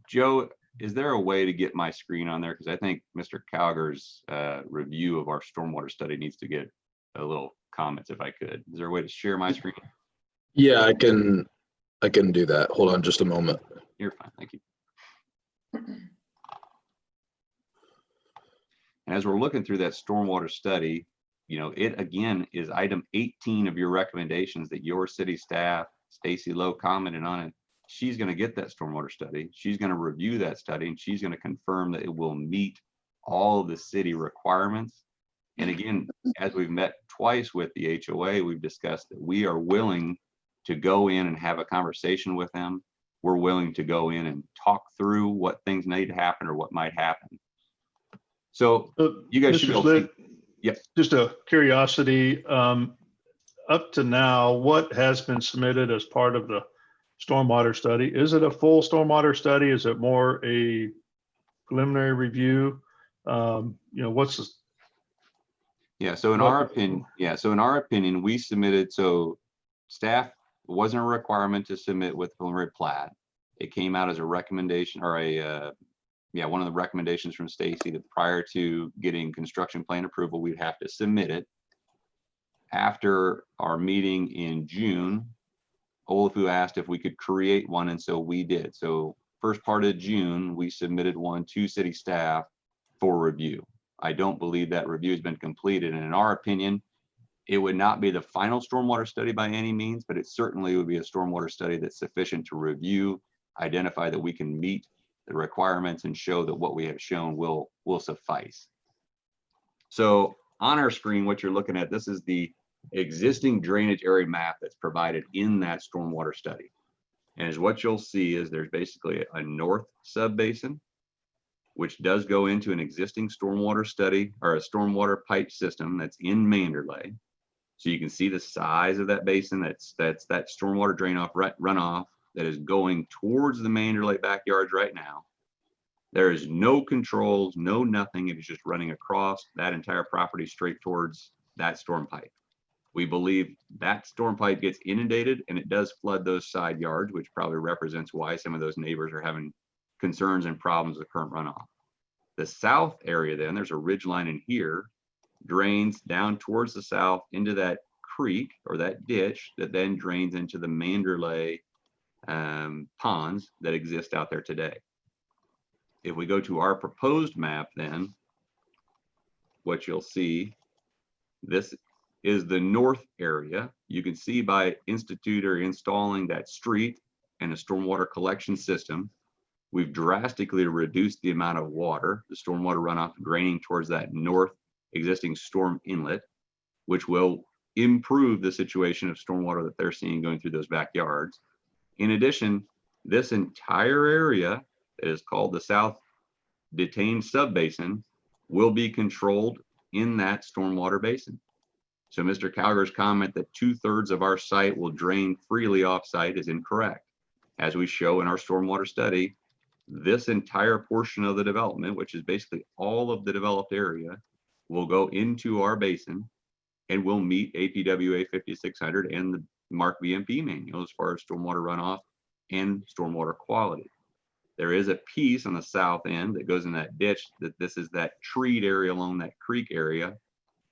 Joe, is there a way to get my screen on there? Because I think Mr. Calger's review of our stormwater study needs to get a little comments if I could. Is there a way to share my screen? Yeah, I can do that. Hold on just a moment. You're fine, thank you. And as we're looking through that stormwater study, you know, it again is item 18 of your recommendations that your city staff, Stacy Lowe, commented on it. She's going to get that stormwater study. She's going to review that study, and she's going to confirm that it will meet all of the city requirements. And again, as we've met twice with the HOA, we've discussed that we are willing to go in and have a conversation with them. We're willing to go in and talk through what things need to happen or what might happen. So you guys should go. Yep. Just a curiosity, up to now, what has been submitted as part of the stormwater study? Is it a full stormwater study? Is it more a preliminary review? You know, what's the... Yeah, so in our opinion, we submitted, so staff, it wasn't a requirement to submit with preliminary plat. It came out as a recommendation or one of the recommendations from Stacy that prior to getting construction plan approval, we'd have to submit it. After our meeting in June, Olafu asked if we could create one, and so we did. So first part of June, we submitted one to city staff for review. I don't believe that review has been completed, and in our opinion, it would not be the final stormwater study by any means, but it certainly would be a stormwater study that's sufficient to review, identify that we can meet the requirements and show that what we have shown will suffice. So on our screen, what you're looking at, this is the existing drainage area map that's provided in that stormwater study. And as what you'll see is there's basically a north subbasin, which does go into an existing stormwater study or a stormwater pipe system that's in Manderley. So you can see the size of that basin. That's that stormwater runoff that is going towards the Manderley backyards right now. There is no controls, no nothing. It is just running across that entire property straight towards that storm pipe. We believe that storm pipe gets inundated and it does flood those side yards, which probably represents why some of those neighbors are having concerns and problems with current runoff. The south area, then there's a ridge line in here, drains down towards the south into that creek or that ditch that then drains into the Manderley ponds that exist out there today. If we go to our proposed map, then what you'll see, this is the north area. You can see by installing that street and a stormwater collection system, we've drastically reduced the amount of water, the stormwater runoff draining towards that north existing storm inlet, which will improve the situation of stormwater that they're seeing going through those backyards. In addition, this entire area that is called the South Detained Subbasin will be controlled in that stormwater basin. So Mr. Calger's comment that 2/3 of our site will drain freely off-site is incorrect. As we show in our stormwater study, this entire portion of the development, which is basically all of the developed area, will go into our basin and will meet APWA 5600 and the Mark VMP manual as far as stormwater runoff and stormwater quality. There is a piece on the south end that goes in that ditch that this is that treed area along that creek area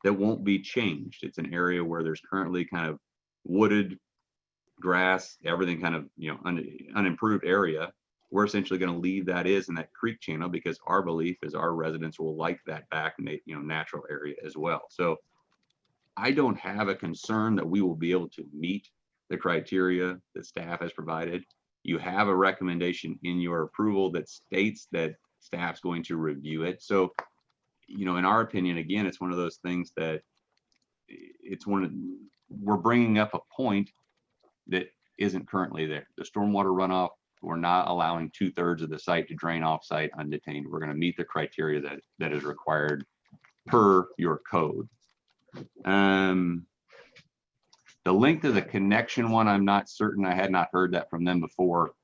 that won't be changed. It's an area where there's currently kind of wooded grass, everything kind of, you know, unimproved area. We're essentially going to leave that is in that creek channel because our belief is our residents will like that back, you know, natural area as well. So I don't have a concern that we will be able to meet the criteria that staff has provided. You have a recommendation in your approval that states that staff's going to review it. So, you know, in our opinion, again, it's one of those things that we're bringing up a point that isn't currently there. The stormwater runoff, we're not allowing 2/3 of the site to drain off site undetained. We're going to meet the criteria that is required per your code. The length of the connection one, I'm not certain. I had not heard that from them before.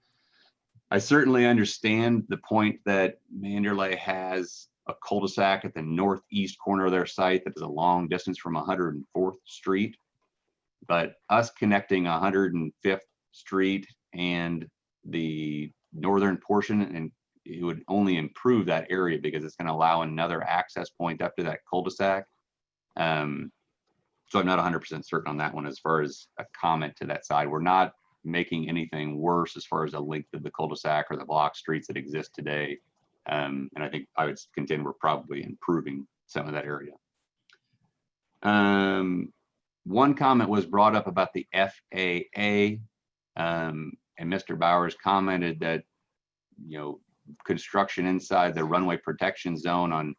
I certainly understand the point that Manderley has a cul-de-sac at the northeast corner of their site that is a long distance from 104th Street. But us connecting 105th Street and the northern portion, and it would only improve that area because it's going to allow another access point up to that cul-de-sac. So I'm not 100% certain on that one as far as a comment to that side. We're not making anything worse as far as the length of the cul-de-sac or the block streets that exist today. And I think I would contend we're probably improving some of that area. One comment was brought up about the FAA, and Mr. Bowers commented that, you know, construction inside the runway protection zone on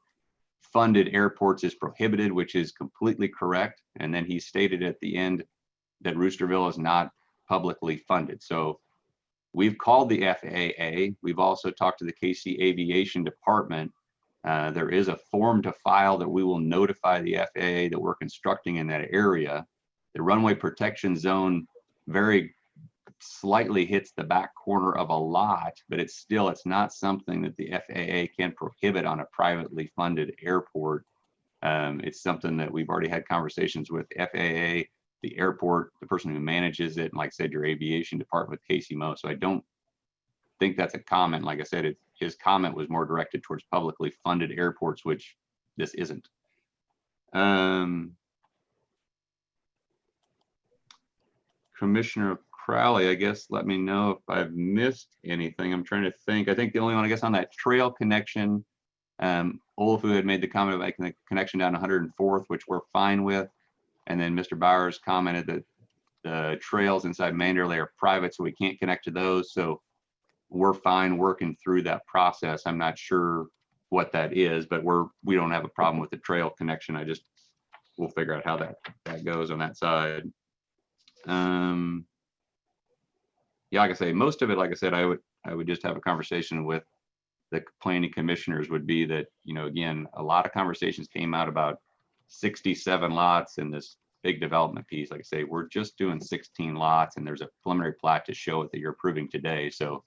funded airports is prohibited, which is completely correct. And then he stated at the end that Roosterville is not publicly funded. So we've called the FAA. We've also talked to the KC Aviation Department. There is a form to file that we will notify the FAA that we're constructing in that area. The runway protection zone very slightly hits the back corner of a lot, but it's not something that the FAA can prohibit on a privately funded airport. It's something that we've already had conversations with FAA, the airport, the person who manages it, and like I said, your aviation department with Casey Moe. So I don't think that's a comment. Like I said, his comment was more directed towards publicly funded airports, which this isn't. Commissioner Crowley, I guess, let me know if I've missed anything. I'm trying to think. I think the only one, I guess, on that trail connection, Olafu had made the comment about making the connection down 104th, which we're fine with. And then Mr. Bowers commented that the trails inside Manderley are private, so we can't connect to those. So we're fine working through that process. I'm not sure what that is, but we don't have a problem with the trail connection. We'll figure out how that goes on that side. Yeah, like I say, most of it, like I said, I would just have a conversation with the planning commissioners. Would be that, you know, again, a lot of conversations came out about 67 lots in this big development piece. Like I say, we're just doing 16 lots, and there's a preliminary plat to show it that you're approving today. So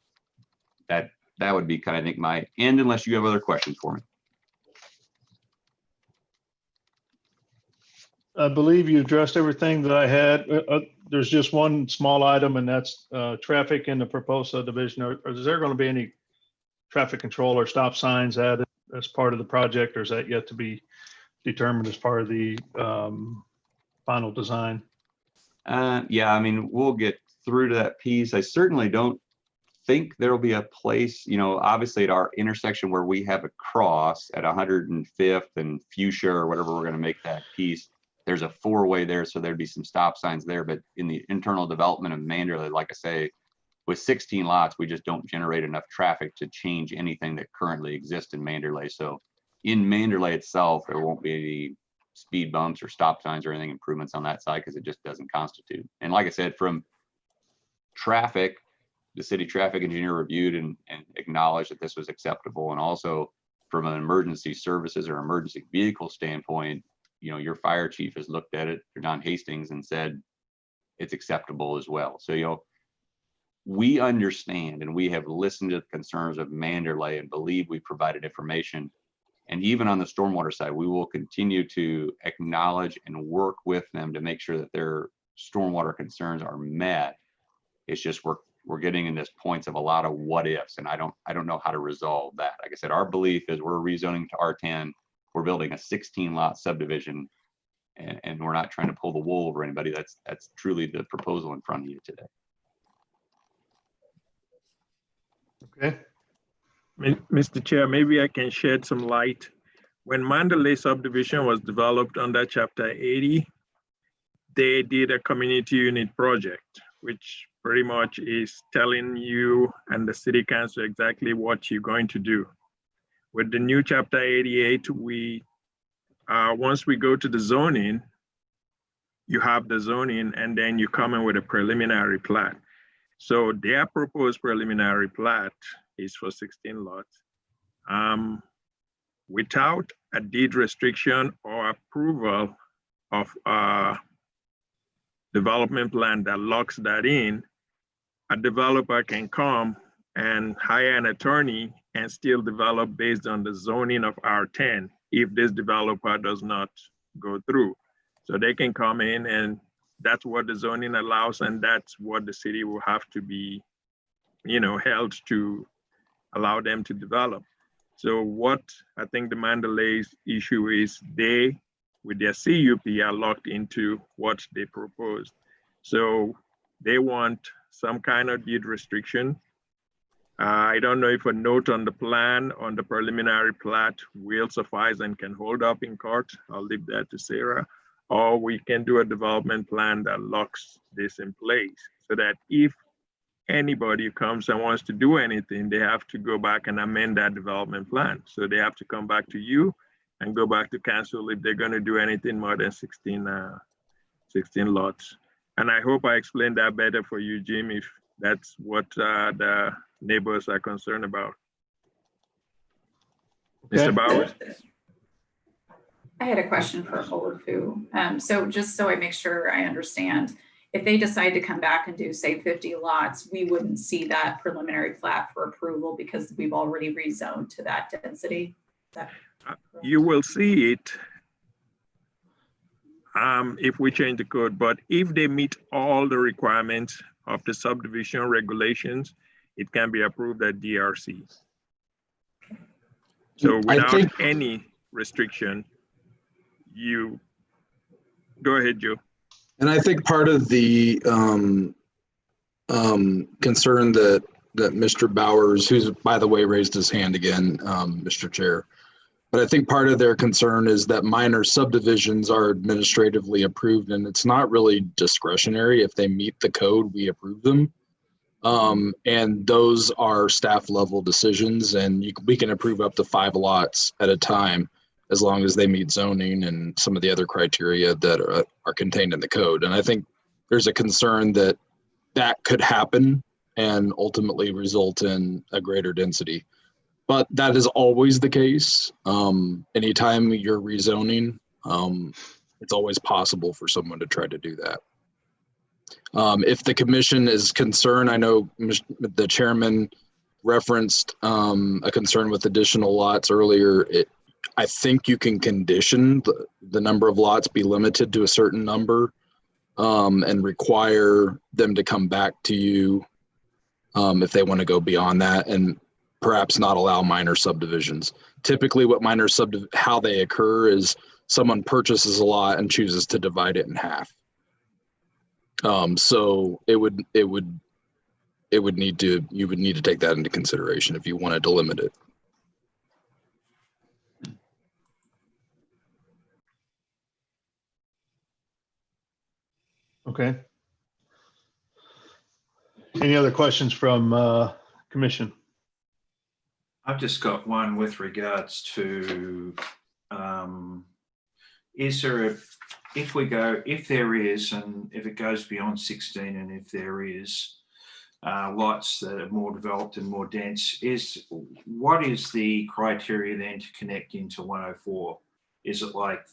that would be kind of, I think, my end, unless you have other questions for me. I believe you addressed everything that I had. There's just one small item, and that's traffic in the proposed subdivision. Is there going to be any traffic control or stop signs added as part of the project, or is that yet to be determined as part of the final design? Yeah, I mean, we'll get through to that piece. I certainly don't think there'll be a place, you know, obviously at our intersection where we have a cross at 105th and Fuchsia or whatever we're going to make that piece. There's a four-way there, so there'd be some stop signs there. But in the internal development of Manderley, like I say, with 16 lots, we just don't generate enough traffic to change anything that currently exists in Manderley. So in Manderley itself, there won't be any speed bumps or stop signs or anything improvements on that side, because it just doesn't constitute. And like I said, from traffic, the city traffic engineer reviewed and acknowledged that this was acceptable. And also from an emergency services or emergency vehicle standpoint, you know, your fire chief has looked at it, John Hastings, and said it's acceptable as well. So, you know, we understand and we have listened to the concerns of Manderley and believe we provided information. And even on the stormwater side, we will continue to acknowledge and work with them to make sure that their stormwater concerns are met. It's just we're getting in this points of a lot of what ifs, and I don't know how to resolve that. Like I said, our belief is we're rezoning to R10. We're building a 16 lot subdivision, and we're not trying to pull the wool over anybody. That's truly the proposal in front of you today. Okay. Mr. Chair, maybe I can shed some light. When Mandalay subdivision was developed under Chapter 80, they did a community unit project, which pretty much is telling you and the city council exactly what you're going to do. With the new Chapter 88, once we go to the zoning, you have the zoning and then you come in with a preliminary plat. So their proposed preliminary plat is for 16 lots. Without a deed restriction or approval of a development plan that locks that in, a developer can come and hire an attorney and still develop based on the zoning of R10 if this developer does not go through. So they can come in, and that's what the zoning allows, and that's what the city will have to be, you know, held to allow them to develop. So what I think the Mandalay's issue is, they, with their CUP, are locked into what they proposed. So they want some kind of deed restriction. I don't know if a note on the plan, on the preliminary plat, will suffice and can hold up in court. I'll leave that to Sarah. Or we can do a development plan that locks this in place, so that if anybody comes and wants to do anything, they have to go back and amend that development plan. So they have to come back to you and go back to council if they're going to do anything more than 16 lots. And I hope I explained that better for you, Jim, if that's what the neighbors are concerned about. Okay. Mr. Bowers? I had a question for Olufu. So just so I make sure I understand, if they decide to come back and do, say, 50 lots, we wouldn't see that preliminary plat for approval because we've already rezoned to that density? You will see it if we change the code, but if they meet all the requirements of the subdivision regulations, it can be approved at DRC. So without any restriction, you go ahead, Joe. And I think part of the concern that Mr. Bowers, who's by the way raised his hand again, Mr. Chair, but I think part of their concern is that minor subdivisions are administratively approved, and it's not really discretionary. If they meet the code, we approve them. And those are staff level decisions, and we can approve up to 5 lots at a time, as long as they meet zoning and some of the other criteria that are contained in the code. And I think there's a concern that that could happen and ultimately result in a greater density. But that is always the case. Anytime you're rezoning, it's always possible for someone to try to do that. If the commission is concerned, I know the chairman referenced a concern with additional lots earlier. I think you can condition the number of lots be limited to a certain number and require them to come back to you if they want to go beyond that, and perhaps not allow minor subdivisions. Typically what how they occur is someone purchases a lot and chooses to divide it in half. So you would need to take that into consideration if you wanted to limit it. Okay. Any other questions from commission? I've just got one with regards to is there if there is, and if it goes beyond 16, and if there is lots that are more developed and more dense, what is the criteria then to connect into 104? Is it like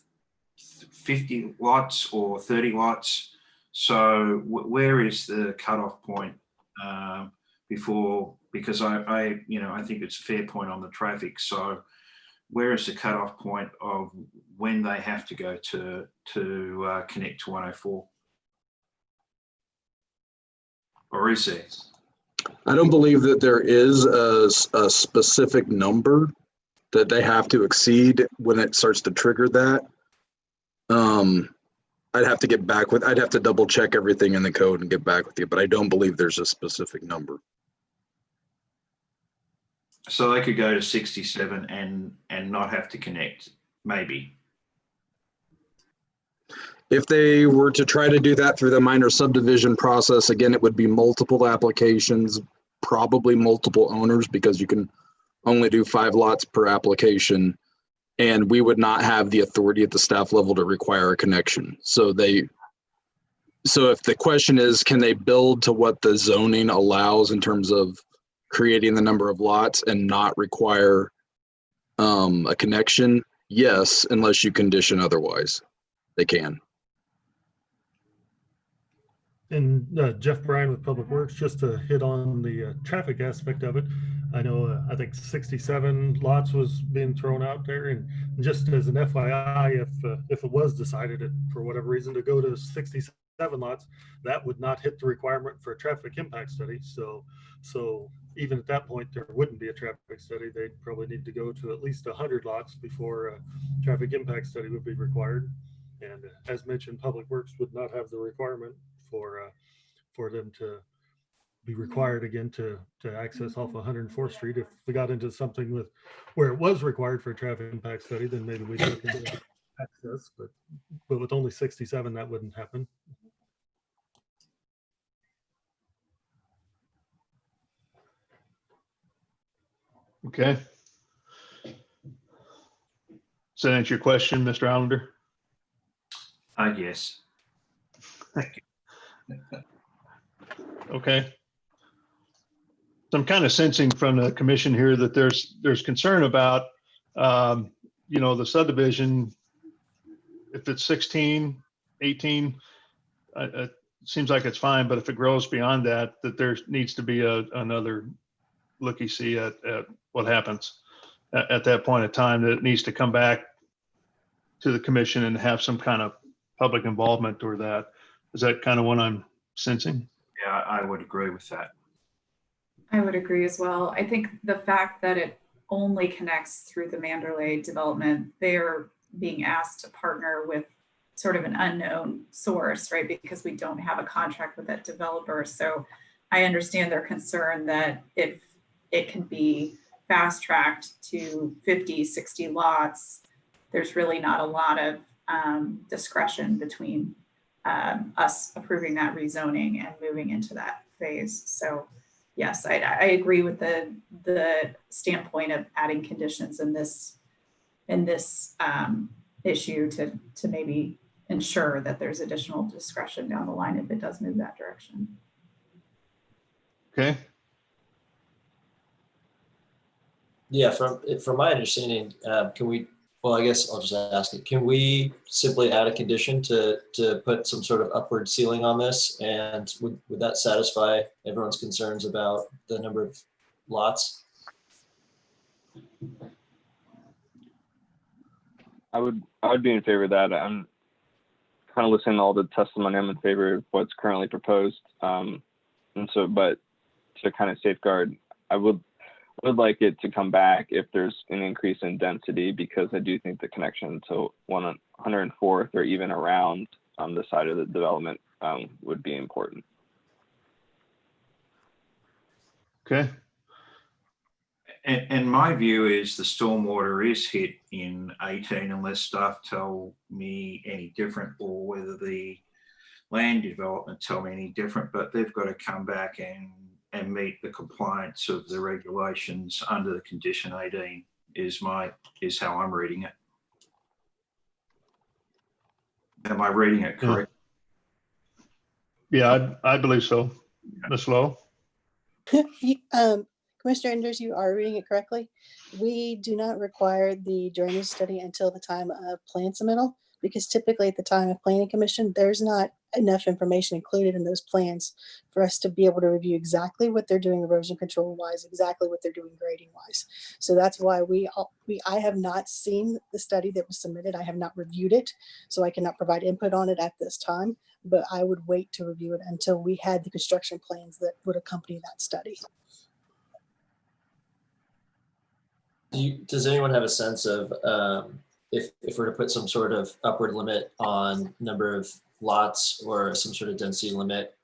50 lots or 30 lots? So where is the cutoff point before? Because I think it's a fair point on the traffic. So where is the cutoff point of when they have to go to connect to 104? Or is there? I don't believe that there is a specific number that they have to exceed when it starts to trigger that. I'd have to double check everything in the code and get back with you, but I don't believe there's a specific number. So they could go to 67 and not have to connect, maybe. If they were to try to do that through the minor subdivision process, again, it would be multiple applications, probably multiple owners, because you can only do 5 lots per application. And we would not have the authority at the staff level to require a connection. So if the question is, can they build to what the zoning allows in terms of creating the number of lots and not require a connection? Yes, unless you condition otherwise, they can. And Jeff Bryan with Public Works, just to hit on the traffic aspect of it. I know, I think 67 lots was being thrown out there, and just as an FYI, if it was decided for whatever reason to go to 67 lots, that would not hit the requirement for a traffic impact study. So even at that point, there wouldn't be a traffic study. They'd probably need to go to at least 100 lots before a traffic impact study would be required. And as mentioned, Public Works would not have the requirement for them to be required again to access off 104th Street. If we got into something where it was required for a traffic impact study, then maybe we could access, but with only 67, that wouldn't happen. Okay. Does that answer your question, Mr. Allender? Yes. Thank you. Okay. So I'm kind of sensing from the commission here that there's concern about, the subdivision. If it's 16, 18, it seems like it's fine, but if it grows beyond that there needs to be another looky-see at what happens at that point in time, that it needs to come back to the commission and have some kind of public involvement or that. Is that kind of what I'm sensing? Yeah, I would agree with that. I would agree as well. I think the fact that it only connects through the Manderley development, they're being asked to partner with sort of an unknown source, right? Because we don't have a contract with that developer. So I understand their concern that if it can be fast tracked to 50, 60 lots, there's really not a lot of discretion between us approving that rezoning and moving into that phase. So yes, I agree with the standpoint of adding conditions in this issue to maybe ensure that there's additional discretion down the line if it does move that direction. Okay. Yeah, from my understanding, can we, well, I guess I'll just ask it. Can we simply add a condition to put some sort of upward ceiling on this? And would that satisfy everyone's concerns about the number of lots? I would be in favor of that. I'm kind of listening to all the testimony. I'm in favor of what's currently proposed. And so, but to kind of safeguard, I would like it to come back if there's an increase in density, because I do think the connection to 104th or even around the side of the development would be important. Okay. And my view is the stormwater is hit in 18 unless staff tell me any different, or whether the land development tell me any different, but they've got to come back and meet the compliance of the regulations under the condition 18 is how I'm reading it. Am I reading it correct? Yeah, I believe so. Ms. Lowe? Commissioner Enders, you are reading it correctly. We do not require the drainage study until the time of plan submittal, because typically at the time of planning commission, there's not enough information included in those plans for us to be able to review exactly what they're doing erosion control wise, exactly what they're doing grading wise. So that's why I have not seen the study that was submitted. I have not reviewed it, so I cannot provide input on it at this time, but I would wait to review it until we had the construction plans that would accompany that study. Does anyone have a sense of if we're to put some sort of upward limit on number of lots or some sort of density limit,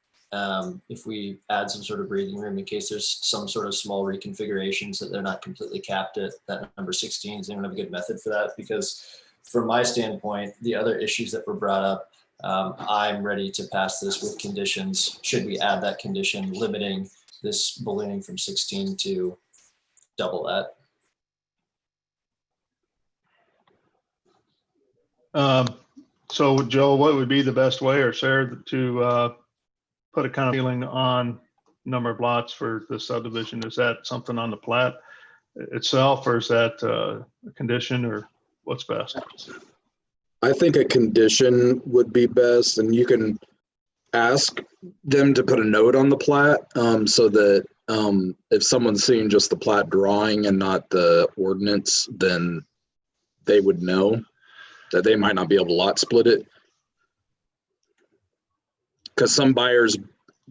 if we add some sort of breathing room in case there's some sort of small reconfigurations that they're not completely capped at that number 16? Does anyone have a good method for that? Because from my standpoint, the other issues that were brought up, I'm ready to pass this with conditions. Should we add that condition limiting this ballooning from 16 to double that? So Joe, what would be the best way, or Sarah, to put a kind of feeling on number of lots for the subdivision? Is that something on the plat itself, or is that a condition, or what's best? I think a condition would be best, and you can ask them to put a note on the plat so that if someone's seeing just the plat drawing and not the ordinance, then they would know that they might not be able to lot split it. Because some buyers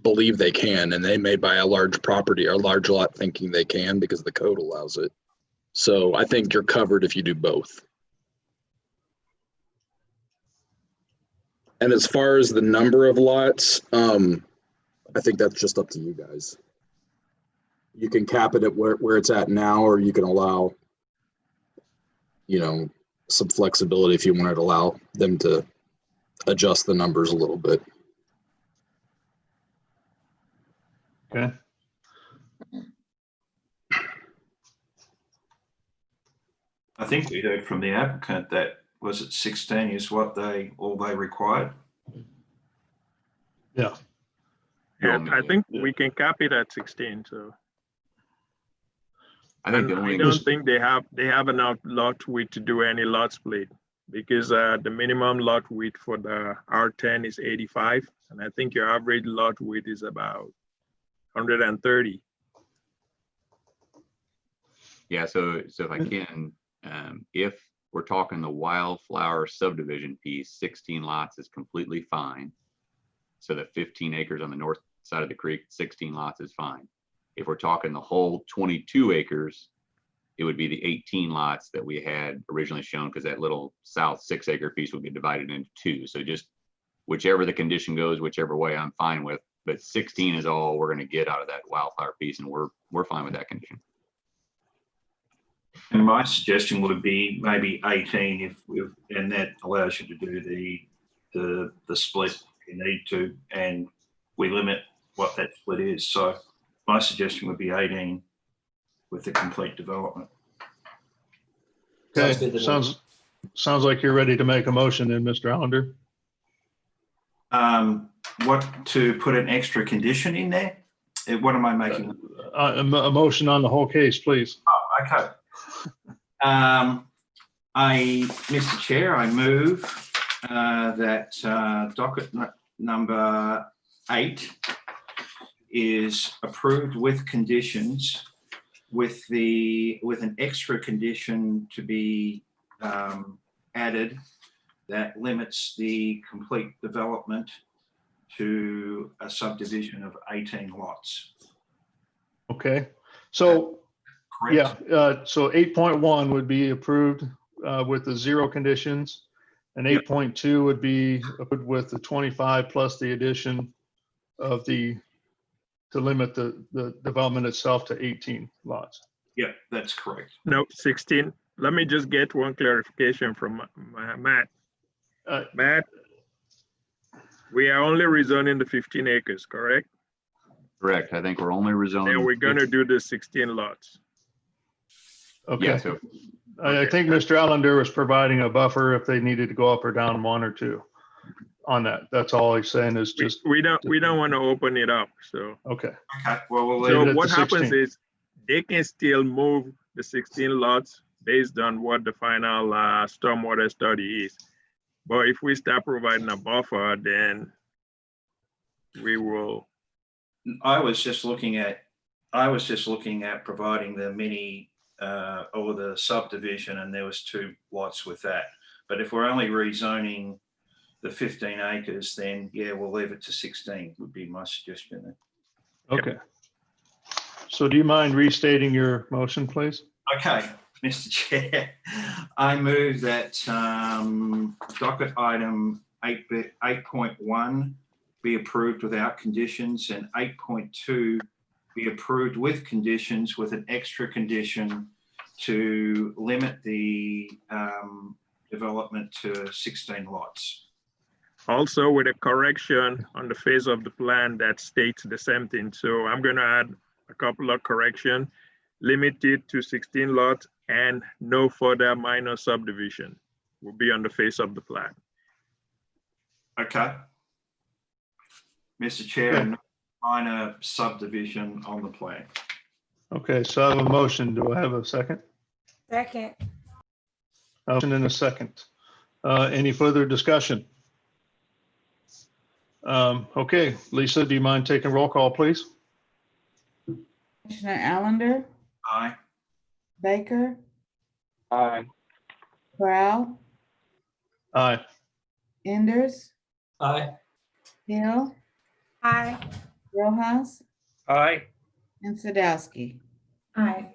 believe they can, and they may buy a large property or a large lot thinking they can because the code allows it. So I think you're covered if you do both. And as far as the number of lots, I think that's just up to you guys. You can cap it at where it's at now, or you can allow, some flexibility if you want to allow them to adjust the numbers a little bit. Okay. I think we heard from the applicant that was it 16 is what all they required. Yeah. Yeah, I think we can cap it at 16. So I think I don't think they have enough lot width to do any lot split, because the minimum lot width for the R10 is 85, and I think your average lot width is about 130. Yeah, so if I can, if we're talking the Wildflower subdivision piece, 16 lots is completely fine. So the 15 acres on the north side of the creek, 16 lots is fine. If we're talking the whole 22 acres, it would be the 18 lots that we had originally shown, because that little south 6 acre piece would get divided into two. So just whichever the condition goes, whichever way, I'm fine with. But 16 is all we're going to get out of that Wildflower piece, and we're fine with that condition. And my suggestion would be maybe 18 and that allows you to do the split if you need to, and we limit what that split is. So my suggestion would be 18 with the complete development. Okay, sounds like you're ready to make a motion then, Mr. Allender. What, to put an extra condition in there? What am I making? A motion on the whole case, please. Oh, okay. Mr. Chair, I move that docket number 8 is approved with conditions, with an extra condition to be added that limits the complete development to a subdivision of 18 lots. Okay, so correct? Yeah, so 8.1 would be approved with the 0 conditions, and 8.2 would be approved with the 25 plus the addition of to limit the development itself to 18 lots. Yeah, that's correct. No, 16. Let me just get one clarification from Matt. Matt, we are only rezoning the 15 acres, correct? Correct. I think we're only rezoning. And we're going to do the 16 lots. Okay. Yeah, so, I think Mr. Allender was providing a buffer if they needed to go up or down 1 or 2. on that. That's all he's saying is just, We don't want to open it up, so. okay. Okay, well, we'll leave Leave it So at what the happens 16. is they can still move the 16 lots based on what the final stormwater study is. But if we start providing a buffer, then we will. I was just looking at providing the mini or the subdivision, and there was 2 lots with that. But if we're only rezoning the 15 acres, then yeah, we'll leave it to 16 would be my suggestion then. Okay. So do you mind restating your motion, please? Okay, Mr. Chair, I move that docket item 8.1 be approved without conditions and 8.2 be approved with conditions, with an extra condition to limit the development to 16 lots. Also with a correction on the face of the plan that states the same thing. So I'm going to add a couple of corrections, limited to 16 lots and no further minor subdivision will be on the face of the plan. Okay. Mr. Chair, Okay. no minor subdivision on the plan. Okay, so I have a motion. Do I have a second? Second. Motion and a second. Any further discussion? Okay, Lisa, do you mind taking roll call, please? Commissioner Allender, Aye. Baker, Aye. Brown, Aye. Enders, Aye. Hill, Aye. Rojas, Aye. and Sadowski. Aye.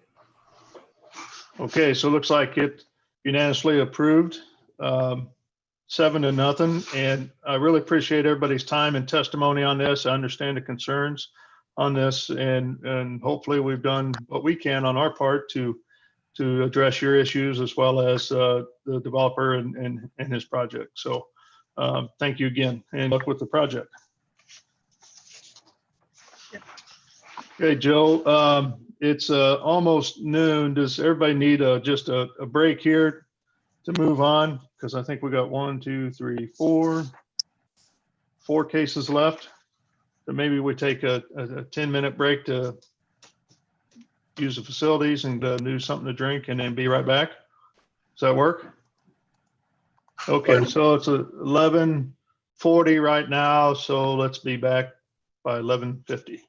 Okay, so it looks like it unanimously approved, 7-0. And I really appreciate everybody's time and testimony on this. I understand the concerns on this, and hopefully we've done what we can on our part to address your issues as well as the developer and his project. So thank you again and luck with the project. Okay, Joe, it's almost noon. Does everybody need just a break here to move on? Because I think we got 1, 2, 3, 4 cases left. So maybe we take a 10-minute break to use the facilities and do something to drink and then be right back. Does that work? Okay, so it's 11:40 right now, so let's be back by 11:50.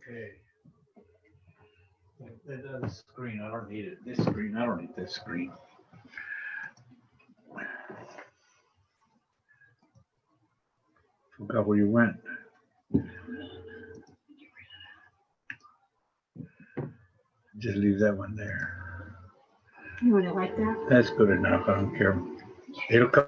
Okay. This screen, I don't need it. This screen, I don't need this screen. Forgot where you went. Just leave that one there. You want it like that? That's good enough. I don't care. It'll come.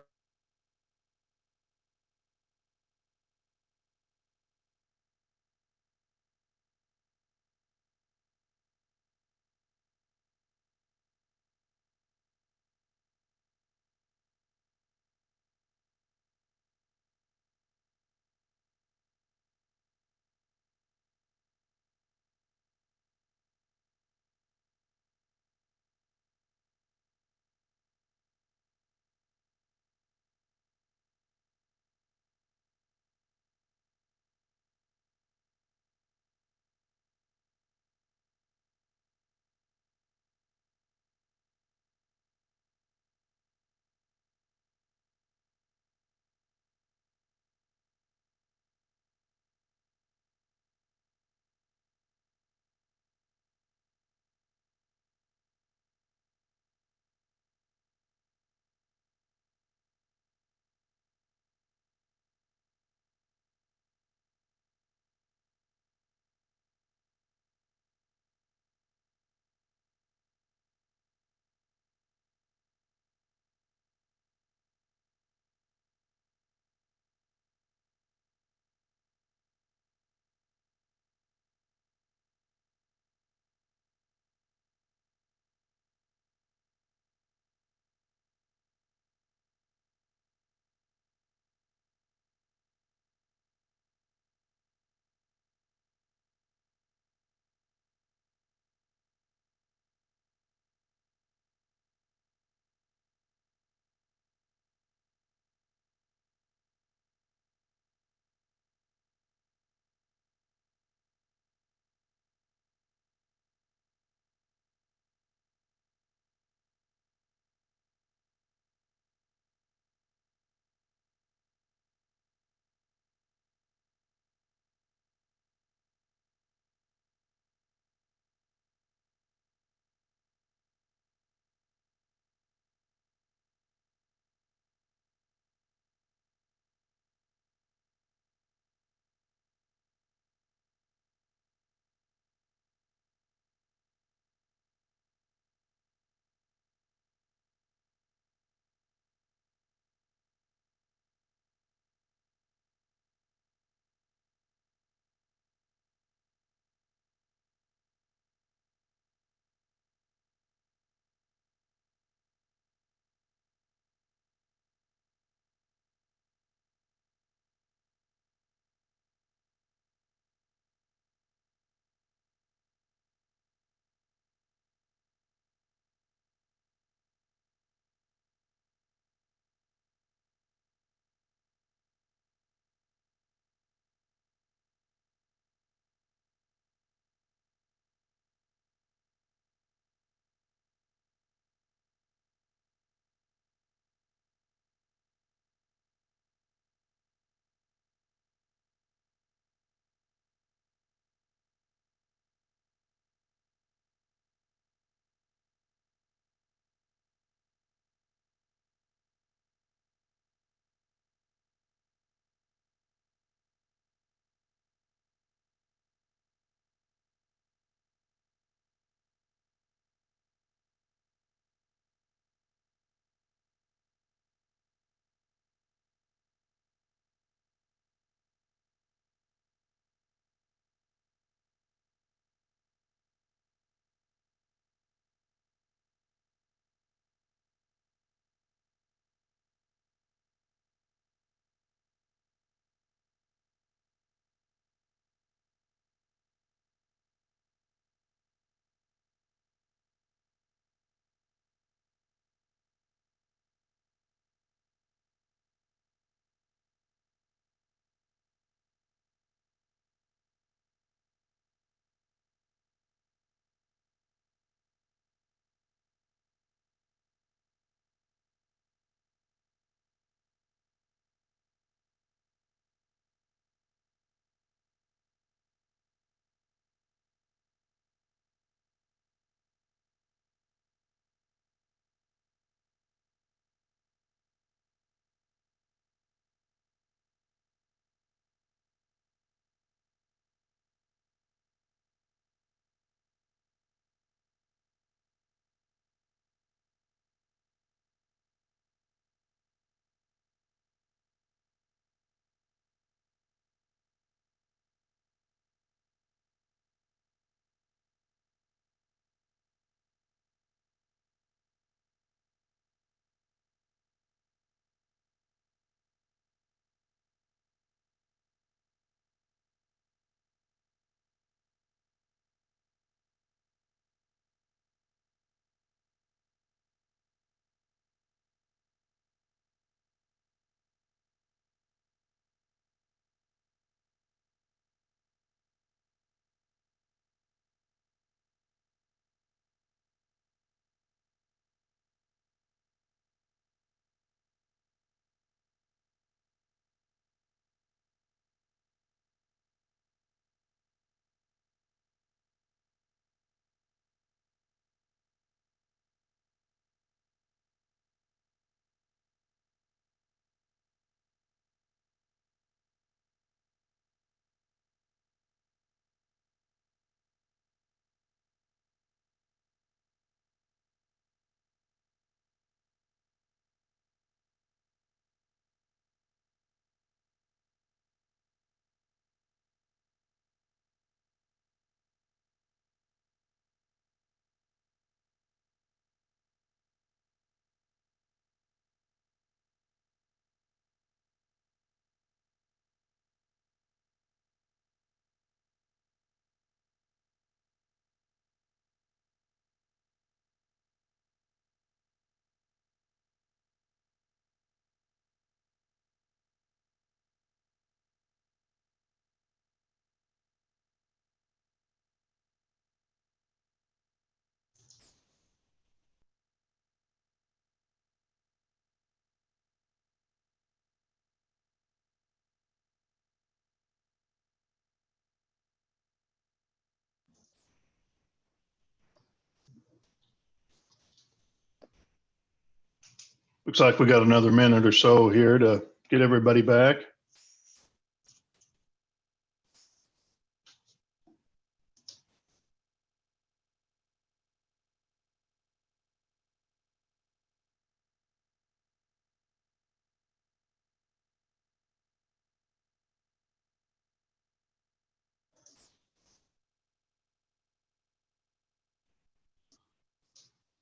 Looks like we got another minute or so here to get everybody back.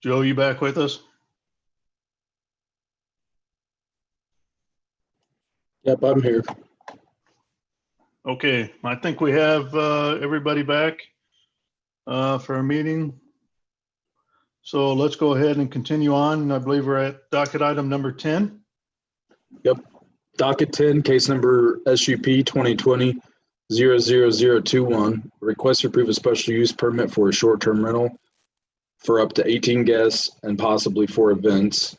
Joe, you back with us? Yep, I'm here. Okay, I think we have everybody back for our meeting. So let's go ahead and continue on. I believe we're at docket item number 10. Yep. Docket 10, case number SUP 2020-00021. Request to approve a special use permit for a short-term rental for up to 18 guests and possibly 4 events,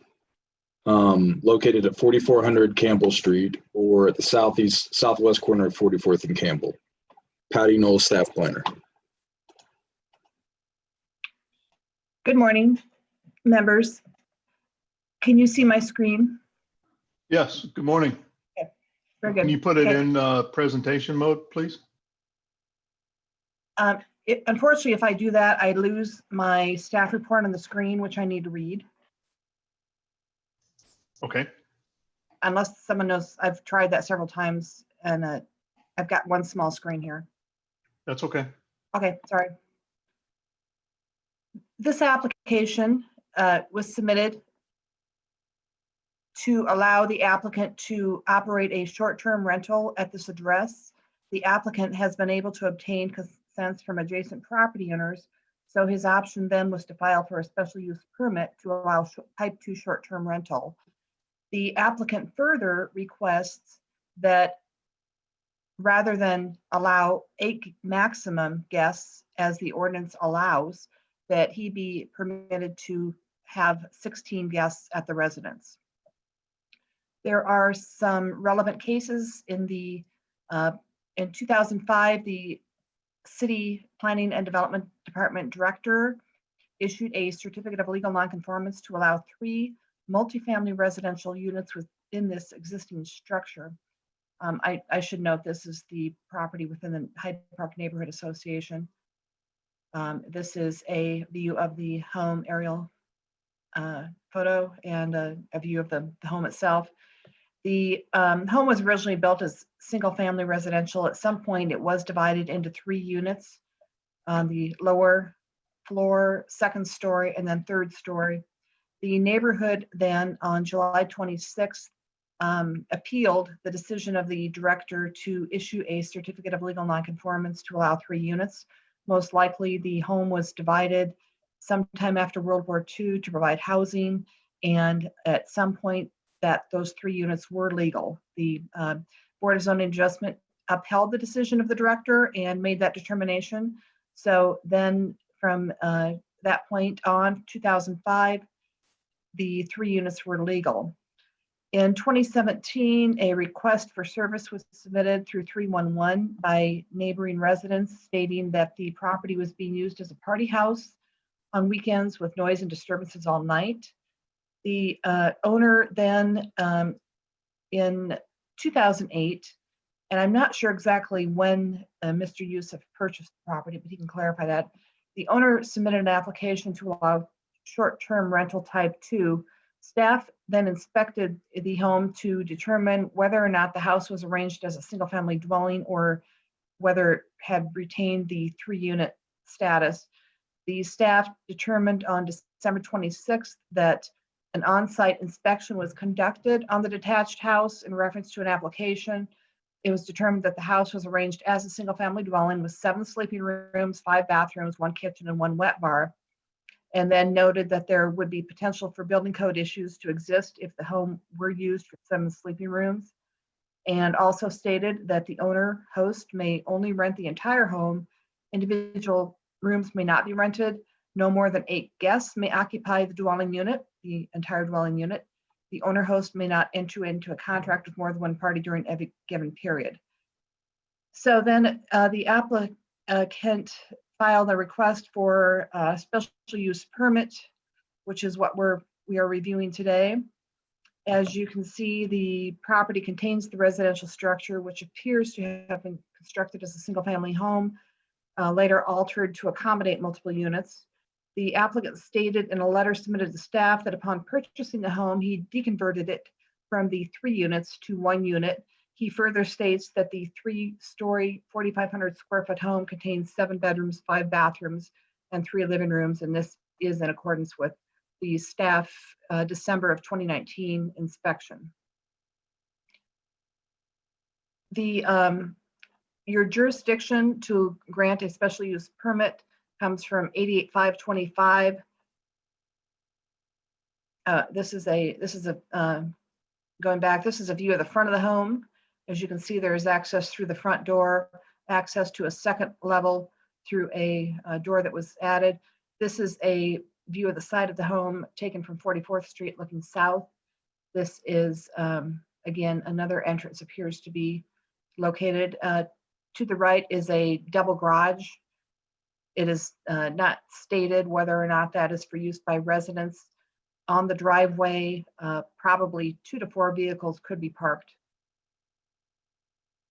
located at 4400 Campbell Street or at the southwest corner of 44th and Campbell. Patty Knowles, staff planner. Good morning, members. Can you see my screen? Yes, good morning. Okay, very good. Can you put it Okay. in presentation mode, please? Unfortunately, if I do that, I lose my staff report on the screen, which I need to read. Okay. Unless someone knows, I've tried that several times and I've got one small screen here. That's okay. Okay, sorry. This application was submitted to allow the applicant to operate a short-term rental at this address. The applicant has been able to obtain consents from adjacent property owners, so his option then was to file for a special use permit to allow type 2 short-term rental. The applicant further requests that rather than allow 8 maximum guests as the ordinance allows, that he be permitted to have 16 guests at the residence. There are some relevant cases in the in 2005, the City Planning and Development Department Director issued a certificate of legal nonconformance to allow 3 multifamily residential units within this existing structure. I should note this is the property within the Hyde Park Neighborhood Association. This is a view of the home aerial photo and a view of the home itself. The home was originally built as single family residential. At some point, it was divided into 3 units on the lower floor, 2nd story, and then 3rd story. The neighborhood then on July 26th appealed the decision of the director to issue a certificate of legal nonconformance to allow 3 units. Most likely the home was divided sometime after World War II to provide housing, and at some point that those 3 units were legal. The Board of Zoning Adjustment upheld the decision of the director and made that determination. So then from that point on, 2005, the 3 units were legal. In 2017, a request for service was submitted through 311 by neighboring residents stating that the property was being used as a party house on weekends with noise and disturbances all night. The owner then in 2008, and I'm not sure exactly when Mr. Youssef purchased the property, but he can clarify that. The owner submitted an application to allow short-term rental type 2. Staff then inspected the home to determine whether or not the house was arranged as a single-family dwelling or whether it had retained the 3-unit status. The staff determined on December 26th that an on-site inspection was conducted on the detached house in reference to an application. It was determined that the house was arranged as a single-family dwelling with 7 sleeping rooms, 5 bathrooms, 1 kitchen, and 1 wet bar, and then noted that there would be potential for building code issues to exist if the home were used for 7 sleeping rooms, and also stated that the owner host may only rent the entire home. Individual rooms may not be rented. No more than 8 guests may occupy the dwelling unit, the entire dwelling unit. The owner host may not enter into a contract with more than 1 party during every given period. So then the applicant filed a request for a special use permit, which is what we are reviewing today. As you can see, the property contains the residential structure, which appears to have been constructed as a single-family home, later altered to accommodate multiple units. The applicant stated in a letter submitted to staff that upon purchasing the home, he deconverted it from the 3 units to 1 unit. He further states that the 3-story, 4,500 square foot home contains 7 bedrooms, 5 bathrooms, and 3 living rooms, and this is in accordance with the staff December of 2019 inspection. Your jurisdiction to grant a special use permit comes from 88-525. This is a going back. This is a view of the front of the home. As you can see, there is access through the front door, access to a second level through a door that was added. This is a view of the side of the home taken from 44th Street looking south. This is, again, another entrance appears to be located. To the right is a double garage. It is not stated whether or not that is for use by residents. On the driveway, probably 2 to 4 vehicles could be parked.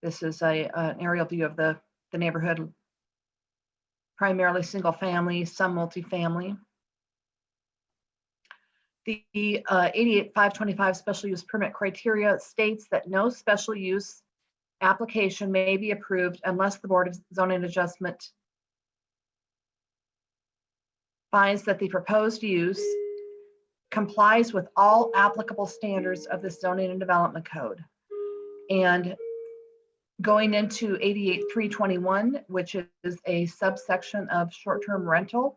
This is an aerial view of the neighborhood, primarily single family, some multifamily. The 88-525 special use permit criteria states that no special use application may be approved unless the Board of Zoning Adjustment finds that the proposed use complies with all applicable standards of the Zoning and Development Code. And going into 88-321, which is a subsection of short-term rental,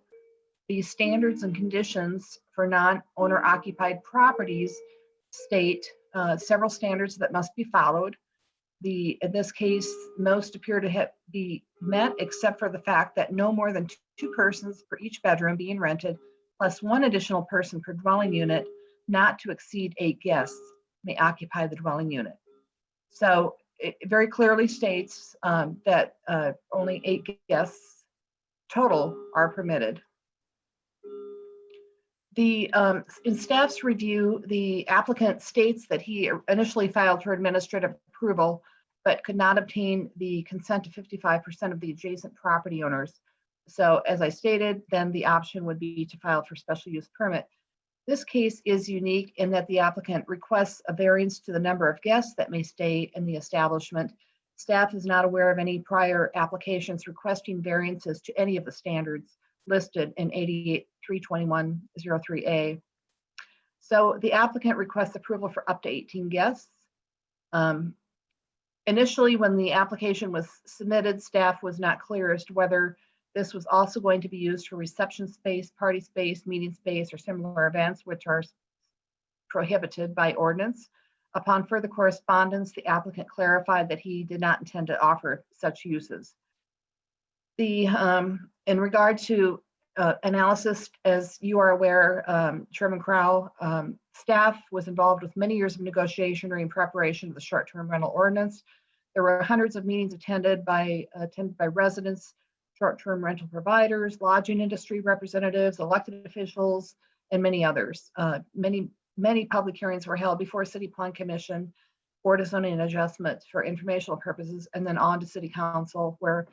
the standards and conditions for non-owner occupied properties state several standards that must be followed. In this case, most appear to be met, except for the fact that no more than 2 persons per each bedroom being rented, plus 1 additional person per dwelling unit, not to exceed 8 guests, may occupy the dwelling unit. So it very clearly states that only 8 guests total are permitted. In staff's review, the applicant states that he initially filed for administrative approval, but could not obtain the consent of 55% of the adjacent property owners. So as I stated, then the option would be to file for special use permit. This case is unique in that the applicant requests a variance to the number of guests that may stay in the establishment. Staff is not aware of any prior applications requesting variances to any of the standards listed in 88-321-03A. So the applicant requests approval for up to 18 guests. Initially, when the application was submitted, staff was not clear as to whether this was also going to be used for reception space, party space, meeting space, or similar events, which are prohibited by ordinance. Upon further correspondence, the applicant clarified that he did not intend to offer such uses. In regard to analysis, as you are aware, Chairman Crow, staff was involved with many years of negotiation during preparation of the short-term rental ordinance. There were hundreds of meetings attended by residents, short-term rental providers, lodging industry representatives, elected officials, and many others. Many public hearings were held before City Plan Commission, Board of Zoning and Adjustment for informational purposes, and then on to City Council, where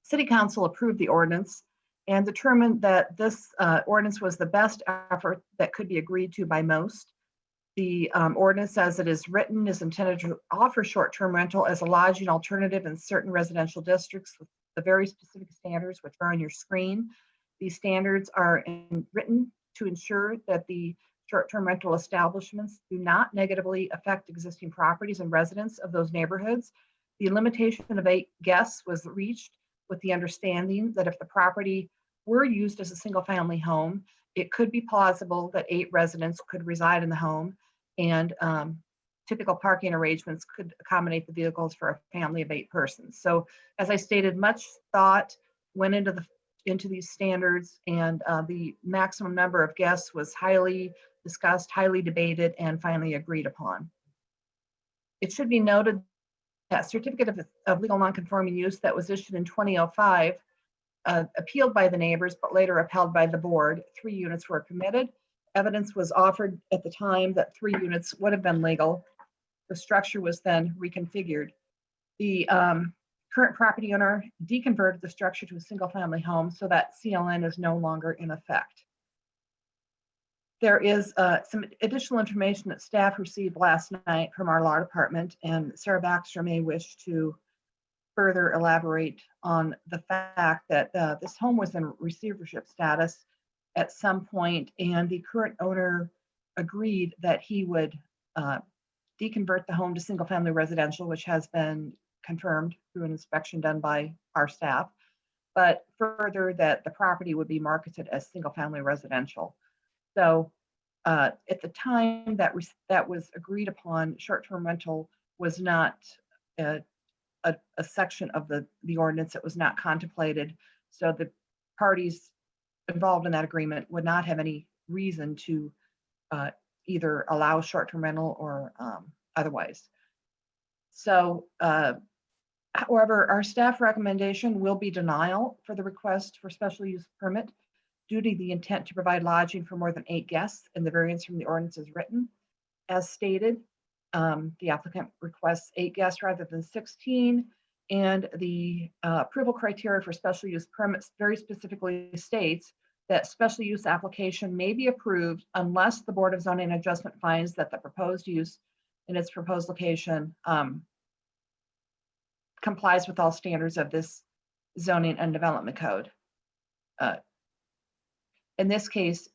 City Council approved the ordinance and determined that this ordinance was the best effort that could be agreed to by most. The ordinance, as it is written, is intended to offer short-term rental as a lodging alternative in certain residential districts with the very specific standards which are on your screen. These standards are written to ensure that the short-term rental establishments do not negatively affect existing properties and residents of those neighborhoods. The limitation of 8 guests was reached with the understanding that if the property were used as a single-family home, it could be plausible that 8 residents could reside in the home, and typical parking arrangements could accommodate the vehicles for a family of 8 persons. So as I stated, much thought went into these standards, and the maximum number of guests was highly discussed, highly debated, and finally agreed upon. It should be noted that certificate of legal nonconforming use that was issued in 2005, appealed by the neighbors, but later upheld by the board, 3 units were permitted, Evidence was offered at the time that 3 units would have been legal. The structure was then reconfigured. The current property owner deconverted the structure to a single-family home so that CLN is no longer in effect. There is some additional information that staff received last night from our law department, and Sarah Baxter may wish to further elaborate on the fact that this home was in receivership status at some point, and the current owner agreed that he would deconvert the home to single-family residential, which has been confirmed through an inspection done by our staff, but further that the property would be marketed as single-family residential. So at the time that was agreed upon, short-term rental was not a section of the ordinance. It was not contemplated. So the parties involved in that agreement would not have any reason to either allow short-term rental or otherwise. So, however, our staff recommendation will be denial for the request for special use permit due to the intent to provide lodging for more than 8 guests, and the variance from the ordinance is written. As stated, the applicant requests 8 guests rather than 16, and the approval criteria for special use permits very specifically states that special use application may be approved unless the Board of Zoning Adjustment finds that the proposed use in its proposed location complies with all standards of this zoning and development code. In this case,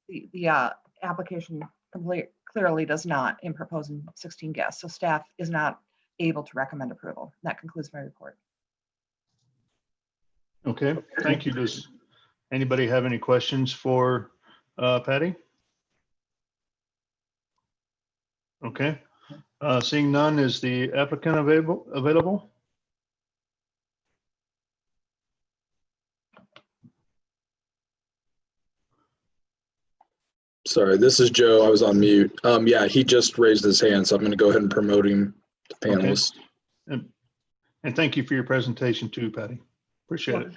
the application clearly does not in proposing 16 guests, so staff is not able to recommend approval. That concludes my report. Okay, thank you. Does anybody have any questions for Patty? Okay, seeing none, is the applicant available? Sorry, this is Joe. I was on mute. Yeah, he just raised his hand, so I'm going to go ahead and promote him to panelist. Okay. And thank you for your presentation too, Patty. Appreciate it.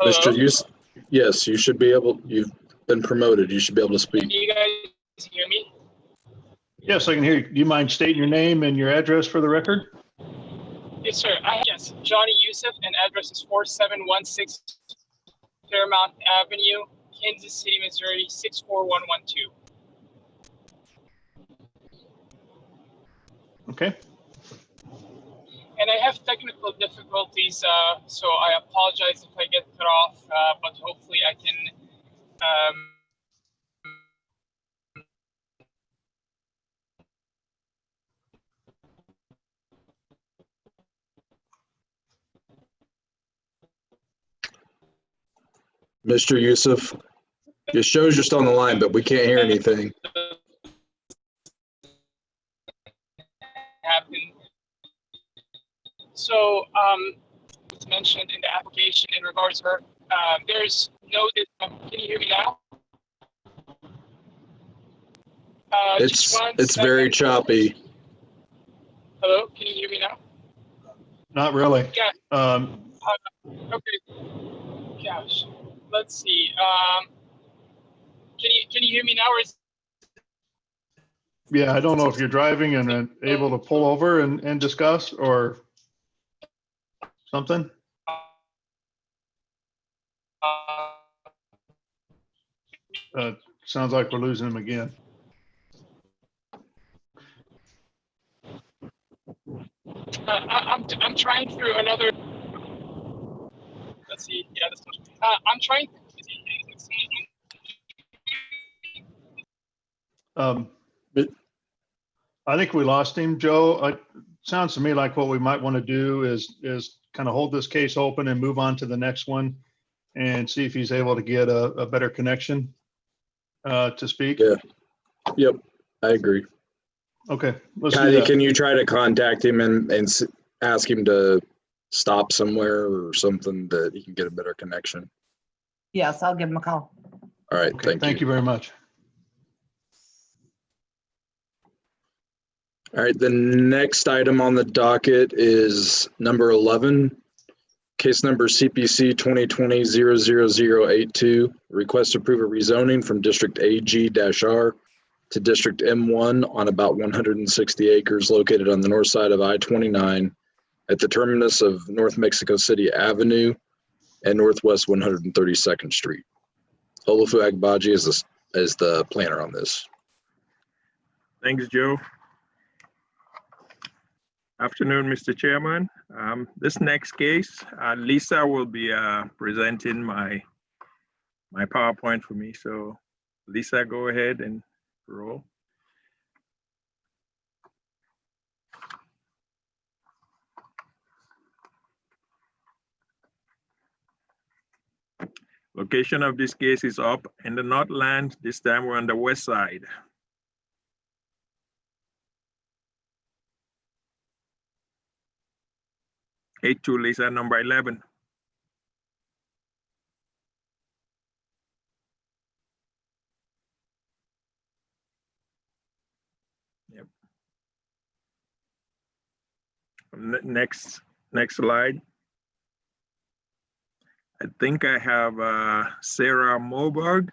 Mr. Hughes, yes, you should be able, you've been promoted. You should be able to speak. Can you guys hear me? Yes, I can hear you. Do you mind stating your name and your address for the record? Yes, sir. Yes, Johnny Youssef, and address is 4716 Fairmount Avenue, Kansas City, Missouri, 64112. Okay. And I have technical difficulties, so I apologize if I get cut off, but hopefully I can Mr. Youssef, it shows you're still on the line, but we can't hear anything. happen. So it's mentioned in the application in regards to there's no, can you hear me now? It's very choppy. Hello, can you hear me now? Not really. Yeah. Okay. Gosh, let's see. Can you hear me now? Or is Yeah, I don't know if you're driving and able to pull over and discuss or something. Sounds like we're losing him again. I'm trying through another. Let's see. Yeah, this one. I'm trying. I think we lost him, Joe. It sounds to me like what we might want to do is kind of hold this case open and move on to the next one. and see if he's able to get a better connection to speak? Yeah. Yep. I agree. Okay, let's do Kylie, that. can you try to contact him and ask him to stop somewhere or something that he can get a better connection? Yes, I'll give him a call. All right. Okay, thank you very much. All right, the next item on the docket is number 11, case number CPC 2020-00082, request to approve a rezoning from District AG-R to District M1 on about 160 acres located on the north side of I-29 at the terminus of North Mexico City Avenue and Northwest 132nd Street. Olufu Agbaji is the planner on this. Thanks, Joe. Afternoon, Mr. Chairman. This next case, Lisa will be presenting my PowerPoint for me. So Lisa, go ahead and roll. Location of this case is up in the Northland. This time we're on the west side. A2, Lisa, number 11. Yep. Next slide. I think I have Sarah Moberg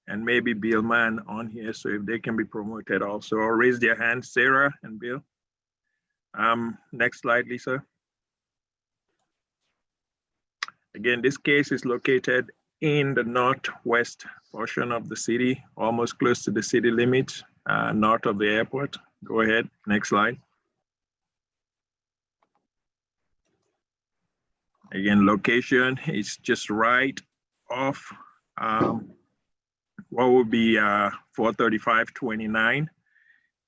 and maybe Bill Mann on here, so if they can be promoted also, or raise their hand, Sarah and Bill. Next slide, Lisa. Again, this case is located in the northwest portion of the city, almost close to the city limits, north of the airport. Go ahead, next slide. Again, location is just right off what would be 435-29,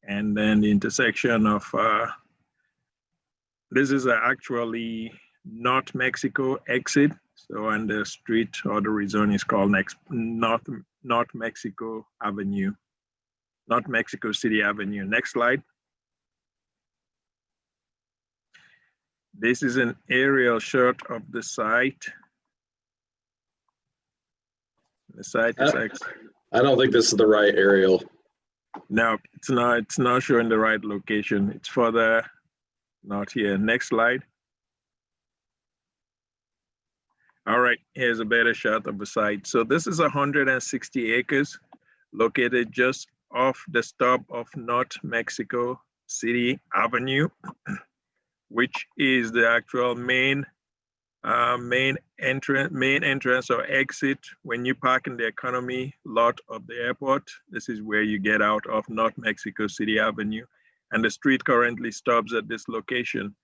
and then the intersection of this is actually North Mexico exit. So, and the street or the rezone is called North Mexico Avenue, North Mexico City Avenue. Next slide. This is an aerial shot of the site. The site is I don't think this is the right aerial. No, it's not. It's not showing the right location. It's further not here. Next slide. All right, here's a better shot of the site. So this is 160 acres located just off the stop of North Mexico City Avenue, which is the actual main entrance or exit when you park in the economy lot of the airport. This is where you get out of North Mexico City Avenue, and the street currently stops at this location.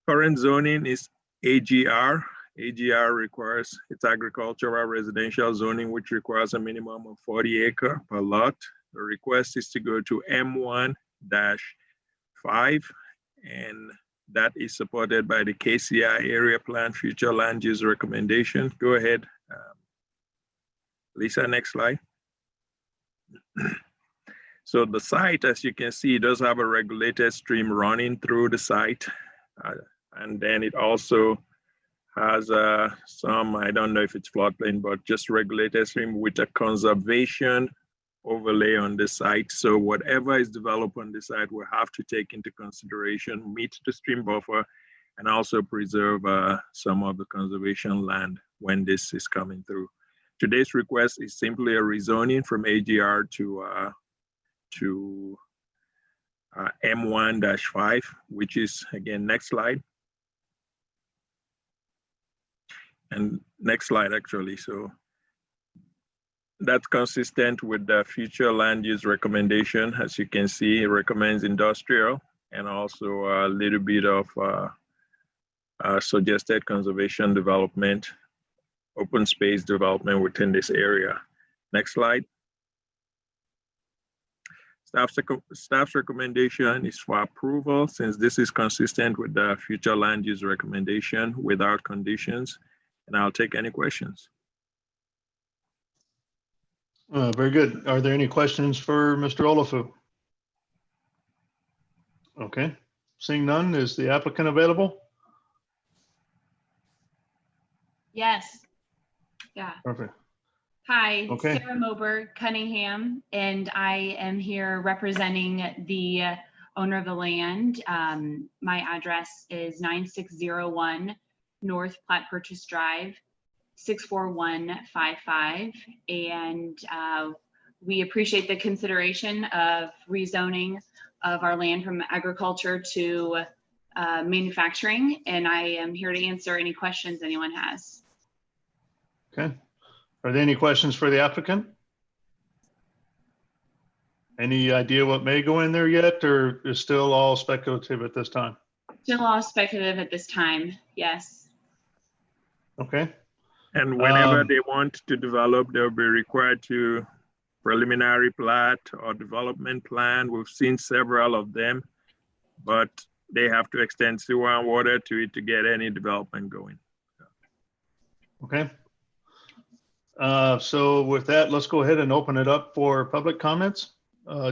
Current zoning is AGR. AGR requires, it's agricultural residential zoning, which requires a minimum of 40 acres per lot. The request is to go to M1-5, and that is supported by the KCI area plan future land use recommendation. Go ahead, Lisa, next slide. So the site, as you can see, does have a regulated stream running through the site. And then it also has some, I don't know if it's floodplain, but just regulated stream with a conservation overlay on the site. So whatever is developed on the site will have to take into consideration, meet the stream buffer, and also preserve some of the conservation land when this is coming through. Today's request is simply a rezoning from AGR to M1-5, which is, again, next slide. And next slide, actually. So that's consistent with the future land use recommendation. As you can see, it recommends industrial and also a little bit of suggested conservation development, open space development within this area. Next slide. Staff's recommendation is for approval, since this is consistent with the future land use recommendation without conditions. and I'll take any questions. Very good. Are there any questions for Mr. Olafu? Okay, seeing none, is the applicant available? Yes. Yeah. Perfect. Hi, Okay. Sarah Moberg Cunningham, and I am here representing the owner of the land. My address is 9601 North Platte Purchase Drive, 64155. And we appreciate the consideration of rezoning of our land from agriculture to manufacturing. And I am here to answer any questions anyone has. Okay. Are there any questions for the applicant? Any idea what may go in there yet, or is still all speculative at this time? Still all speculative at this time, yes. Okay. And whenever they want to develop, they'll be required to preliminary plat or development plan. We've seen several of them, but they have to extend sewer and water to it to get any development going. Okay. So with that, let's go ahead and open it up for public comments.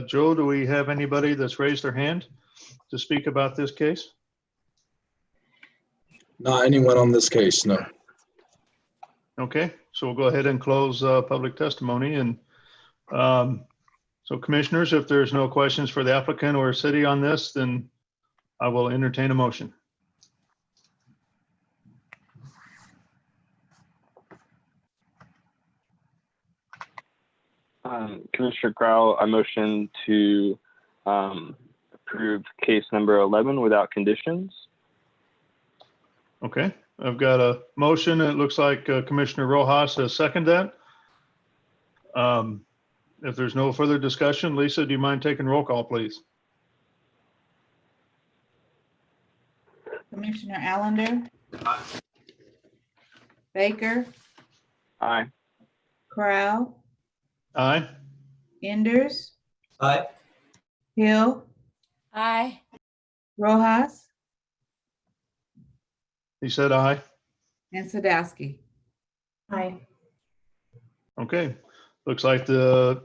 Joe, do we have anybody that's raised their hand to speak about this case? Not anyone on this case, no. Okay, so we'll go ahead and close public testimony. And so commissioners, if there's no questions for the applicant or city on this, then I will entertain a motion. Commissioner Crowell, I motion to approve case number 11 without conditions. Okay, I've got a motion. It looks like Commissioner Rojas has seconded that. If there's no further discussion, Lisa, do you mind taking roll call, please? Commissioner Allender? Aye. Baker? Aye. Crowell? Aye. Enders? Aye. Hill? Aye. Rojas? He said aye. And Sadowski? Aye. Okay, looks like the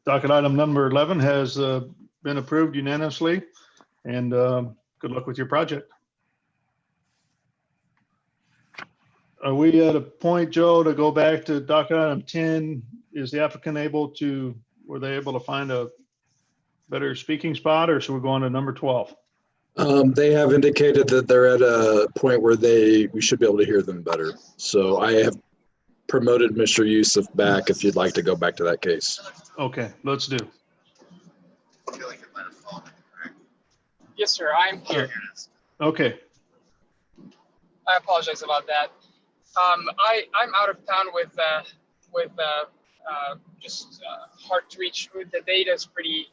docket item number 11 has been approved unanimously, and good luck with your project. Are we at a point, Joe, to go back to docket item 10? Is the applicant were they able to find a better speaking spot, or should we go on to number 12? They have indicated that they're at a point where we should be able to hear them better. So I have promoted Mr. Youssef back if you'd like to go back to that case. Okay, let's do. Yes, sir, I'm here. Okay, I apologize about that. I'm out of town with just hard to reach. The data is pretty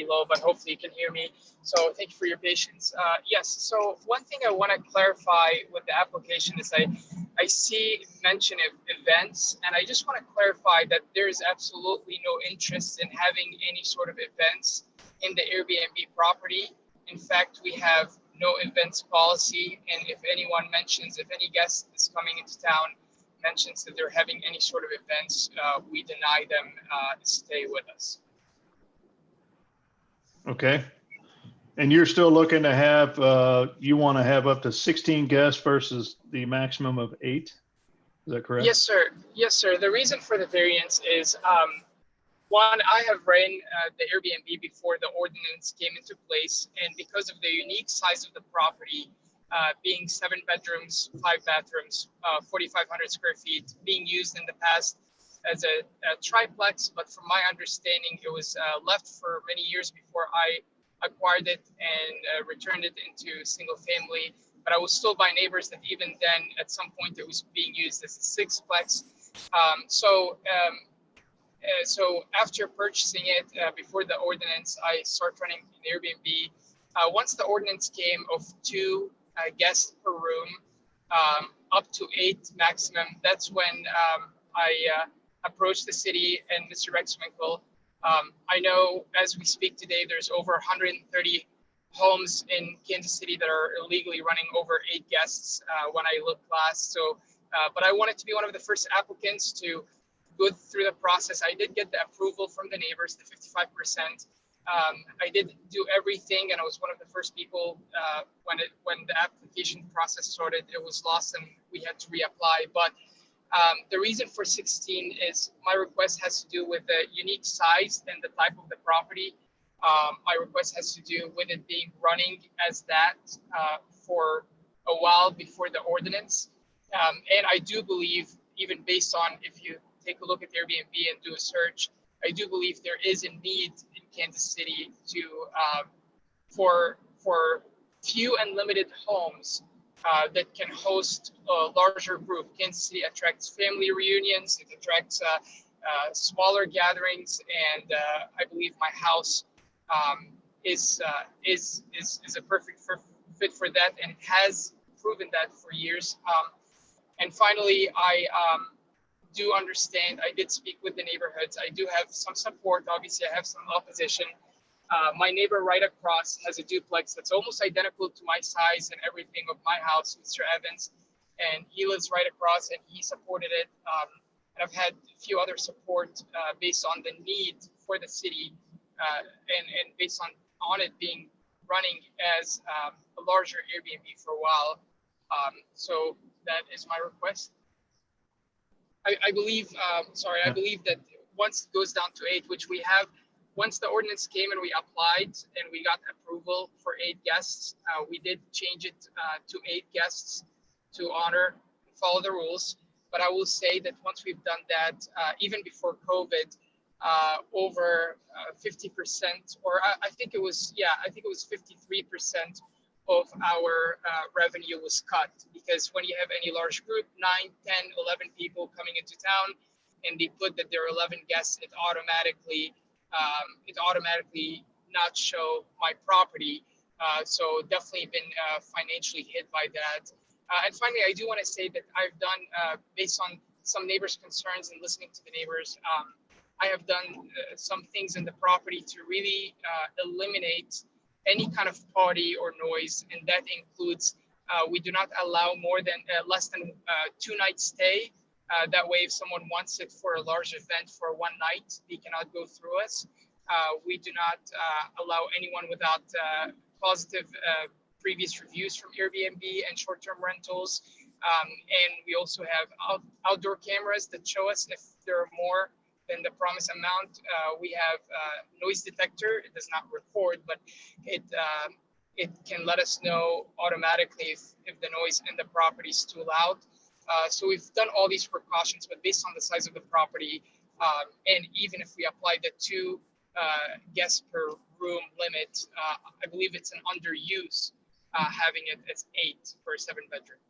low, but hopefully you can hear me. So thank you for your patience. Yes, so one thing I want to clarify with the application is I see mention of events, and I just want to clarify that there is absolutely no interest in having any sort of events in the Airbnb property. In fact, we have no events policy, and if any guest is coming into town mentions that they're having any sort of events, we deny them stay with us. okay. And you're still looking to have, you want to have up to 16 guests versus the maximum of 8? Is that correct? Yes, sir. Yes, sir. The reason for the variance is, one, I have ran the Airbnb before the ordinance came into place, and because of the unique size of the property, being 7 bedrooms, 5 bathrooms, 4,500 square feet, being used in the past as a triplex, but from my understanding, it was left for many years before I acquired it and returned it into single family. But I was told by neighbors that even then, at some point, it was being used as a sixplex. So after purchasing it before the ordinance, I started running an Airbnb. Once the ordinance came of 2 guests per room, up to 8 maximum, that's when I approached the city and Mr. Rex Winkle. I know as we speak today, there's over 130 homes in Kansas City that are illegally running over 8 guests when I looked last. So but I wanted to be one of the first applicants to go through the process. I did get the approval from the neighbors, the 55%. I did do everything, and I was one of the first people when the application process started. It was lost, and we had to reapply. But the reason for 16 is my request has to do with the unique size and the type of the property. My request has to do with it being running as that for a while before the ordinance. And I do believe, even based on if you take a look at Airbnb and do a search, I do believe there is a need in Kansas City to for few and limited homes that can host a larger group. Kansas City attracts family reunions, it attracts smaller gatherings, and I believe my house is a perfect fit for that, and has proven that for years. And finally, I do understand, I did speak with the neighborhoods. I do have some support. Obviously, I have some opposition. My neighbor right across has a duplex that's almost identical to my size and everything of my house, Mr. Evans, and he lives right across, and he supported it. And I've had a few other support based on the need for the city and based on it being running as a larger Airbnb for a while. So that is my request. I believe, I believe that once it goes down to 8, which we have, once the ordinance came and we applied and we got approval for 8 guests, we did change it to 8 guests to honor and follow the rules. But I will say that once we've done that, even before COVID, over 50%, or I think it was 53% of our revenue was cut, because when you have any large group, 9, 10, 11 people coming into town, and they put that there are 11 guests, it automatically not show my property. So definitely been financially hit by that. And finally, I do want to say that I've done, based on some neighbors' concerns and listening to the neighbors, I have done some things in the property to really eliminate any kind of party or noise, and that includes we do not allow more than less than 2-night stay. That way, if someone wants it for a large event for one night, they cannot go through us. We do not allow anyone without positive previous reviews from Airbnb and short-term rentals. And we also have outdoor cameras that show us if there are more than the promised amount. We have noise detector. It does not record, but it can let us know automatically if the noise in the property is too loud. So we've done all these precautions, but based on the size of the property, and even if we apply the 2 guests per room limit, I believe it's an underuse having it as 8 for a 7-bedroom.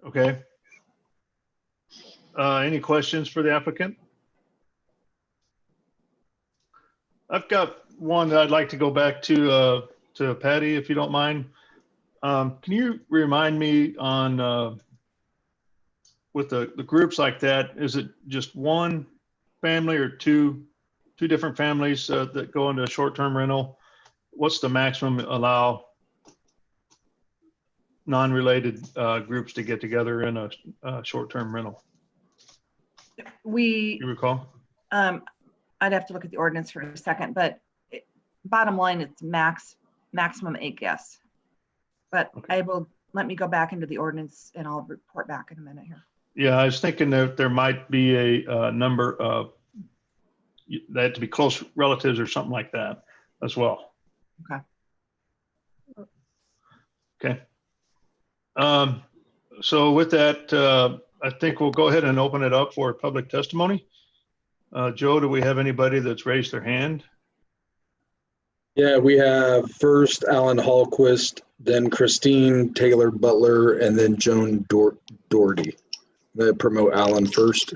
Okay. Any questions for the applicant? I've got one that I'd like to go back to Patty, if you don't mind. Can you remind me on with the groups like that, is it just one family or two different families that go into a short-term rental? What's the maximum allow non-related groups to get together in a short-term rental? You recall? I'd have to look at the ordinance for a second, but bottom line, it's maximum 8 guests. But okay. Let me go back into the ordinance and I'll report back in a minute here. Yeah, I was thinking that there might be a number of, they have to be close relatives or something like that as well. Okay. Okay. So with that, I think we'll go ahead and open it up for public testimony. Joe, do we have anybody that's raised their hand? Yeah, we have first Alan Hallquist, then Christine Taylor Butler, and then Joan Doherty. I'm going to promote Alan first.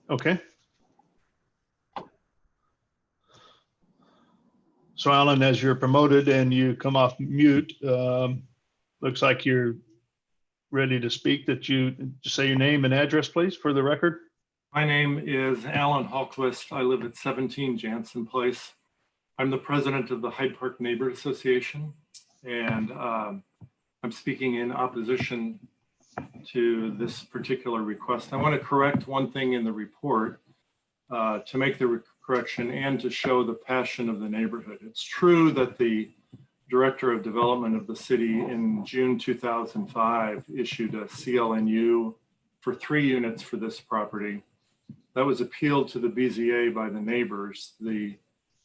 Okay. So Alan, as you're promoted and you come off mute, looks like you're ready to speak. That you just say your name and address, please, for the record. My name is Alan Hallquist. I live at 17 Jansen Place. I'm the president of the Hyde Park Neighborhood Association, and I'm speaking in opposition to this particular request. I want to correct one thing in the report to make the correction and to show the passion of the neighborhood. It's true that the Director of Development of the city in June 2005 issued a CLNU for 3 units for this property. That was appealed to the BZA by the neighbors. The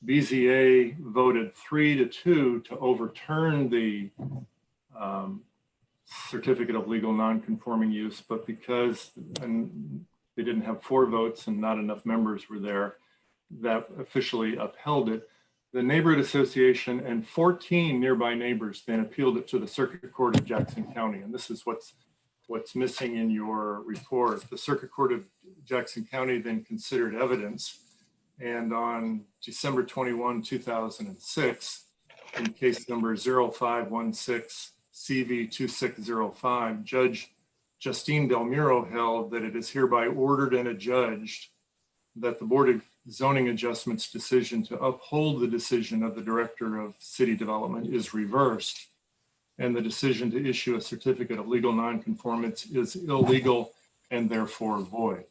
BZA voted 3-2 to overturn the certificate of legal non-conforming use, but because they didn't have 4 votes and not enough members were there, that officially upheld it. The neighborhood association and 14 nearby neighbors then appealed it to the Circuit Court of Jackson County. And this is what's missing in your report. The Circuit Court of Jackson County then considered evidence. And on December 21, 2006, in case number 0516 CV 2605, Judge Justine Del Muro held that it is hereby ordered and adjudged that the Board of Zoning Adjustments decision to uphold the decision of the Director of City Development is reversed, and the decision to issue a certificate of legal nonconformance is illegal and therefore void.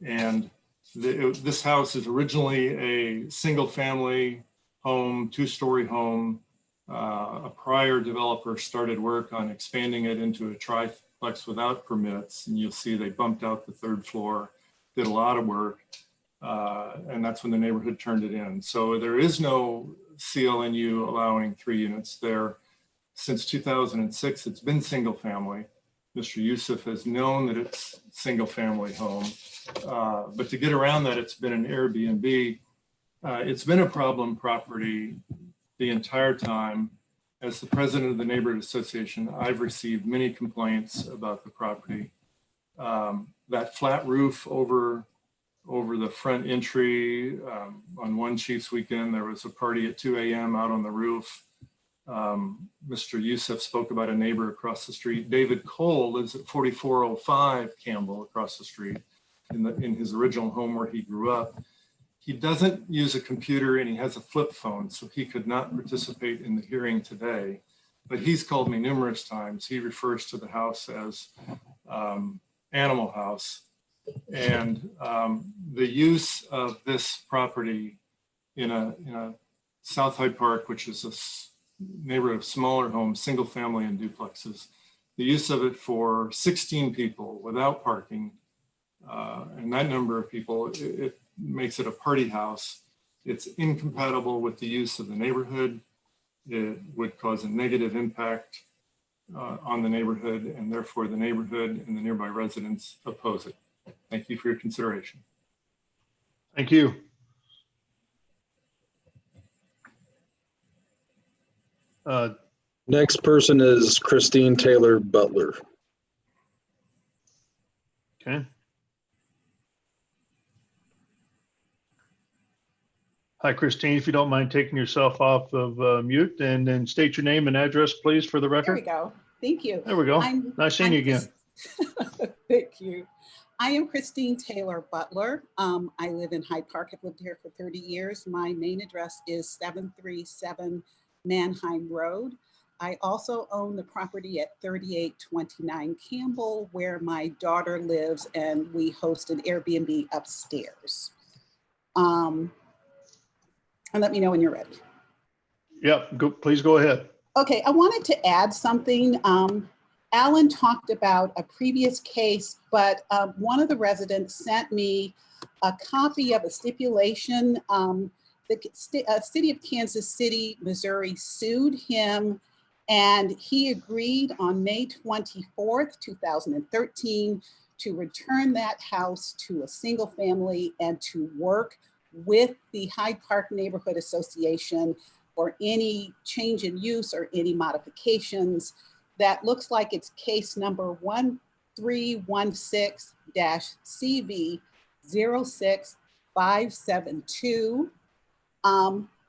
And this house is originally a single-family home, 2-story home. A prior developer started work on expanding it into a triplex without permits, and you'll see they bumped out the 3rd floor, did a lot of work. And that's when the neighborhood turned it in. So there is no CLNU allowing 3 units there. Since 2006, it's been single family. Mr. Youssef has known that it's single family home, but to get around that, it's been an Airbnb. It's been a problem property the entire time. As the president of the neighborhood association, I've received many complaints about the property. That flat roof over the front entry. On one Chiefs weekend, there was a party at 2 a.m. out on the roof. Mr. Youssef spoke about a neighbor across the street. David Cole lives at 4405 Campbell across the street in his original home where he grew up. He doesn't use a computer and he has a flip phone, so he could not participate in the hearing today, but he's called me numerous times. He refers to the house as Animal House. And the use of this property in a South Hyde Park, which is a neighborhood of smaller homes, single family and duplexes, the use of it for 16 people without parking, and that number of people, it makes it a party house. It's incompatible with the use of the neighborhood. It would cause a negative impact on the neighborhood, and therefore the neighborhood and the nearby residents oppose it. Thank you for your consideration. Thank you. Next person is Christine Taylor Butler. Okay. Hi, Christine, if you don't mind taking yourself off of mute and then state your name and address, please, for the record. There we go. Thank you. There we go. Nice seeing you again. Thank you. I am Christine Taylor Butler. I live in Hyde Park. I've lived here for 30 years. My main address is 737 Manheim Road. I also own the property at 3829 Campbell, where my daughter lives, and we host an Airbnb upstairs. And let me know when you're ready. Yep, please go ahead. Okay, I wanted to add something. Alan talked about a previous case, but one of the residents sent me a copy of a stipulation. The city of Kansas City, Missouri sued him, and he agreed on May 24th, 2013 to return that house to a single family and to work with the Hyde Park Neighborhood Association for any change in use or any modifications. That looks like it's case number 1316-CV 06572.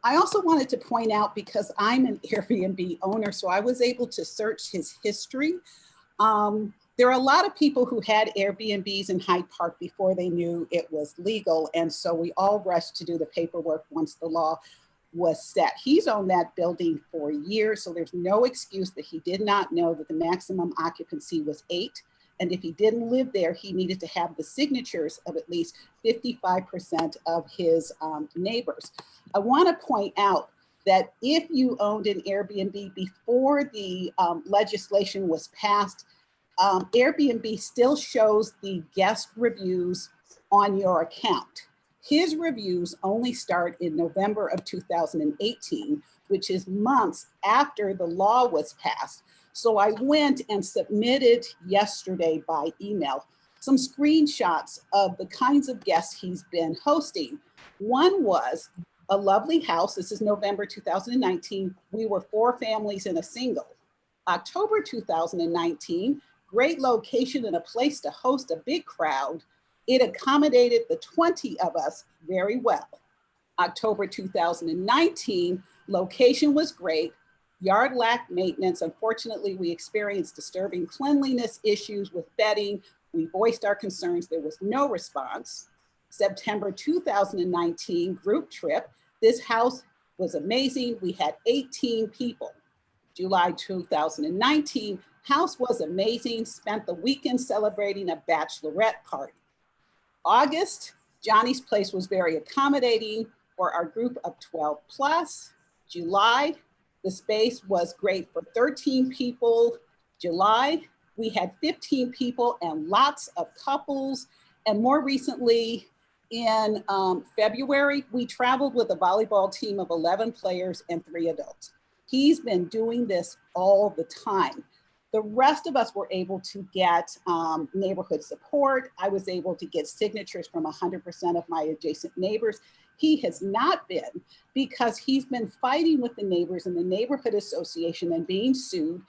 I also wanted to point out, because I'm an Airbnb owner, so I was able to search his history. There are a lot of people who had Airbnbs in Hyde Park before they knew it was legal. And so we all rushed to do the paperwork once the law was set. He's owned that building for years, so there's no excuse that he did not know that the maximum occupancy was 8. And if he didn't live there, he needed to have the signatures of at least 55% of his neighbors. I want to point out that if you owned an Airbnb before the legislation was passed, Airbnb still shows the guest reviews on your account. His reviews only start in November of 2018, which is months after the law was passed. So I went and submitted yesterday by email some screenshots of the kinds of guests he's been hosting. One was a lovely house. This is November 2019. We were 4 families in a single. October 2019, great location and a place to host a big crowd. It accommodated the 20 of us very well. October 2019, location was great. Yard lacked maintenance. Unfortunately, we experienced disturbing cleanliness issues with bedding. We voiced our concerns. There was no response. September 2019, group trip. This house was amazing. We had 18 people. July 2019, house was amazing. Spent the weekend celebrating a bachelorette party. August, Johnny's place was very accommodating for our group of 12 plus. July, the space was great for 13 people. July, we had 15 people and lots of couples. And more recently, in February, we traveled with a volleyball team of 11 players and 3 adults. He's been doing this all the time. The rest of us were able to get neighborhood support. I was able to get signatures from 100% of my adjacent neighbors. He has not been, because he's been fighting with the neighbors in the neighborhood association and being sued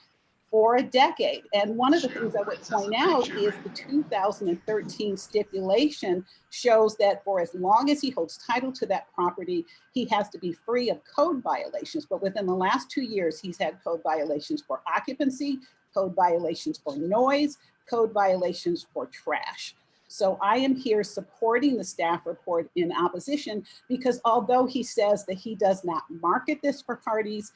for a decade. And one of the things I would point out is the 2013 stipulation shows that for as long as he holds title to that property, he has to be free of code violations. But within the last 2 years, he's had code violations for occupancy, code violations for noise, code violations for trash. So I am here supporting the staff report in opposition, because although he says that he does not market this for parties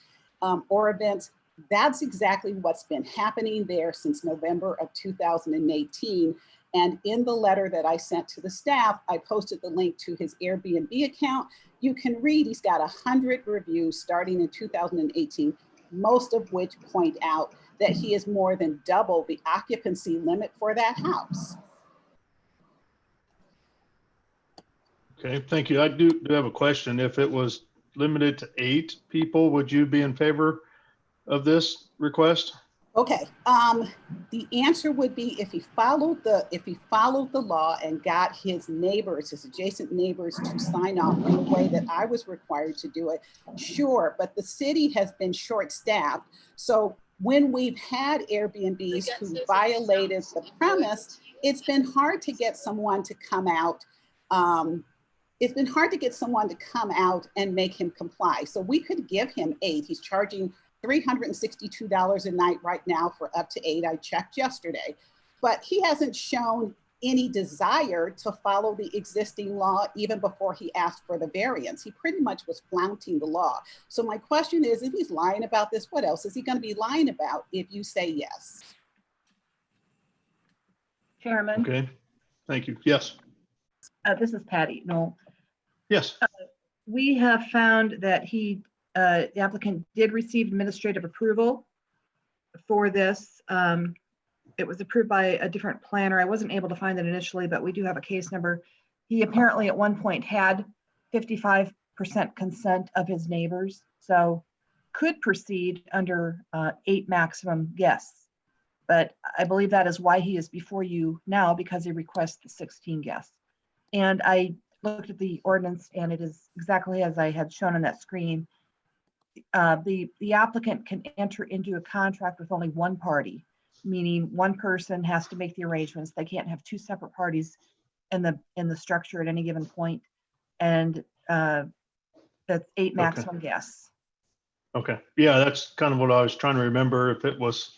or events, that's exactly what's been happening there since November of 2018. And in the letter that I sent to the staff, I posted the link to his Airbnb account. You can read, he's got 100 reviews starting in 2018, most of which point out that he is more than double the occupancy limit for that house. Okay, thank you. I do have a question. If it was limited to 8 people, would you be in favor of this request? Okay, the answer would be if he followed the law and got his neighbors, his adjacent neighbors, to sign off in the way that I was required to do it, sure. But the city has been short-staffed, so when we've had Airbnbs who violated the premise, it's been hard to get someone to come out. It's been hard to get someone to come out and make him comply. So we could give him 8. He's charging $362 a night right now for up to 8. I checked yesterday, but he hasn't shown any desire to follow the existing law even before he asked for the variance. He pretty much was flouting the law. So my question is, if he's lying about this, what else is he going to be lying about if you say yes? Chairman. Okay, thank you. Yes. This is Patty. No. Yes. We have found that the applicant did receive administrative approval for this. It was approved by a different planner. I wasn't able to find it initially, but we do have a case number. He apparently at one point had 55% consent of his neighbors, so could proceed under 8 maximum guests. But I believe that is why he is before you now, because he requests the 16 guests. And I looked at the ordinance and it is exactly as I had shown on that screen. The applicant can enter into a contract with only one party, meaning one person has to make the arrangements. They can't have 2 separate parties in the structure at any given point. And that's 8 maximum guests. Okay, yeah, that's kind of what I was trying to remember, if it was,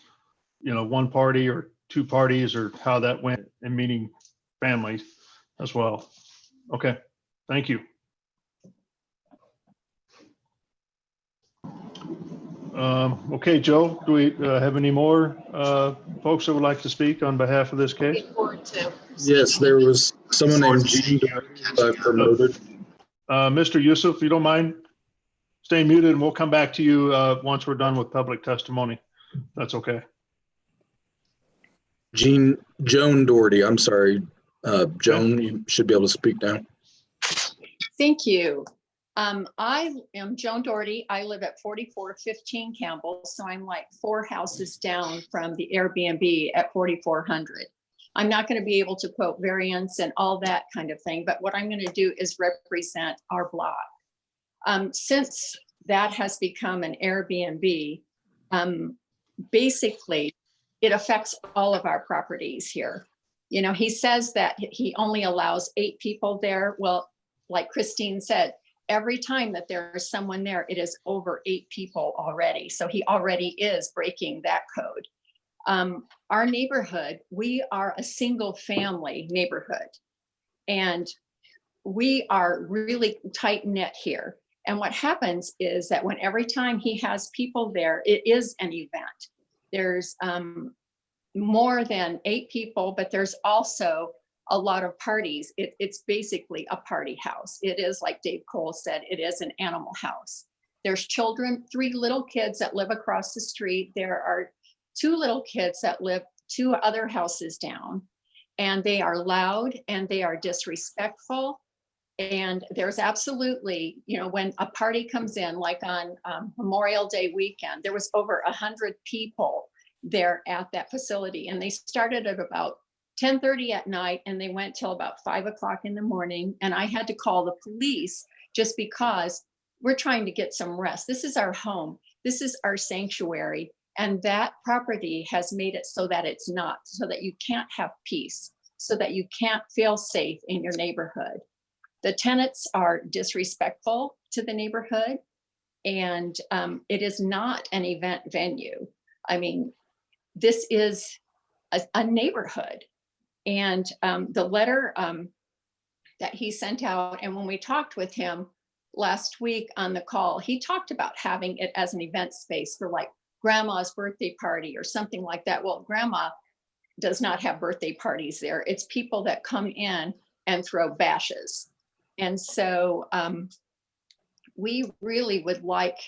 one party or 2 parties, or how that went, and meeting families as well. Okay, thank you. Okay, Joe, do we have any more folks that would like to speak on behalf of this case? Yes, there was someone named Gene who I promoted. Mr. Yusuf, if you don't mind staying muted, and we'll come back to you once we're done with public testimony. That's okay. Joan Doherty, I'm sorry. Joan, you should be able to speak now. Thank you. I am Joan Doherty. I live at 4415 Campbell, so I'm like 4 houses down from the Airbnb at 4400. I'm not going to be able to quote variance and all that kind of thing, but what I'm going to do is represent our block. Since that has become an Airbnb, basically it affects all of our properties here. You know, he says that he only allows 8 people there. Well, like Christine said, every time that there is someone there, it is over 8 people already. So he already is breaking that code. Our neighborhood, we are a single family neighborhood, and we are really tight knit here. And what happens is that when every time he has people there, it is an event. There's more than 8 people, but there's also a lot of parties. It's basically a party house. It is, like Dave Cole said, it is an animal house. There's children, 3 little kids that live across the street. There are 2 little kids that live 2 other houses down, and they are loud and they are disrespectful. And there's absolutely, you know, when a party comes in, like on Memorial Day weekend, there was over 100 people there at that facility, and they started at about 10:30 at night and they went till about 5 o'clock in the morning. And I had to call the police just because we're trying to get some rest. This is our home. This is our sanctuary. And that property has made it so that it's not, so that you can't have peace, so that you can't feel safe in your neighborhood. The tenants are disrespectful to the neighborhood, and it is not an event venue. I mean, this is a neighborhood. And the letter that he sent out, and when we talked with him last week on the call, he talked about having it as an event space for like grandma's birthday party or something like that. Well, grandma does not have birthday parties there. It's people that come in and throw bashes. And so we really would like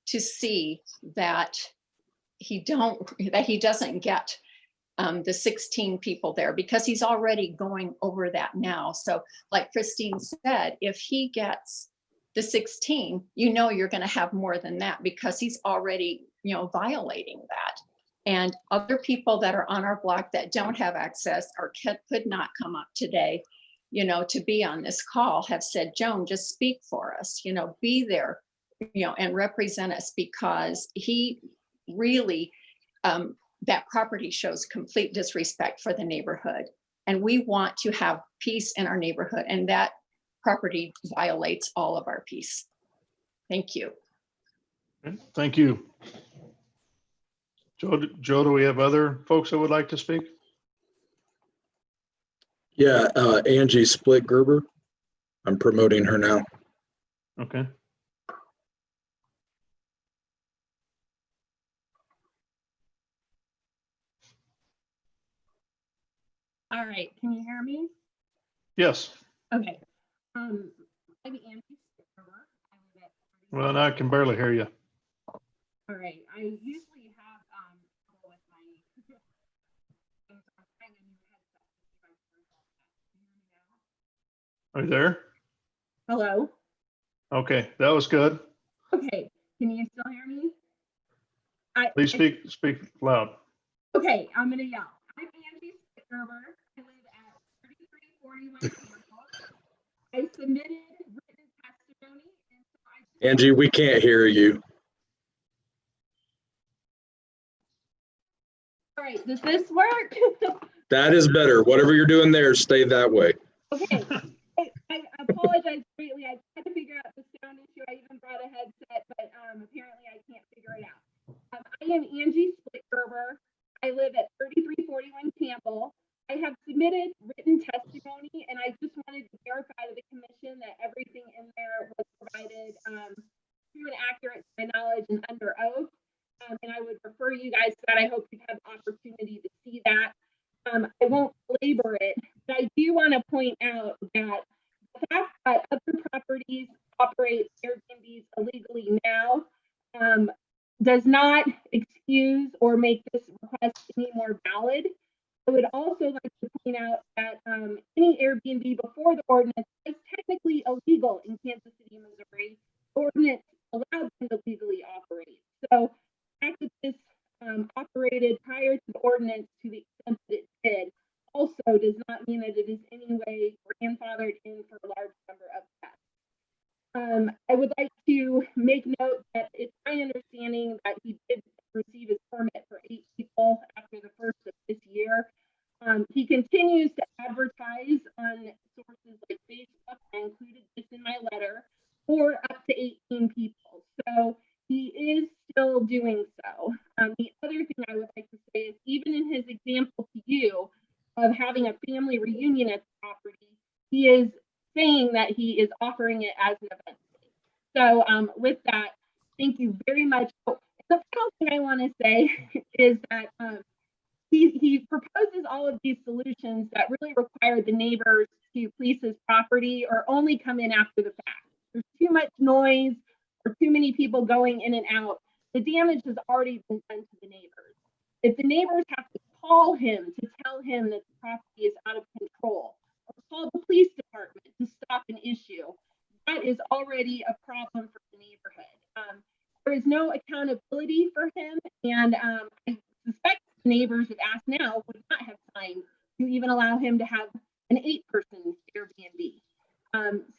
to see that he doesn't get the 16 people there, because he's already going over that now. So like Christine said, if he gets the 16, you know, you're going to have more than that, because he's already, you know, violating that. And other people that are on our block that don't have access or could not come up today, you know, to be on this call, have said, Joan, just speak for us, you know, be there, you know, and represent us, because he really, that property shows complete disrespect for the neighborhood. And we want to have peace in our neighborhood, and that property violates all of our peace. Thank you. Thank you. Joe, do we have other folks that would like to speak? Yeah, Angie Split Gerber. I'm promoting her now. Okay. All right, can you hear me? Yes. Okay. I'm Angie. Well, now I can barely hear you. All right, I usually have trouble with my. Are you there? Hello. Okay, that was good. Okay, can you still hear me? Please speak loud. Okay, I'm gonna yell. I'm Angie Gerber. I live at 3341 Campbell. I submitted written testimony, and so Angie, we can't hear you. All right, does this work? That is better. Whatever you're doing there, stay that way. Okay. I apologize greatly. I tried to figure out the sound issue. I even brought a headset, but apparently I can't figure it out. I am Angie Split Gerber. I live at 3341 Campbell. I have submitted written testimony, and I just wanted to verify to the commission that everything in there was provided true and accurate to my knowledge and under oath. and I would refer you guys to that. I hope you've had the opportunity to see that. I won't belabor it, but I do want to point out that the fact that other properties operate Airbnbs illegally now does not excuse or make this request any more valid. I would also like to point out that any Airbnb before the ordinance is technically illegal in Kansas City, Missouri. The ordinance allowed them to legally operate. So the fact that this operated prior to the ordinance to the extent that it did also does not mean that it is any way grandfathered in for a large number of guests. I would like to make note that it's my understanding that he did receive his permit for 8 people after the first of this year. He continues to advertise on sources like Facebook. I included this in my letter, for up to 18 people. So he is still doing so. The other thing I would like to say is, even in his example to you of having a family reunion at the property, he is saying that he is offering it as an event. So with that, thank you very much. Oh, the final thing I want to say is that he proposes all of these solutions that really require the neighbors to police his property or only come in after the fact. There's too much noise or too many people going in and out. The damage has already been done to the neighbors. If the neighbors have to call him to tell him that the property is out of control, or call the police department to stop an issue, that is already a problem for the neighborhood. There is no accountability for him, and I suspect the neighbors, if asked now, would not have time to even allow him to have an 8-person Airbnb.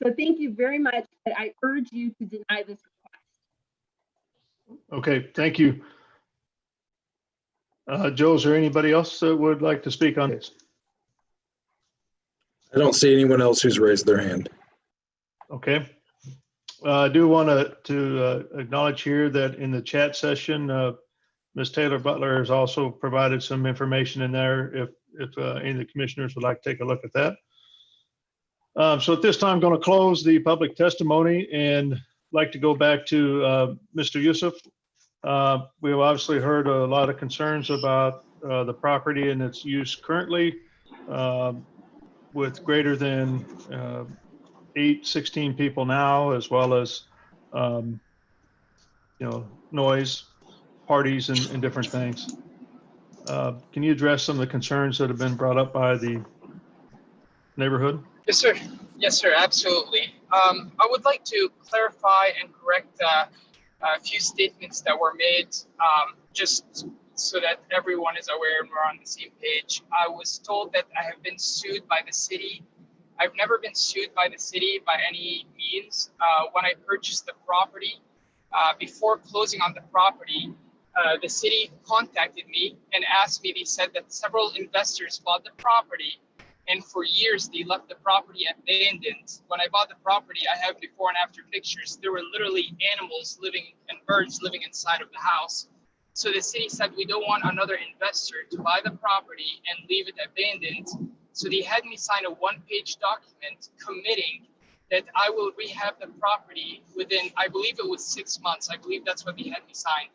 So thank you very much, but I urge you to deny this request. Okay, thank you. Joe, is there anybody else that would like to speak on this? I don't see anyone else who's raised their hand. Okay. I do want to acknowledge here that in the chat session, Ms. Taylor Butler has also provided some information in there if any of the commissioners would like to take a look at that. So at this time, I'm going to close the public testimony and like to go back to Mr. Youssef. We've obviously heard a lot of concerns about the property and its use currently with greater than 16 people now, as well as noise, parties, and different things. Can you address some of the concerns that have been brought up by the neighborhood? Yes, sir. Yes, sir. Absolutely. I would like to clarify and correct a few statements that were made, just so that everyone is aware and we're on the same page. I was told that I have been sued by the city. I've never been sued by the city by any means. When I purchased the property, before closing on the property, the city contacted me and asked me, they said that several investors bought the property, and for years they left the property abandoned. When I bought the property, I have before and after pictures. There were literally animals living and birds living inside of the house. So the city said, we don't want another investor to buy the property and leave it abandoned. So they had me sign a 1-page document committing that I will rehab the property within, I believe it was 6 months. I believe that's what they had me sign,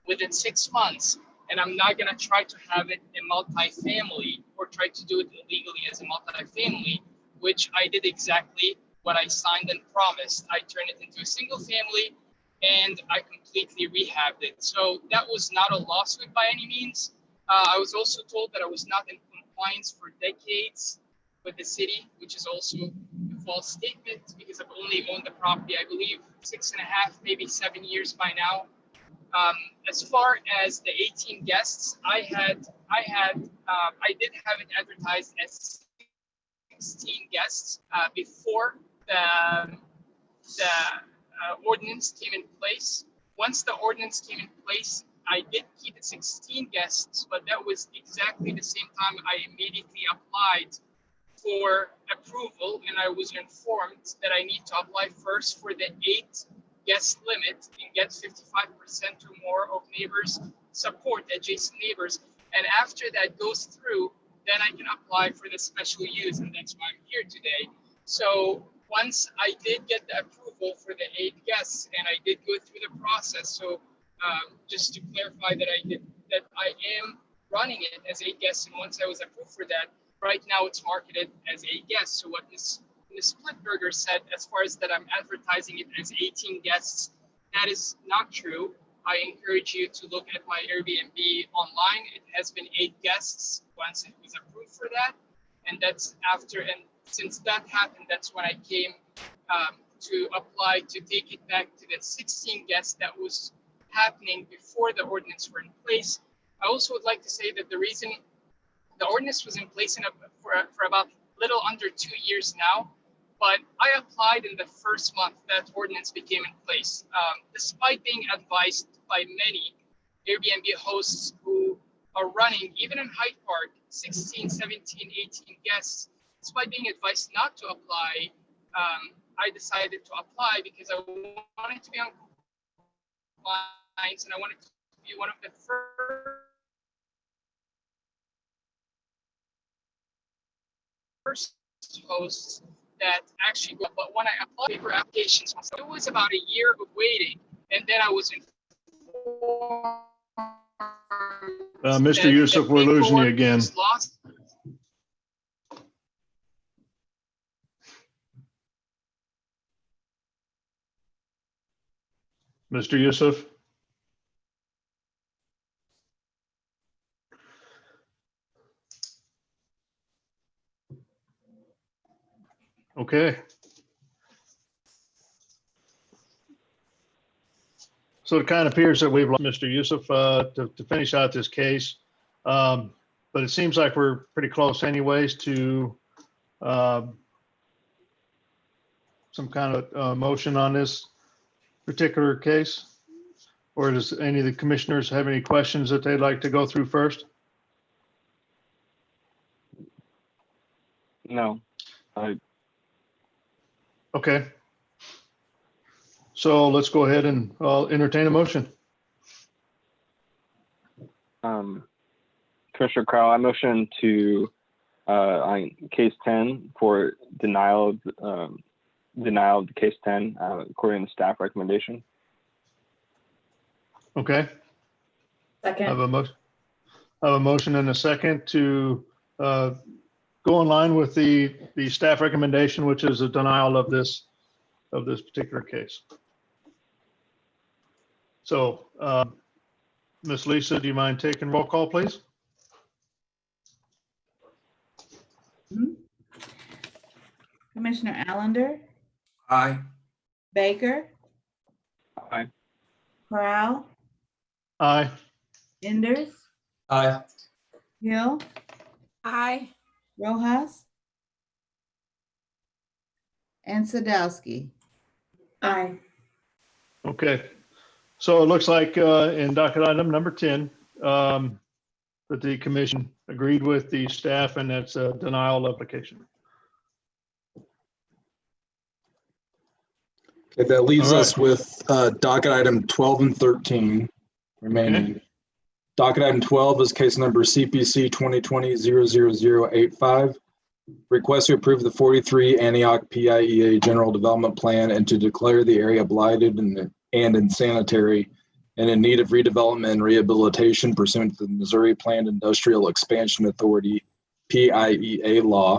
within 6 months. And I'm not gonna try to have it a multi-family or try to do it illegally as a multi-family, which I did exactly what I signed and promised. I turned it into a single family and I completely rehabbed it. So that was not a lawsuit by any means. I was also told that I was not in compliance for decades with the city, which is also a false statement because I've only owned the property, I believe 6.5, maybe 7 years by now. As far as the 18 guests, I did have it advertised as 16 guests before the ordinance came in place. Once the ordinance came in place, I did keep it 16 guests, but that was exactly the same time I immediately applied for approval, and I was informed that I need to apply first for the 8 guest limit and get 55% or more of neighbors support, adjacent neighbors. And after that goes through, then I can apply for the special use, and that's why I'm here today. So once I did get the approval for the 8 guests and I did go through the process, so just to clarify that I am running it as 8 guests, and once I was approved for that, right now it's marketed as 8 guests. So what Ms. Splitberger said, as far as that I'm advertising it as 18 guests, that is not true. I encourage you to look at my Airbnb online. It has been 8 guests once it was approved for that, and that's after. And since that happened, that's when I came to apply to take it back to the 16 guests that was happening before the ordinance were in place. I also would like to say that the reason the ordinance was in place for about little under 2 years now, but I applied in the first month that ordinance became in place, despite being advised by many Airbnb hosts who are running, even in Hyde Park, 16, 17, 18 guests. Despite being advised not to apply, I decided to apply because I wanted to be on compliance and I wanted to be one of the first hosts that actually, but when I applied for applications, it was about a year of waiting, and then I was informed. Mr. Yusuf, we're losing you again. Mr. Yusuf? Okay. So it kind of appears that we've lost Mr. Yusuf to finish out this case. But it seems like we're pretty close anyways to some kind of motion on this particular case. Or does any of the commissioners have any questions that they'd like to go through first? No. Okay. So let's go ahead and entertain a motion. Commissioner Crowell, I motion to on case 10 for denial of case 10 according to staff recommendation. Okay. Second. I have a motion and a second to go in line with the staff recommendation, which is a denial of this particular case. So, Ms. Lisa, do you mind taking roll call, please? Commissioner Allender, Aye. Baker, Aye. Corral, Aye. Enders, Aye. Hill, Aye. Rojas, and Sadowski. Aye. Okay. So it looks like in docket item number 10, that the commission agreed with the staff, and that's a denial application. Okay, that leaves All right. us with docket item 12 and 13 remaining. Okay. Docket item 12 is case number CPC 2020-00085. Request to approve the 43 Antioch PIEA General Development Plan and to declare the area blighted and insanitary and in need of redevelopment and rehabilitation pursuant to the Missouri Planned Industrial Expansion Authority PIEA law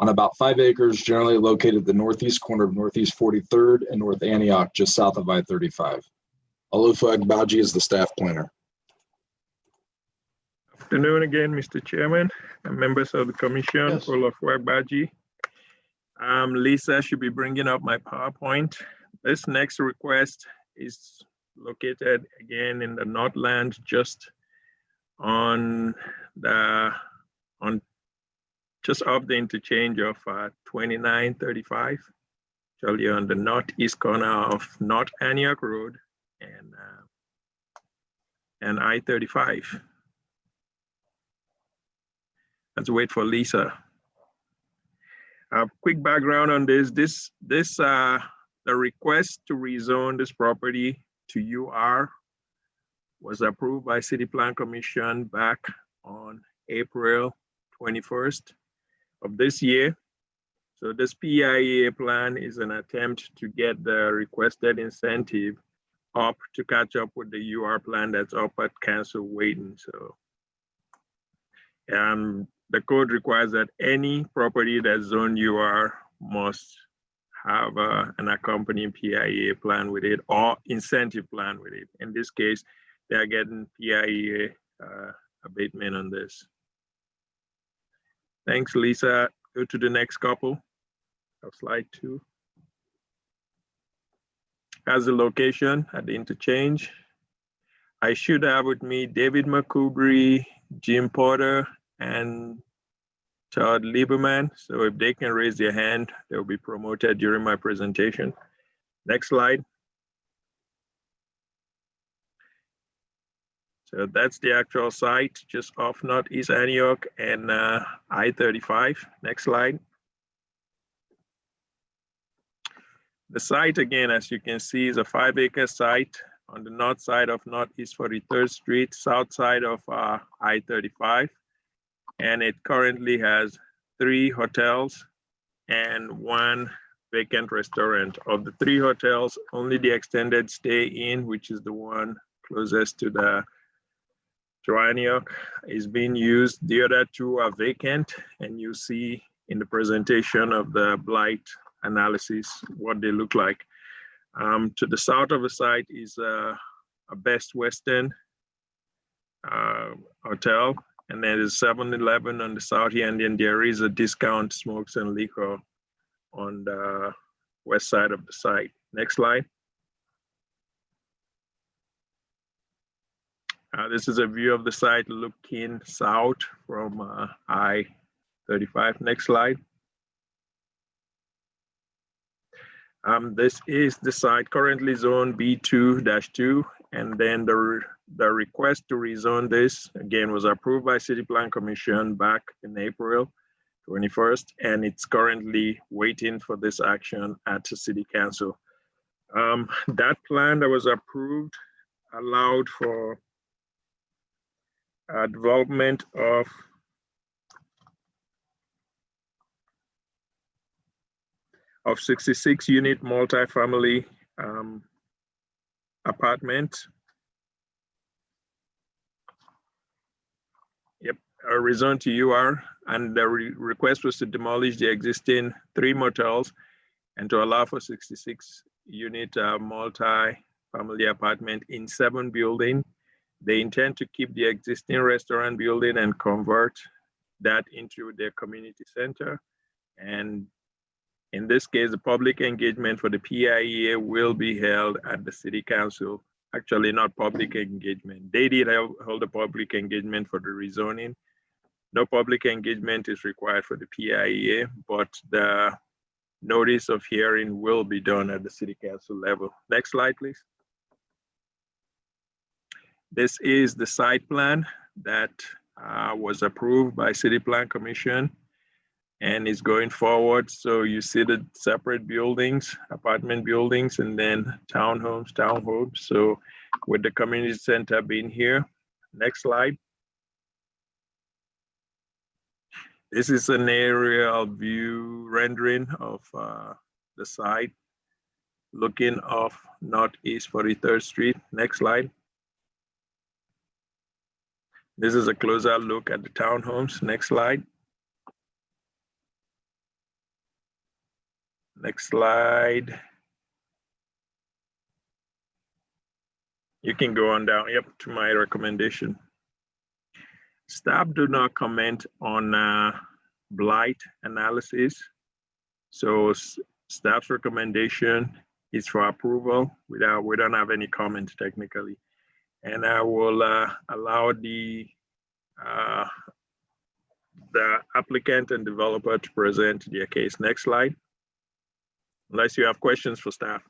on about 5 acres generally located at the northeast corner of Northeast 43rd and North Antioch, just south of I-35. Olufa Agbaji is the staff planner. Afternoon again, Mr. Chairman and members of the commission. Yes. Olufa Agbaji. Lisa should be bringing up my PowerPoint. This next request is located again in the Northland, just on just off the interchange of 2935, actually on the northeast corner of North Antioch Road and I-35. Let's wait for Lisa. A quick background on this. The request to rezone this property to UR was approved by City Plan Commission back on April 21st of this year. So this PIEA plan is an attempt to get the requested incentive up to catch up with the UR plan that's up at council waiting. So the code requires that any property that's zoned UR must have an accompanying PIA plan with it or incentive plan with it. In this case, they are getting PIA abatement on this. Thanks, Lisa. Go to the next couple of slide 2. As the location at the interchange, I should have with me David McCoubry, Jim Porter, and Todd Lieberman. So if they can raise their hand, they'll be promoted during my presentation. Next slide. So that's the actual site, just off Northeast Antioch and I-35. Next slide. The site, again, as you can see, is a 5-acre site on the north side of Northeast 43rd Street, south side of I-35. And it currently has 3 hotels and 1 vacant restaurant. Of the 3 hotels, only the Extended Stay Inn, which is the one closest to Antioch, is being used. The other 2 are vacant, and you see in the presentation of the blight analysis what they look like. To the south of the site is a Best Western hotel, and there is 7-Eleven on the south end, and there is a Discount Smokes and Liquor on the west side of the site. Next slide. This is a view of the site looking south from I-35. Next slide. This is the site currently zone B2-2, and then the request to rezone this again was approved by City Plan Commission back in April 21st, and it's currently waiting for this action at the City Council. That plan that was approved allowed for development of of 66-unit multifamily apartment. Yep, a rezone to UR, and the request was to demolish the existing 3 motels and to allow for 66-unit multi-family apartment in 7 buildings. They intend to keep the existing restaurant building and convert that into their community center. And in this case, the public engagement for the PIA will be held at the City Council. Actually, not public engagement. They did hold a public engagement for the rezoning. No public engagement is required for the PIA, but the notice of hearing will be done at the City Council level. Next slide, please. This is the site plan that was approved by City Plan Commission and is going forward. So you see the separate buildings, apartment buildings, and then townhomes. So with the community center being here. Next slide. This is an aerial view rendering of the site looking off Northeast 43rd Street. Next slide. This is a closer look at the townhomes. Next slide. Next slide. You can go on down, yep, to my recommendation. Staff do not comment on blight analysis. So staff's recommendation is for approval. We don't have any comment technically. And I will allow the applicant and developer to present their case. Next slide. Unless you have questions for staff.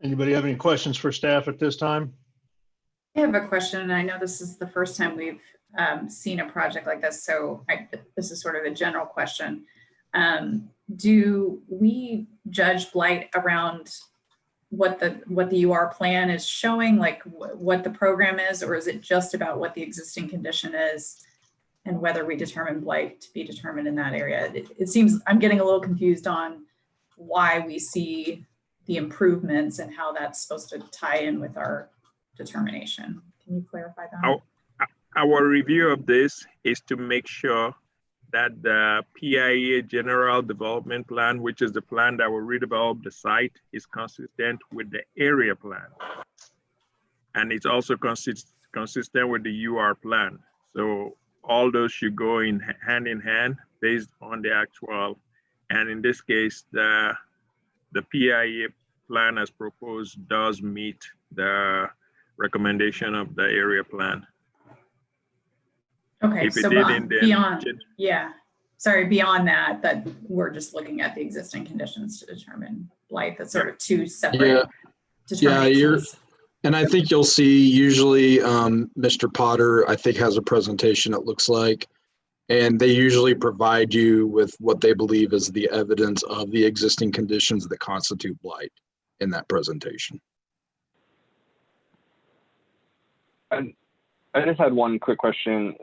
Anybody have any questions for staff at this time? I have a question, and I know this is the first time we've seen a project like this, so this is sort of a general question. Do we judge blight around what the UR plan is showing, like what the program is, or is it just about what the existing condition is and whether we determine blight to be determined in that area? It seems I'm getting a little confused on why we see the improvements and how that's supposed to tie in with our determination. Can you clarify that? Our review of this is to make sure that the PIA General Development Plan, which is the plan that will redevelop the site, is consistent with the area plan. And it's also consistent with the UR plan. So all those should go in hand based on the actual. And in this case, the PIA plan as proposed does meet the recommendation of the area plan. Okay, If it so didn't, then beyond, beyond that we're just looking at the existing conditions to determine blight. That's sort of two separate determinations. And I think you'll see usually Mr. Potter, I think, has a presentation, it looks like, and they usually provide you with what they believe is the evidence of the existing conditions that constitute blight in that presentation. I just had one quick question,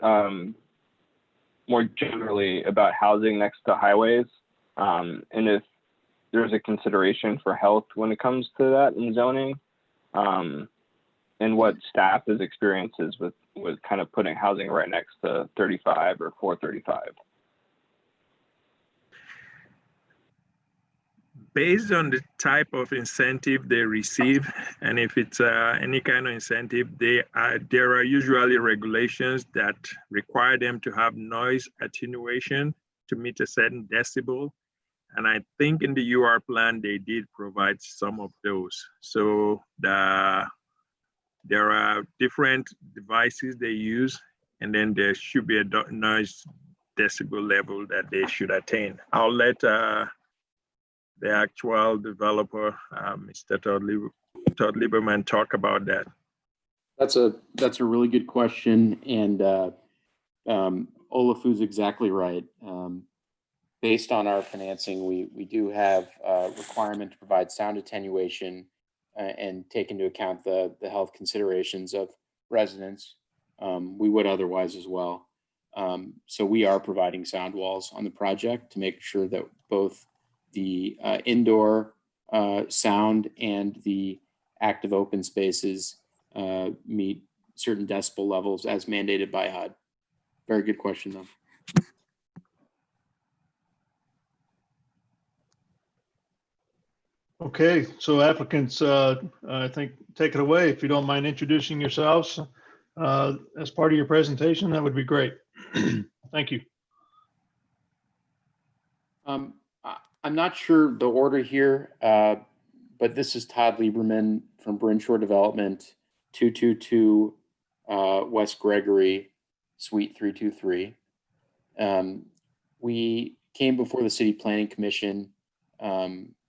more generally about housing next to highways, and if there's a consideration for health when it comes to that in zoning, and what staff's experiences with kind of putting housing right next to 35 or 435. Based on the type of incentive they receive, and if it's any kind of incentive, there are usually regulations that require them to have noise attenuation to meet a certain decibel. And I think in the UR plan, they did provide some of those. So there are different devices they use, and then there should be a noise decibel level that they should attain. I'll let the actual developer, Mr. Todd Lieberman, talk about that. That's a really good question, and Olafu's exactly right. Based on our financing, we do have a requirement to provide sound attenuation and take into account the health considerations of residents. We would otherwise as well. So we are providing sound walls on the project to make sure that both the indoor sound and the active open spaces meet certain decibel levels as mandated by HUD. Very good question, though. Okay, so applicants, I think take it away. If you don't mind introducing yourselves as part of your presentation, that would be great. Thank you. I'm not sure the order here, but this is Todd Lieberman from Brinshore Development, 222 West Gregory, Suite 323. We came before the City Planning Commission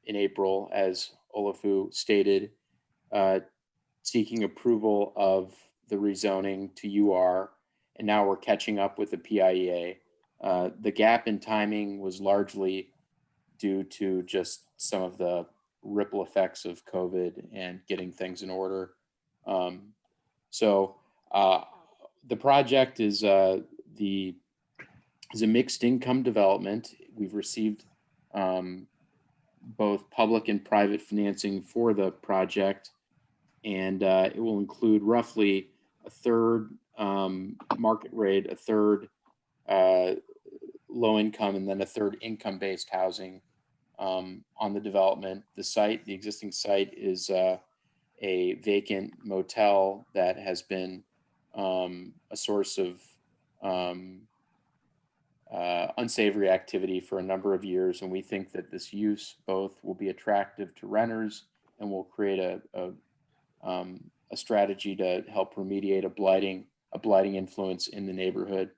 in April, as Olafu stated, seeking approval of the rezoning to UR, and now we're catching up with the PIEA. The gap in timing was largely due to just some of the ripple effects of COVID and getting things in order. So the project is a mixed income development. We've received both public and private financing for the project, and it will include roughly a third market rate, a third low income, and then a third income-based housing on the development. The existing site is a vacant motel that has been a source of unsavory activity for a number of years, and we think that this use both will be attractive to renters and will create a strategy to help remediate a blighting influence in the neighborhood.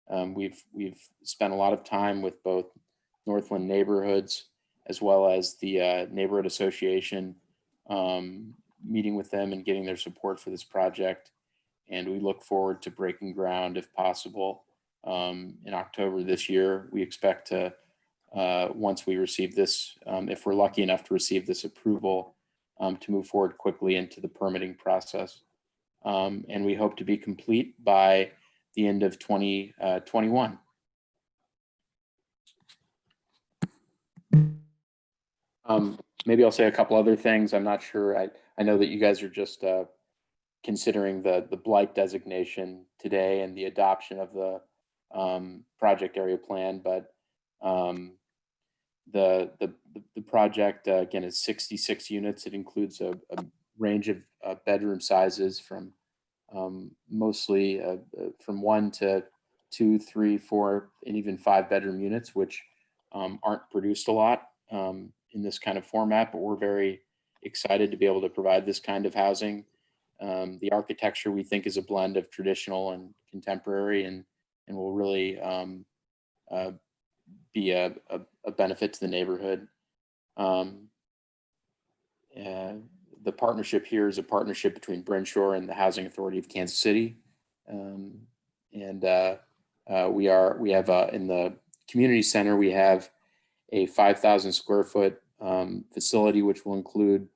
We've spent a lot of time with both Northland Neighborhoods as well as the neighborhood association, meeting with them and getting their support for this project. And we look forward to breaking ground if possible in October this year. We expect to, once we receive this, if we're lucky enough to receive this approval, to move forward quickly into the permitting process. And we hope to be complete by the end of 2021. Maybe I'll say a couple other things. I'm not sure. I know that you guys are just considering the blight designation today and the adoption of the project area plan, but the project again is 66 units. It includes a range of bedroom sizes from mostly from 1 to 2, 3, 4, and even 5 bedroom units, which aren't produced a lot in this kind of format, but we're very excited to be able to provide this kind of housing. The architecture we think is a blend of traditional and contemporary, and will really be a benefit to the neighborhood. The partnership here is a partnership between Brenshaw and the Housing Authority of Kansas City. We have in the community center, we have a 5,000 square foot facility, which will include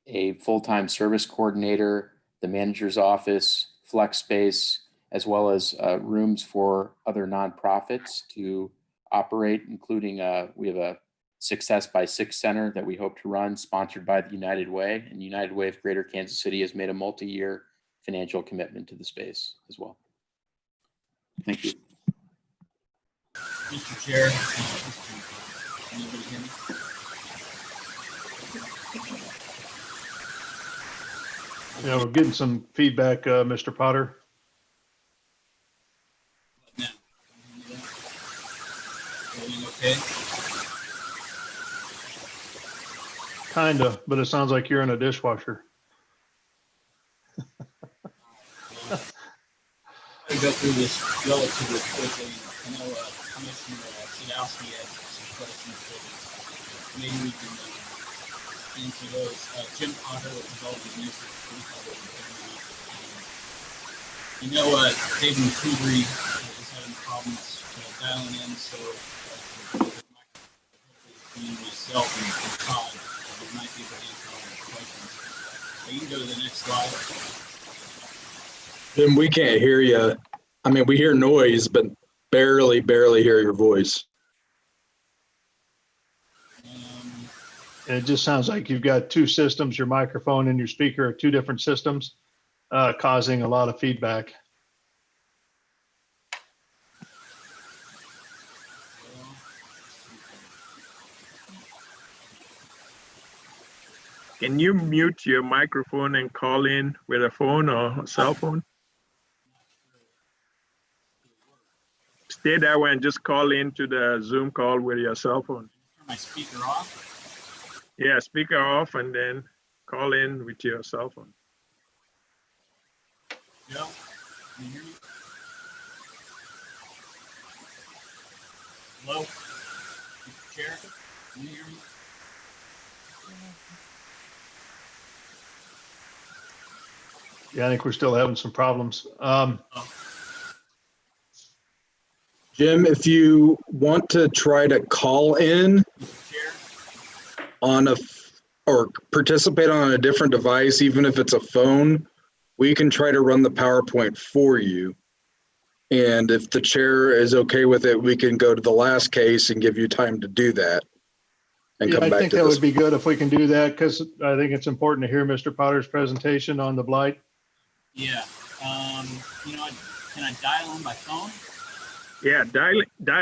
a full-time service coordinator, the manager's office, flex space, as well as rooms for other nonprofits to operate, including we have a Success by Six Center that we hope to run, sponsored by the United Way. And United Way of Greater Kansas City has made a multi-year financial commitment to the space as well. Thank you. Mr. Chair, anybody hear me? Yeah, we're getting some feedback, Mr. Potter. Now, everything okay? Kinda, but it sounds like you're in a dishwasher. I go through this relatively quickly. I know Commissioner Sadowski had some questions, but maybe we can answer those. Jim Potter with Development Ministry. You know, David McCoubrey is having problems dialing in, so between myself and Todd, we might be able to answer all the questions. You can go to the next slide. Jim, we can't hear you. I mean, we hear noise, but barely hear your voice. And it just sounds like you've got two systems, your microphone and your speaker are two different systems, causing a lot of feedback. Can you mute your microphone and call in with a phone or a cell phone? Stay that way and just call into the Zoom call with your cell phone. Turn my speaker off. Yeah, speaker off and then call in with your cell phone. Joe, can you hear me? Hello? Mr. Chair, can you hear me? Yeah, I think we're still having some problems. Jim, if you want to try to call in on or participate on a different device, even if it's a phone, we can try to run the PowerPoint for you. And if the chair is okay with it, we can go to the last case and give you time to do that. And Yeah, come I back think to that this. would be good if we can do that, because I think it's important to hear Mr. Potter's presentation on the blight. Yeah. You know, can I dial in by phone? Yeah, dial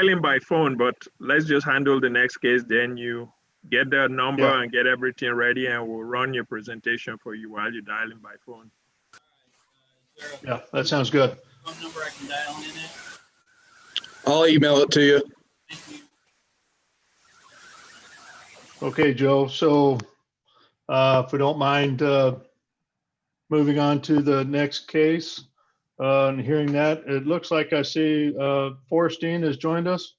in by phone, but let's just handle the next case. Then you get the number and get everything ready, and we'll run your presentation for you while you're dialing by phone. Yeah, that sounds good. Phone number I can dial in at? I'll email it to you. Okay, Joe. So if we don't mind moving on to the next case and hearing that, it looks like I see Forrestine has joined us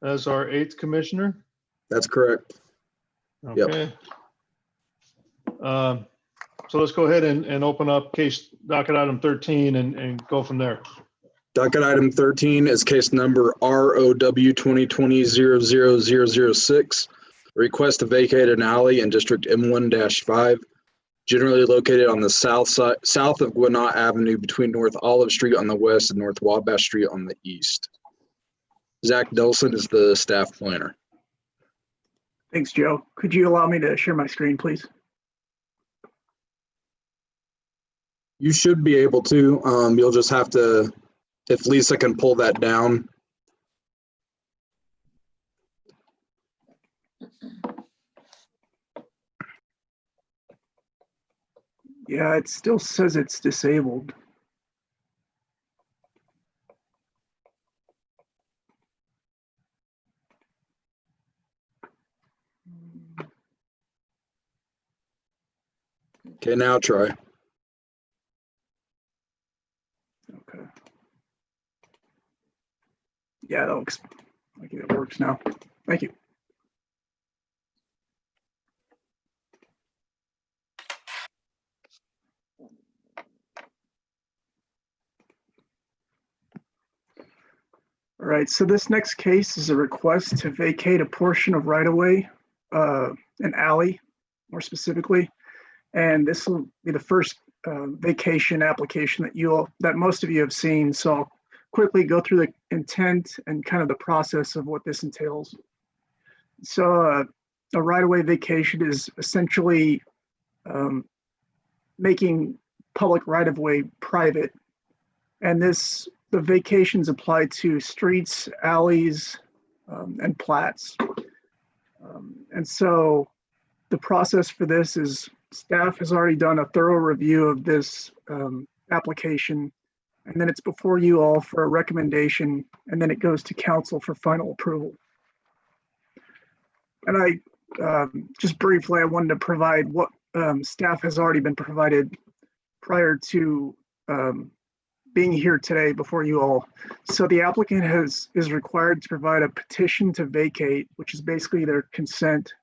as our 8th commissioner. That's correct. Okay. So let's go ahead and open up case docket item 13 and go from there. Docket item 13 is case number ROW 2020-00006. Request to vacate an alley in District M1-5, generally located on the south of Gwinnett Avenue between North Olive Street on the west and North Wabash Street on the east. Zach Delson is the staff planner. Thanks, Joe. Could you allow me to share my screen, please? You should be able to. You'll just have to, if Lisa can pull that down. Yeah, it still says it's disabled. Okay, now try. Okay. Yeah, that looks like it works now. Thank you. All right, so this next case is a request to vacate a portion of right-of-way, an alley, more specifically. And this will be the first vacation application that most of you have seen. So I'll quickly go through the intent and kind of the process of what this entails. So a right-of-way vacation is essentially making public right-of-way private. And the vacations apply to streets, alleys, and plats. And so the process for this is staff has already done a thorough review of this application, and then it's before you all for a recommendation, and then it goes to council for final approval. And just briefly, I wanted to provide what staff has already been provided prior to being here today before you all. So the applicant is required to provide a petition to vacate, which is basically their consent.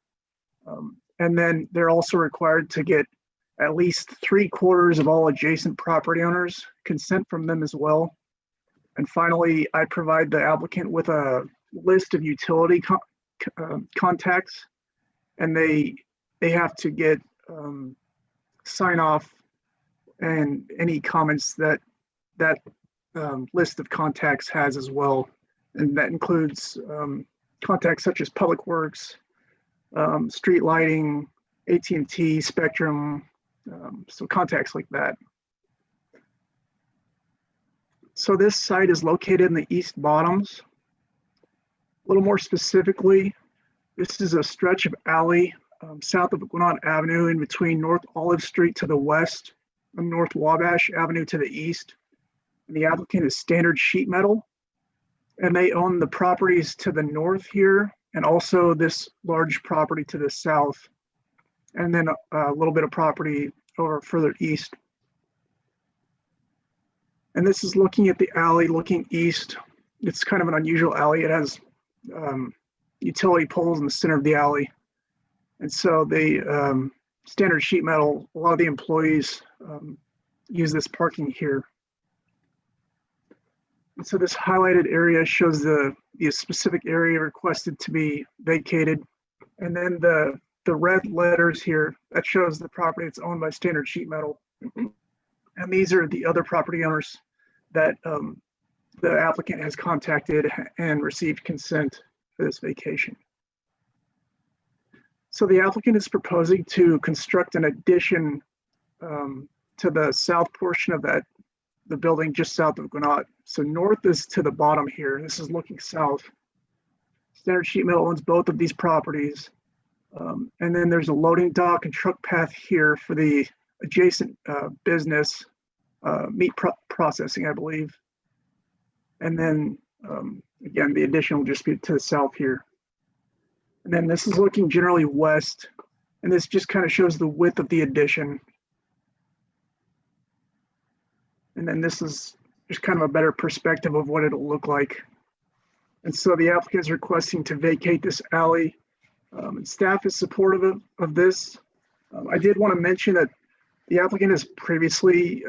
And then they're also required to get at least 3/4 of all adjacent property owners, consent from them as well. And finally, I provide the applicant with a list of utility contacts, and they have to get sign off and any comments that list of contacts has as well. And that includes contacts such as Public Works, street lighting, AT&T, Spectrum, so contacts like that. So this site is located in the East Bottoms. A little more specifically, this is a stretch of alley south of Gwinnett Avenue in between North Olive Street to the west and North Wabash Avenue to the east. And the applicant is Standard Sheet Metal, and they own the properties to the north here and also this large property to the south, and then a little bit of property over further east. And this is looking at the alley, looking east. It's kind of an unusual alley. It has utility poles in the center of the alley. And so the Standard Sheet Metal, a lot of the employees use this parking here. And so this highlighted area shows the specific area requested to be vacated. And then the red letters here, that shows the property that's owned by Standard Sheet Metal. And these are the other property owners that the applicant has contacted and received consent for this vacation. So the applicant is proposing to construct an addition to the south portion of the building just south of Gwinnett. So north is to the bottom here. This is looking south. Standard Sheet Metal owns both of these properties. And then there's a loading dock and truck path here for the adjacent business, meat processing, I believe. And then again, the addition will just be to the south here. And then this is looking generally west, and this just kind of shows the width of the addition. And then this is just kind of a better perspective of what it'll look like. And so the applicant is requesting to vacate this alley. And staff is supportive of this. I did want to mention that the applicant has previously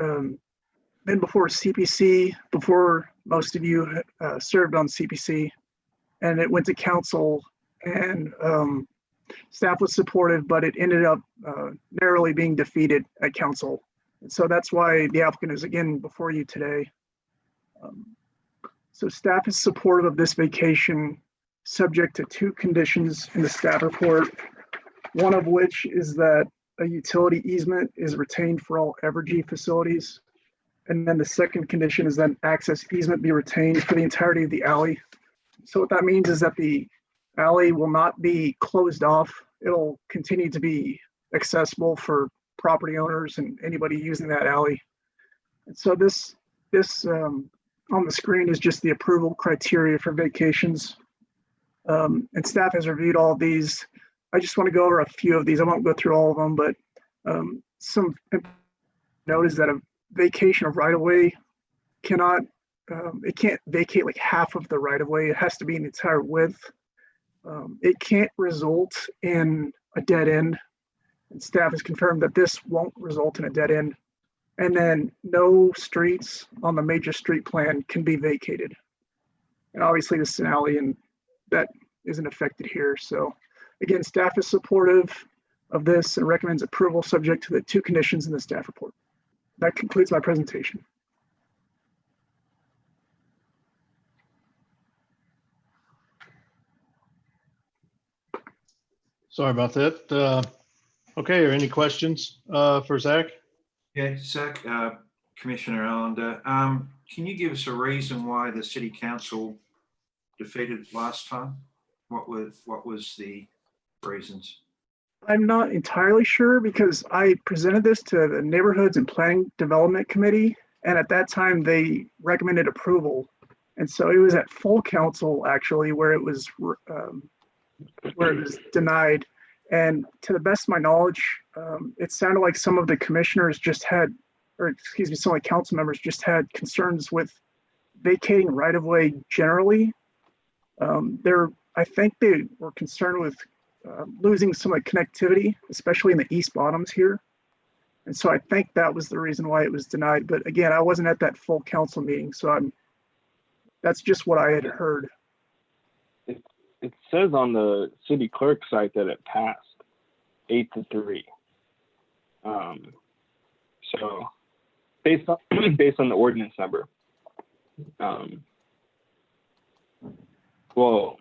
been before CPC, before most of you served on CPC, and it went to council, and staff was supportive, but it ended up narrowly being defeated at council. And so that's why the applicant is again before you today. So staff is supportive of this vacation. subject to two conditions in the staff report. One of which is that a utility easement is retained for all Evergy facilities. And then the second condition is that access easement be retained for the entirety of the alley. So what that means is that the alley will not be closed off. It'll continue to be accessible for property owners and anybody using that alley. And so this on the screen is just the approval criteria for vacations. And staff has reviewed all of these. I just want to go over a few of these. I won't go through all of them, but some note is that a vacation of right-of-way cannot, it can't vacate like half of the right-of-way. It has to be an entire width. It can't result in a dead end. And staff has confirmed that this won't result in a dead end. And then no streets on the major street plan can be vacated. And obviously this is an alley and that isn't affected here. So again, staff is supportive of this and recommends approval subject to the two conditions in the staff report. That concludes my presentation. Sorry about that. Okay, are any questions for Zach? Yeah, Zach, Commissioner Allender, can you give us a reason why the City Council defeated last time? What was the reasons? I'm not entirely sure because I presented this to the Neighborhoods and Planning Development Committee, and at that time they recommended approval. And so it was at full council actually where it was denied. And to the best of my knowledge, it sounded like some of the commissioners just had, or excuse me, some of the council members just had concerns with vacating right-of-way generally. I think they were concerned with losing some of the connectivity, especially in the east bottoms here. And so I think that was the reason why it was denied. But again, I wasn't at that full council meeting, so that's just what I had heard. It says on the city clerk site that it passed 8-3. So based on the ordinance number, well,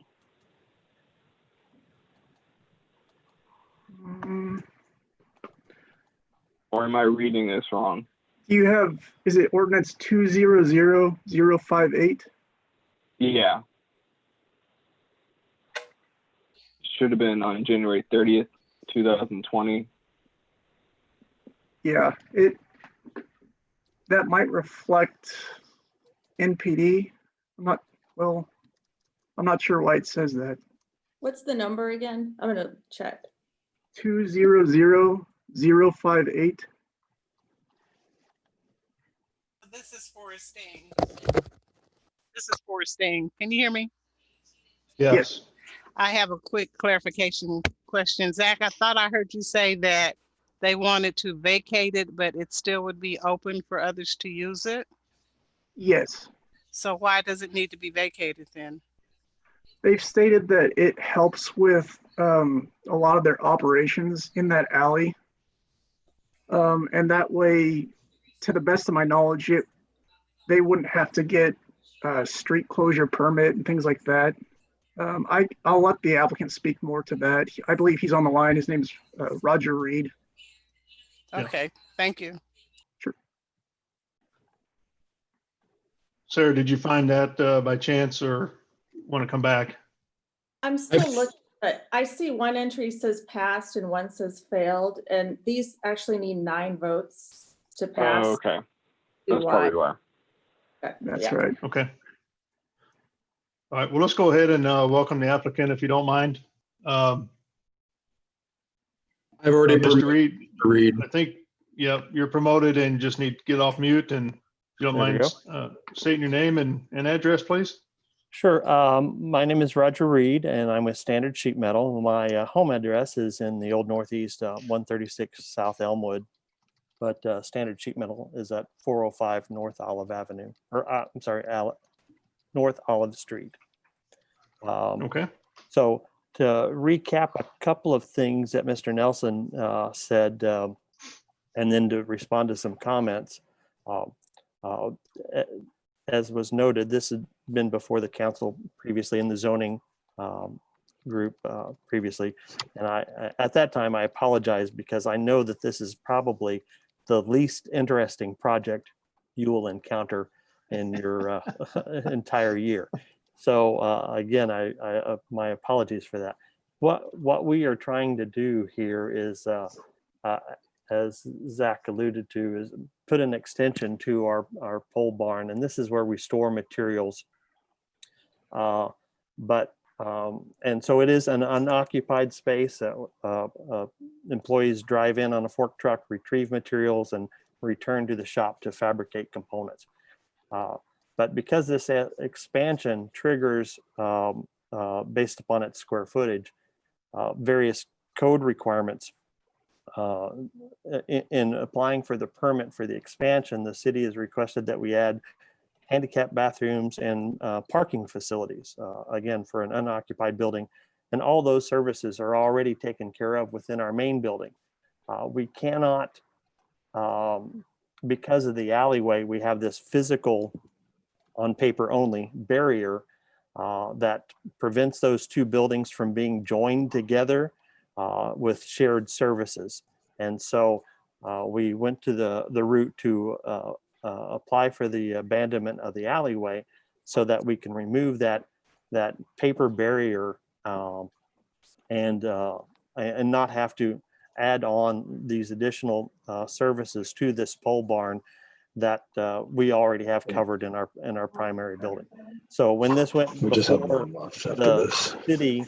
or am I reading this wrong? You have, is it ordinance 200058? Yeah. Should have been on January 30th, 2020. Yeah, that might reflect NPD. I'm not sure why it says that. What's the number again? I'm gonna check. 200058. This is Forrest Sting. Can you hear me? Yes. I have a quick clarification question. Zach, I thought I heard you say that they wanted to vacate it, but it still would be open for others to use it? Yes. So why does it need to be vacated then? They've stated that it helps with a lot of their operations in that alley. And that way, to the best of my knowledge, they wouldn't have to get a street closure permit and things like that. I'll let the applicant speak more to that. I believe he's on the line. His name's Roger Reed. Okay, thank you. Sure. Sarah, did you find that by chance or want to come back? I'm still looking, but I see one entry says passed and one says failed, and these actually need 9 votes to pass. Oh, okay. That's probably why. That's right. Okay. All right, well, let's go ahead and welcome the applicant if you don't mind. I've already Mr. Reed. I think, yeah, you're promoted and just need to get off mute, and if you don't There we mind stating your name and address, please. Sure. My name is Roger Reed, and I'm with Standard Sheet Metal. My home address is in the Old Northeast, 136 South Elmwood, but Standard Sheet Metal is at 405 North Olive Avenue, or I'm sorry, North Olive Street. Okay. So to recap a couple of things that Mr. Nelson said, and then to respond to some comments. As was noted, this had been before the council previously in the zoning group previously. And at that time, I apologized because I know that this is probably the least interesting project you will encounter in your entire year. So again, my apologies for that. What we are trying to do here is, as Zach alluded to, is put an extension to our pole barn, and this is where we store materials. And so it is an unoccupied space. Employees drive in on a fork truck, retrieve materials, and return to the shop to fabricate components. But because this expansion triggers, based upon its square footage, various code requirements, in applying for the permit for the expansion, the city has requested that we add handicap bathrooms and parking facilities, again, for an unoccupied building. And all those services are already taken care of within our main building. We cannot, because of the alleyway, we have this physical, on paper only, barrier that prevents those two buildings from being joined together with shared services. And so we went to the route to apply for the abandonment of the alleyway so that we can remove that paper barrier and not have to add on these additional services to this pole barn that we already have covered in our primary building. So when this went We just have before one left after the this. city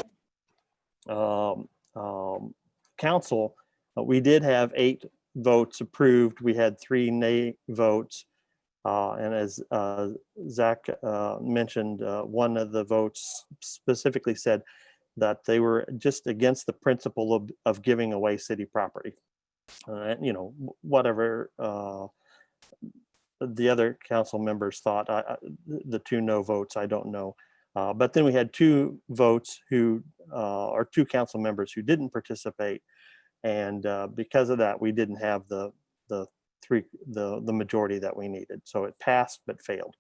council, we did have 8 votes approved. We had 3 nay votes. And as Zach mentioned, one of the votes specifically said that they were just against the principle of giving away city property. And, you know, whatever the other council members thought, the 2 no votes, I don't know. But then we had 2 votes who, or 2 council members who didn't participate. And because of that, we didn't have the majority that we needed. So it passed but failed.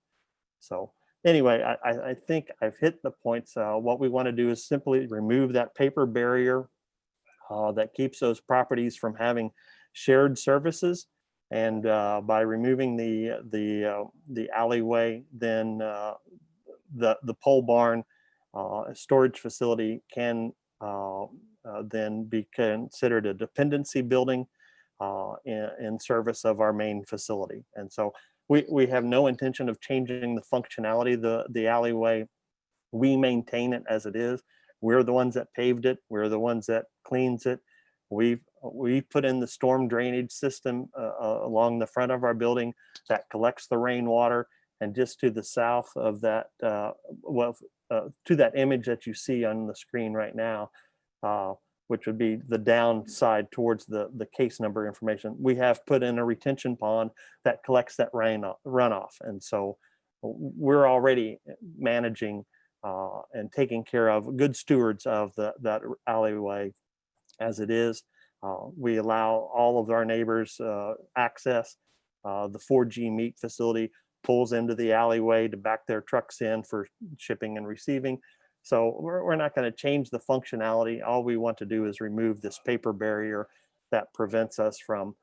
So anyway, I think I've hit the points. What we want to do is simply remove that paper barrier that keeps those properties from having shared services. And by removing the alleyway, then the pole barn storage facility can then be considered a dependency building in service of our main facility. And so we have no intention of changing the functionality of the alleyway. We maintain it as it is. We're the ones that paved it. We're the ones that cleans it. We've put in the storm drainage system along the front of our building that collects the rainwater. And just to the south of that, to that image that you see on the screen right now, which would be the downside towards the case number information, we have put in a retention pond that collects that runoff. And so we're already managing and taking care of, good stewards of that alleyway as it is. We allow all of our neighbors access. The 4G meat facility pulls into the alleyway to back their trucks in for shipping and receiving. So we're not going to change the functionality. All we want to do is remove this paper barrier that prevents us from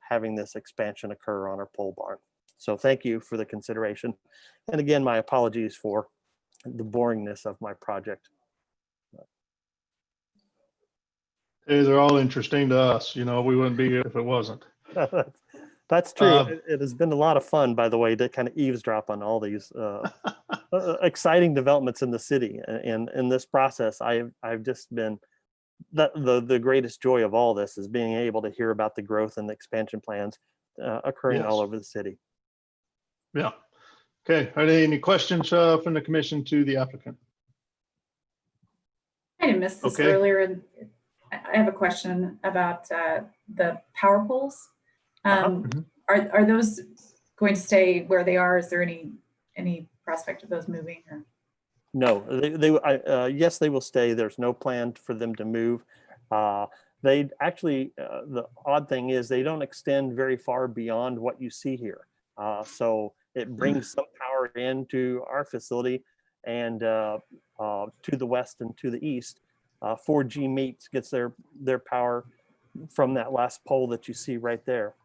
having this expansion occur on our pole barn. So thank you for the consideration. And again, my apologies for the boringness of my project. Hey, they're all interesting to us. You know, we wouldn't be here if it wasn't. That's true. It has been a lot of fun, by the way, to kind of eavesdrop on all these exciting developments in the city. And in this process, I've just been, the greatest joy of all this is being able to hear about the growth and the expansion plans occurring all over the city. Yeah. Okay. Are there any questions from the commission to the applicant? I missed this earlier. I have a question about the power poles. Are those going to stay where they are? Is there any prospect of those moving? Or? No, yes, they will stay. There's no plan for them to move. They actually, the odd thing is they don't extend very far beyond what you see here. So it brings some power into our facility, and to the west and to the east. 4G Meats gets their power from that last pole that you see right there,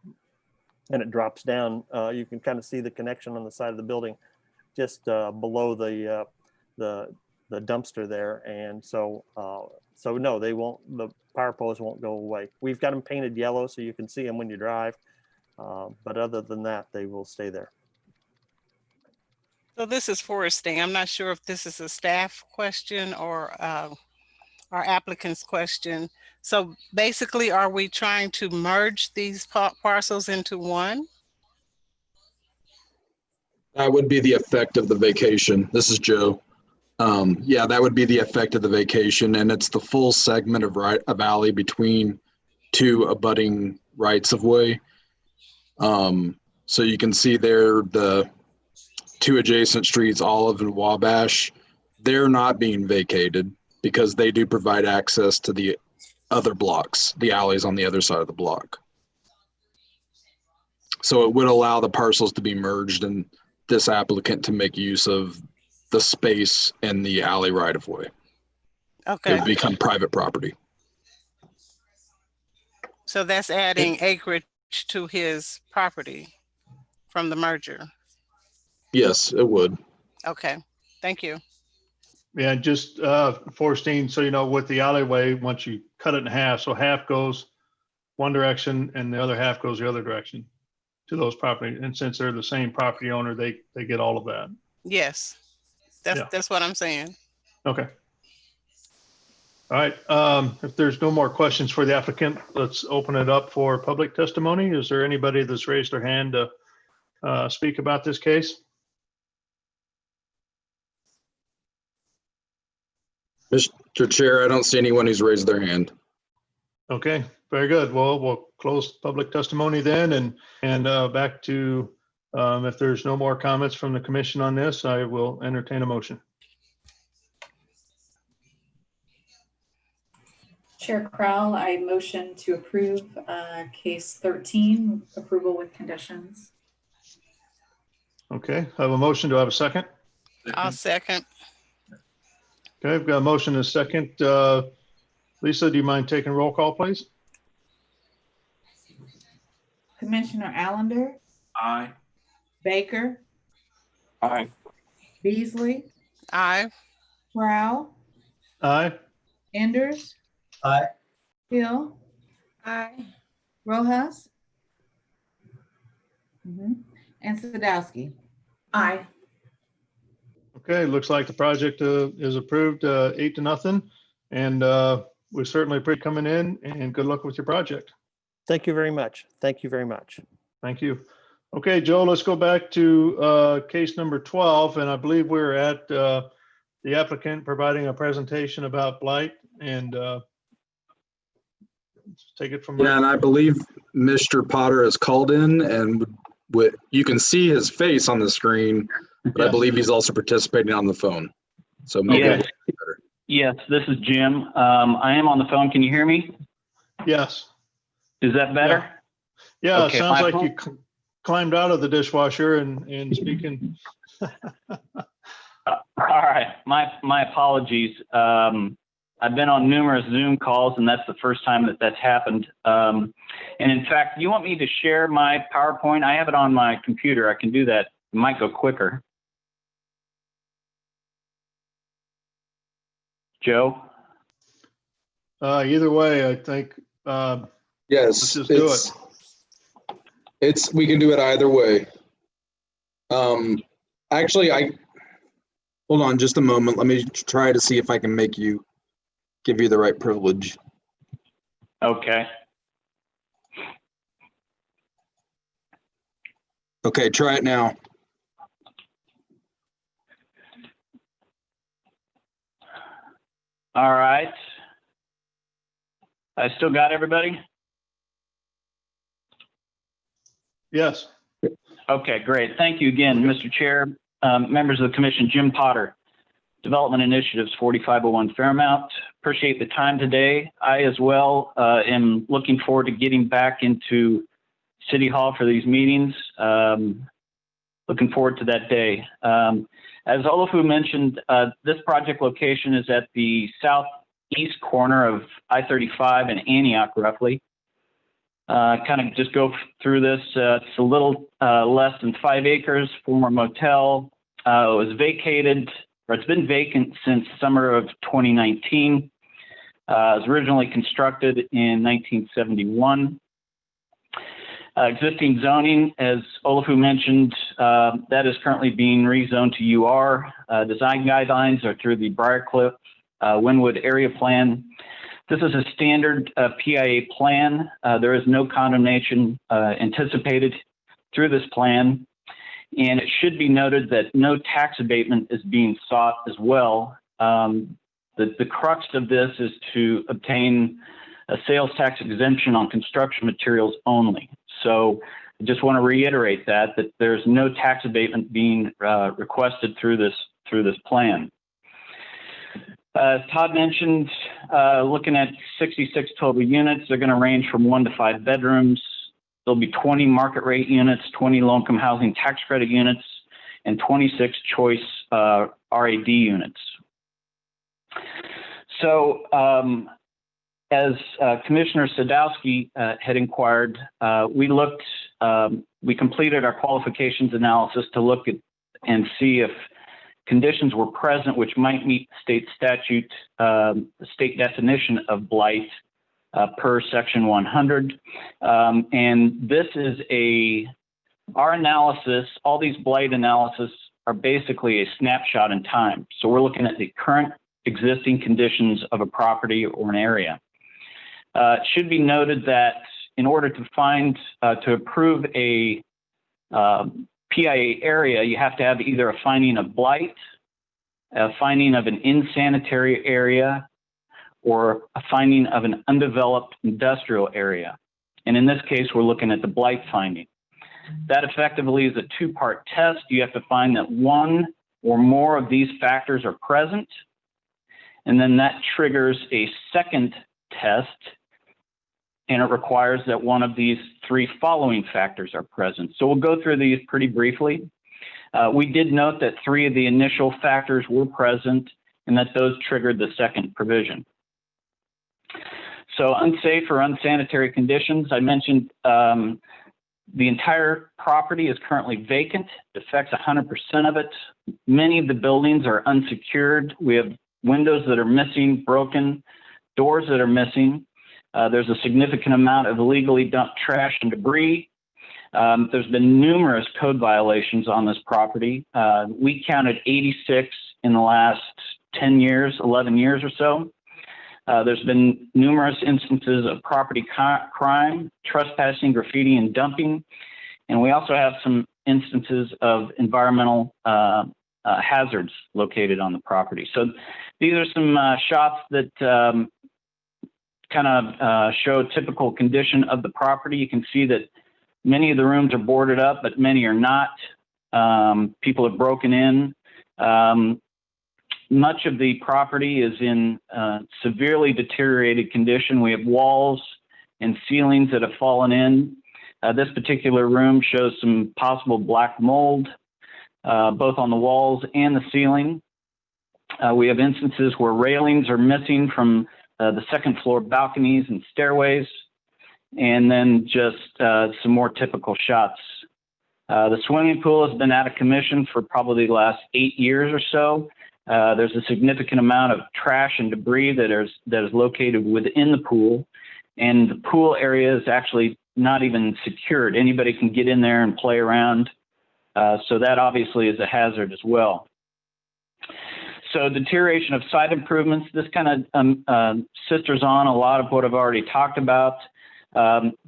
and it drops down. You can kind of see the connection on the side of the building, just below the dumpster there. And so no, they won't. The power poles won't go away. We've got them painted yellow so you can see them when you drive, but other than that, they will stay there. So this is Forrest thing. I'm not sure if this is a staff question or our applicant's question. So basically, are we trying to merge these parcels into one? That would be the effect of the vacation. This is Joe. Yeah, that would be the effect of the vacation, and it's the full segment of alley between two abutting rights of way. So you can see there the two adjacent streets, Olive and Wabash. They're not being vacated because they do provide access to the other blocks, the alleys on the other side of the block. So it would allow the parcels to be merged and this applicant to make use of the space and the alley right of way. Okay. It would become private property. So that's adding acreage to his property from the merger. Yes, it would. Okay, thank you. Yeah, just Forrestine, so you know, with the alleyway, once you cut it in half, so half goes one direction and the other half goes the other direction to those property. And since they're the same property owner, they get all of that. Yes, that's what I'm saying. Okay. All right. If there's no more questions for the applicant, let's open it up for public testimony. Is there anybody that's raised their hand to speak about this case? Mr. Chair, I don't see anyone who's raised their hand. Okay, very good. Well, we'll close public testimony then and back to if there's no more comments from the commission on this, I will entertain a motion. Chair Crowell, I motion to approve case 13, approval with conditions. Okay, I have a motion. Do I have a second? I'll second. Okay, I've got a motion and a second. Lisa, do you mind taking roll call, please? Commissioner Allender, Aye. Baker, Aye. Beasley, Aye. Crowell, Aye. Enders, Aye. Hill, Aye. Rojas, and Sadowski. Aye. Okay, looks like the project is approved 8-0. And we certainly appreciate coming in and good luck with your project. Thank you very much. Thank you very much. Thank you. Okay, Joe, let's go back to case number 12. And I believe we're at the applicant providing a presentation about blight and take it from there. Yeah, and I believe Mr. Potter has called in and you can see his face on the screen, but I believe he's also participating on the phone. So maybe Yes. Yes, this is Jim. I am on the phone. Can you hear me? Yes. Is that better? Yeah, Okay, it sounds my like you climbed out of the dishwasher and speaking. All right. My apologies. I've been on numerous Zoom calls, and that's the first time that's happened. And in fact, you want me to share my PowerPoint? I have it on my computer. I can do that. It might go quicker. Joe? Either way, I think. Yes, let's just do it. We can do it either way. Actually, hold on just a moment. Let me try to see if I can give you the right privilege. Okay. Okay, try it now. All right. I still got everybody? Yes. Okay, great. Thank you again, Mr. Chair, members of the commission. Jim Potter, Development Initiatives 4501 Fairmount. Appreciate the time today. I as well am looking forward to getting back into City Hall for these meetings. Looking forward to that day. As Olufu mentioned, this project location is at the southeast corner of I-35 and Antioch, roughly. Kind of just go through this. It's a little less than 5 acres, former motel. It was vacated, or it's been vacant since summer of 2019. It was originally constructed in 1971. Existing zoning, as Olufu mentioned, that is currently being rezoned to UR. Design guidelines are through the Briarcliff Wynwood Area Plan. This is a standard PIA plan. There is no condemnation anticipated through this plan. And it should be noted that no tax abatement is being sought as well. The crux of this is to obtain a sales tax exemption on construction materials only. So I just want to reiterate that there's no tax abatement being requested through this plan. As Todd mentioned, looking at 66 total units, they're going to range from 1 to 5 bedrooms. There'll be 20 market rate units, 20 low-income housing tax credit units, and 26 choice RAD units. So as Commissioner Sadowski had inquired, we completed our qualifications analysis to look at and see if conditions were present which might meet state statute, the state definition of blight per section 100. And this is our analysis, all these blight analysis are basically a snapshot in time. So we're looking at the current existing conditions of a property or an area. It should be noted that in order to approve a PIA area, you have to have either a finding of blight, a finding of an insanitary area, or a finding of an undeveloped industrial area. And in this case, we're looking at the blight finding. That effectively is a 2-part test. You have to find that one or more of these factors are present, and then that triggers a second test, and it requires that one of these 3 following factors are present. So we'll go through these pretty briefly. We did note that 3 of the initial factors were present and that those triggered the second provision. So unsafe or unsanitary conditions, I mentioned the entire property is currently vacant. It affects 100% of it. Many of the buildings are unsecured. We have windows that are missing, broken, doors that are missing. There's a significant amount of illegally dumped trash and debris. There's been numerous code violations on this property. We counted 86 in the last 10 years, 11 years or so. There's been numerous instances of property crime, trespassing, graffiti, and dumping. And we also have some instances of environmental hazards located on the property. So these are some shots that kind of show a typical condition of the property. You can see that many of the rooms are boarded up, but many are not. People have broken in. Much of the property is in severely deteriorated condition. We have walls and ceilings that have fallen in. This particular room shows some possible black mold, both on the walls and the ceiling. We have instances where railings are missing from the second floor balconies and stairways, and then just some more typical shots. The swimming pool has been out of commission for probably the last 8 years or so. There's a significant amount of trash and debris that is located within the pool, and the pool area is actually not even secured. Anybody can get in there and play around. So that obviously is a hazard as well. So deterioration of site improvements, this kind of sisters on a lot of what I've already talked about.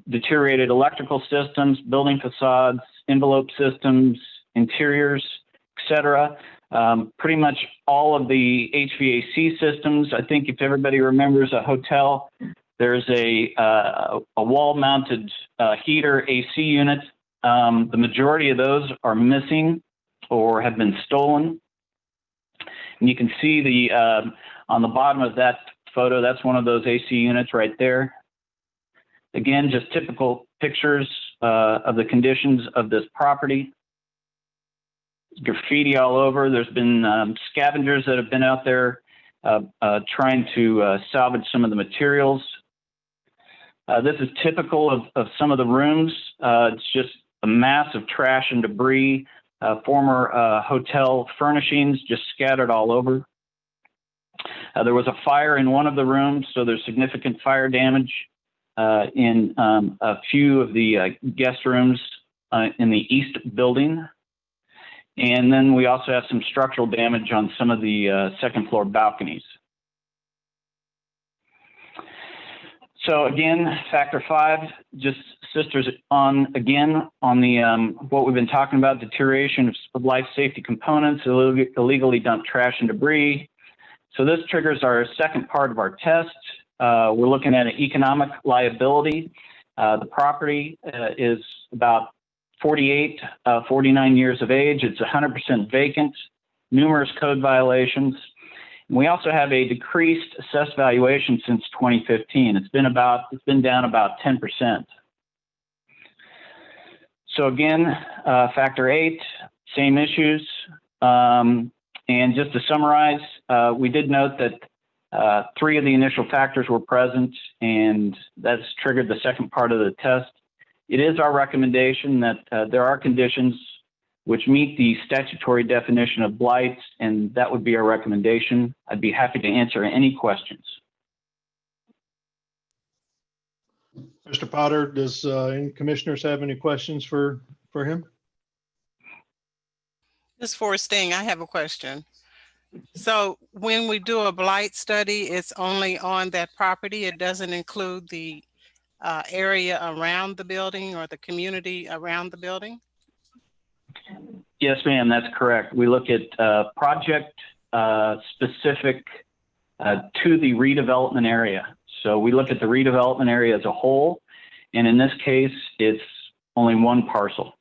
Deteriorated electrical systems, building facades, envelope systems, interiors, etc. Pretty much all of the HVAC systems. I think if everybody remembers a hotel, there's a wall-mounted heater AC unit. The majority of those are missing or have been stolen. And you can see on the bottom of that photo, that's one of those AC units right there. Again, just typical pictures of the conditions of this property. graffiti all over. There's been scavengers that have been out there trying to salvage some of the materials. This is typical of some of the rooms. It's just a mass of trash and debris, former hotel furnishings just scattered all over. There was a fire in one of the rooms, so there's significant fire damage in a few of the guest rooms in the east building. And then we also have some structural damage on some of the second floor balconies. So again, factor 5, just sisters on again on the what we've been talking about, deterioration of life safety components, illegally dumped trash and debris. So this triggers our second part of our test. We're looking at an economic liability. The property is about 49 years of age. It's 100% vacant, numerous code violations. And we also have a decreased assessed valuation since 2015. It's been down about 10%. So again, factor 8, same issues. And just to summarize, we did note that 3 of the initial factors were present, and that's triggered the second part of the test. It is our recommendation that there are conditions which meet the statutory definition of blight, and that would be our recommendation. I'd be happy to answer any questions. Mr. Potter, does any commissioners have any questions for him? Ms. Forsting, I have a question. So when we do a blight study, it's only on that property. It doesn't include the area around the building or the community around the building? Yes, ma'am, that's correct. We look at project specific to the redevelopment area. So we look at the redevelopment area as a whole, and in this case, it's only one parcel.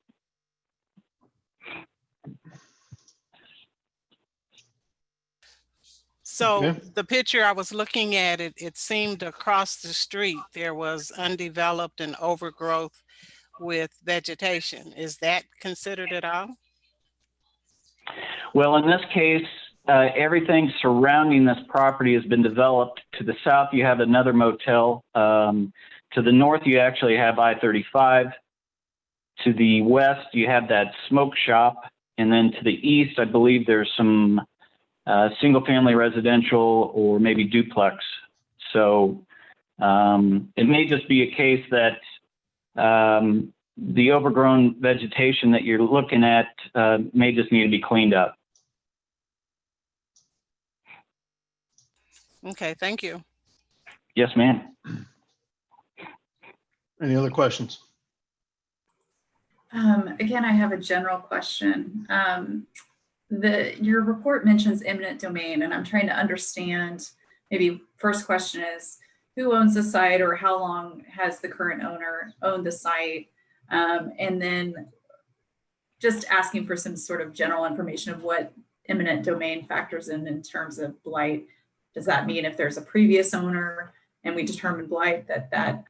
So the picture I was looking at, it seemed across the street there was undeveloped and overgrowth with vegetation. Is that considered at all? Well, in this case, everything surrounding this property has been developed. To the south, you have another motel. To the north, you actually have I-35. To the west, you have that smoke shop. And then to the east, I believe there's some single-family residential or maybe duplex. So it may just be a case that the overgrown vegetation that you're looking at may just need to be cleaned up. Okay, thank you. Yes, ma'am. Any other questions? Again, I have a general question. Your report mentions eminent domain, and I'm trying to understand, maybe first question is, who owns the site, or how long has the current owner owned the site? And then just asking for some sort of general information of what eminent domain factors in terms of blight. Does that mean if there's a previous owner and we determine blight, that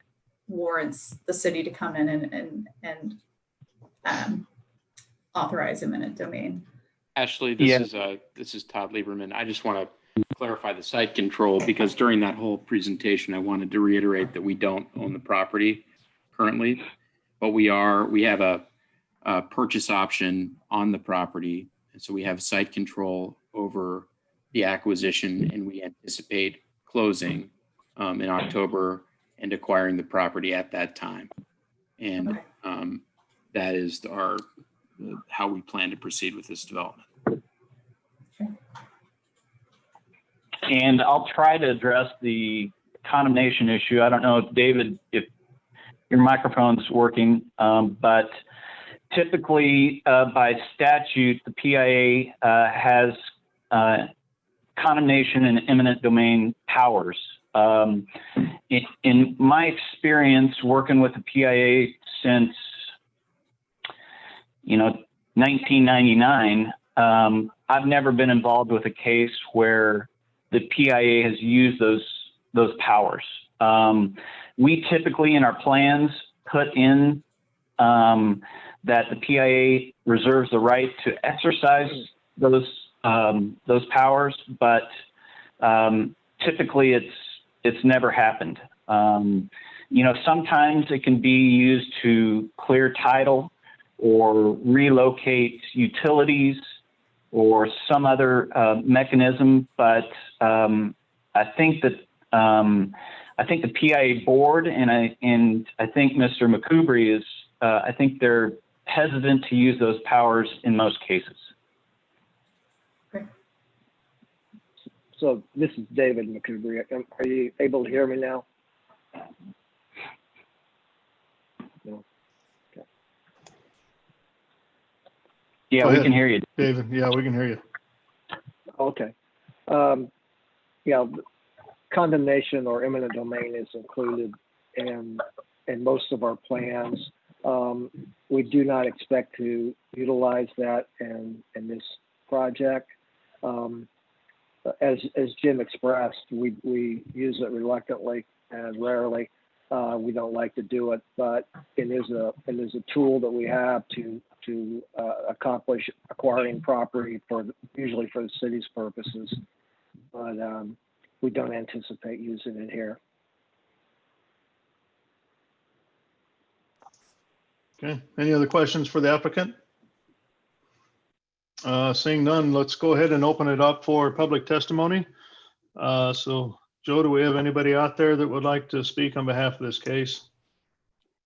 warrants the city to come in and authorize eminent domain? Ashley, this is Todd Lieberman. I just want to clarify the site control, because during that whole presentation, I wanted to reiterate that we don't own the property currently, but we have a purchase option on the property. And so we have site control over the acquisition, and we anticipate closing in October and acquiring the property at that time. And that is how we plan to proceed with this development. And I'll try to address the condemnation issue. I don't know if David, if your microphone's working, but typically by statute, the PIA has condemnation and eminent domain powers. In my experience working with the PIA since 1999, I've never been involved with a case where the PIA has used those powers. We typically in our plans put in that the PIA reserves the right to exercise those powers, but typically it's never happened. Sometimes it can be used to clear title or relocate utilities or some other mechanism, but I think the PIA board and I think Mr. McCoubry is I think they're hesitant to use those powers in most cases. So this is David McCoubry. Are you able to hear me now? No. Okay. Yeah, Go we ahead, can hear you, David. Yeah, we can hear you. Okay. Condemnation or eminent domain is included in most of our plans. We do not expect to utilize that in this project. As Jim expressed, we use it reluctantly and rarely. We don't like to do it, but it is a tool that we have to accomplish acquiring property usually for the city's purposes. But we don't anticipate using it here. Okay, any other questions for the applicant? Seeing none, let's go ahead and open it up for public testimony. So Joe, do we have anybody out there that would like to speak on behalf of this case?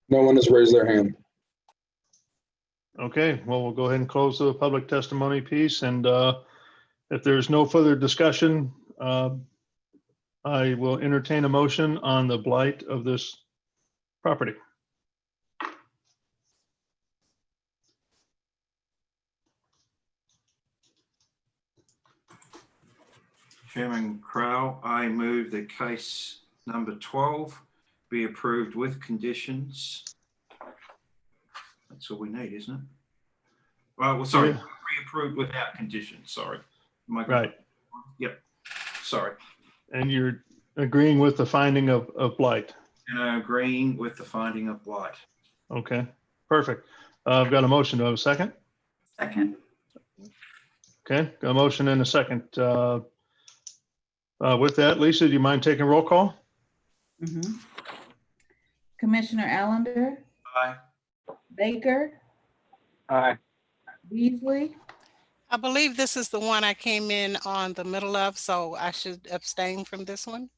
No one has raised their hand. Okay, well, we'll go ahead and close the public testimony piece. And if there's no further discussion, I will entertain a motion on the blight of this property. Chairman Crow, I move that case number 12 be approved with conditions. That's all we need, isn't it? Well, sorry, Yeah. Pre-approved without conditions, sorry. Right. Yep, sorry. And you're agreeing with the finding of blight. And agreeing with the finding of blight. Okay, perfect. I've got a motion. Do I have a second? Second. Okay, got a motion and a second. With that, Lisa, do you mind taking roll call? Mhm. Commissioner Allender, Aye. Baker, Aye. Beasley, I believe this is the one I came in on the middle of, so I should abstain from this one.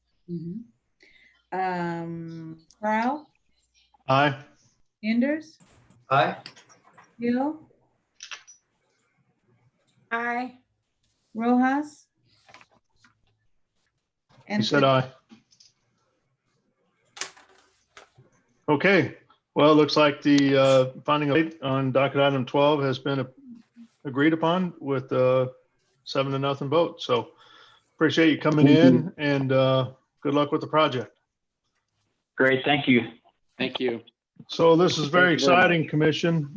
Prowl, Aye. Enders, Aye. Hill, Aye. Rojas. He said aye. Okay, well, it looks like the finding of on docket item 12 has been agreed upon with 7-0 vote. So appreciate you coming in and good luck with the project. Great, thank you. Thank you. So this is very Thank you very exciting, Commission.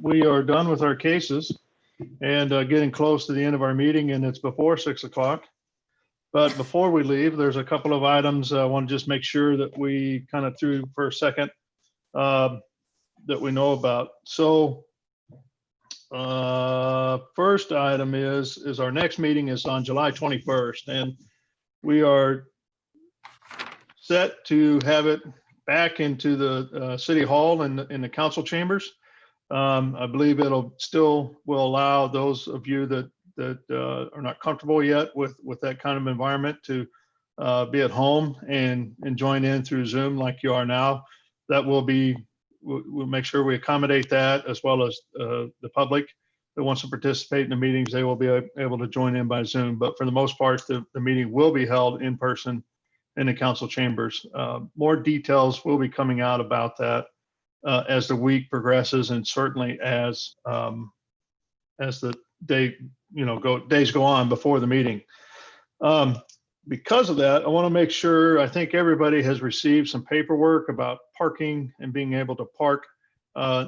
We are done with our cases and getting close to the end of our meeting, and it's before 6 o'clock. But before we leave, there's a couple of items I want to just make sure that we kind of through for a second that we know about. So first item is our next meeting is on July 21st, and we are set to have it back into the City Hall and in the council chambers. I believe it'll still will allow those of you that are not comfortable yet with that kind of environment to be at home and join in through Zoom like you are now. That will be, we'll make sure we accommodate that, as well as the public that wants to participate in the meetings. They will be able to join in by Zoom. But for the most part, the meeting will be held in person in the council chambers. More details will be coming out about that as the week progresses, and certainly as the days go on before the meeting. Because of that, I want to make sure, I think everybody has received some paperwork about parking and being able to park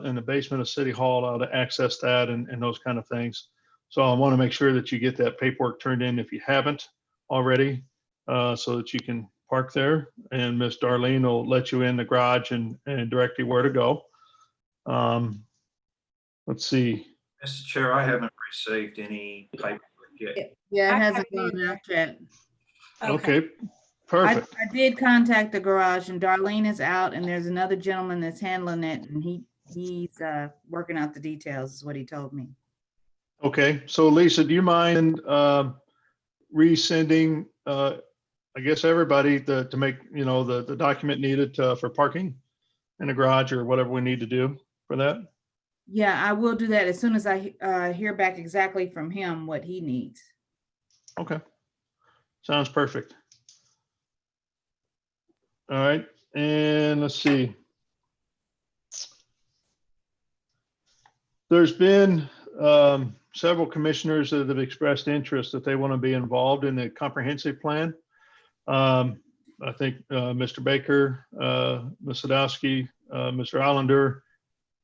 in the basement of City Hall, how to access that and those kind of things. So I want to make sure that you get that paperwork turned in if you haven't already, so that you can park there. And Miss Darlene will let you in the garage and direct you where to go. Let's see. Mr. Chair, I haven't received any paperwork yet. Yeah, I it hasn't haven't gone out yet. Okay, I perfect. did contact the garage, and Darlene is out, and there's another gentleman that's handling it, and he's working out the details, is what he told me. Okay, so Lisa, do you mind resending, I guess, everybody to make, the document needed for parking in the garage or whatever we need to do for that? Yeah, I will do that as soon as I hear back exactly from him what he needs. Okay, sounds perfect. All right, and let's see. There's been several commissioners that have expressed interest that they want to be involved in the comprehensive plan. I think Mr. Baker, Ms. Sadowski, Mr. Allender,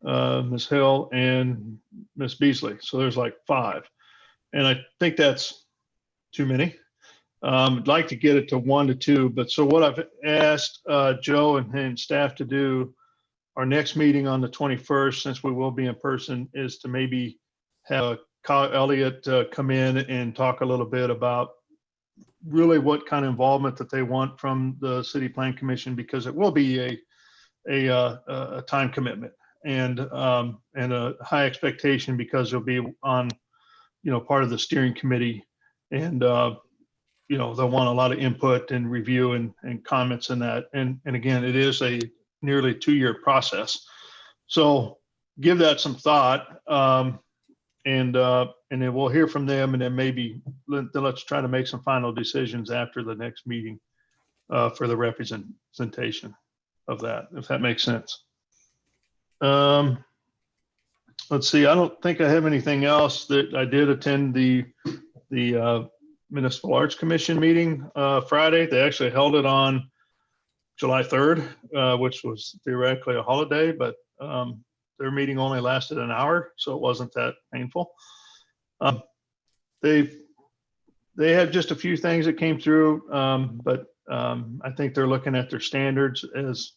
Ms. Hill, and Ms. Beasley. So there's like 5. And I think that's too many. I'd like to get it to 1 to 2. But so what I've asked Joe and staff to do, our next meeting on the 21st, since we will be in person, is to maybe have Kyle Elliott come in and talk a little bit about really what kind of involvement that they want from the City Plan Commission, because it will be a time commitment and a high expectation, because they'll be on, part of the steering committee, and they'll want a lot of input and review and comments in that. And again, it is a nearly 2-year process. So give that some thought. And then we'll hear from them, and then maybe let's try to make some final decisions after the next meeting for the representation of that, if that makes sense. Let's see, I don't think I have anything else. That I did attend the Municipal Arts Commission meeting Friday. They actually held it on July 3rd, which was theoretically a holiday, but their meeting only lasted an hour, so it wasn't that painful. They had just a few things that came through, but I think they're looking at their standards as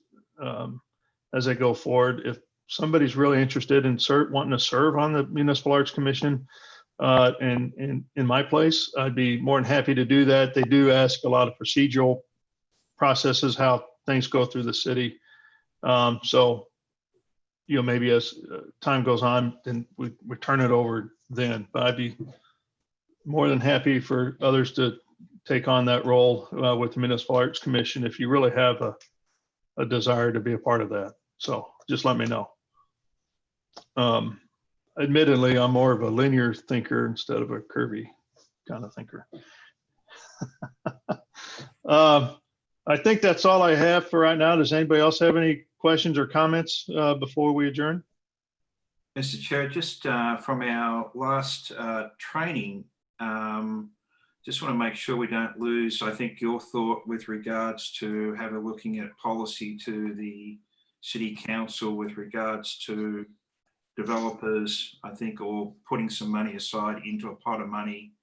they go forward. If somebody's really interested in wanting to serve on the Municipal Arts Commission and in my place, I'd be more than happy to do that. They do ask a lot of procedural processes, how things go through the city. So maybe as time goes on, then we turn it over then. But I'd be more than happy for others to take on that role with the Municipal Arts Commission if you really have a desire to be a part of that. So just let me know. Admittedly, I'm more of a linear thinker instead of a curvy kind of thinker. I think that's all I have for right now. Does anybody else have any questions or comments before we adjourn? Mr. Chair, just from our last training, just want to make sure we don't lose, I think, your thought with regards to have a looking at policy to the City Council with regards to developers, I think, or putting some money aside into a pot of money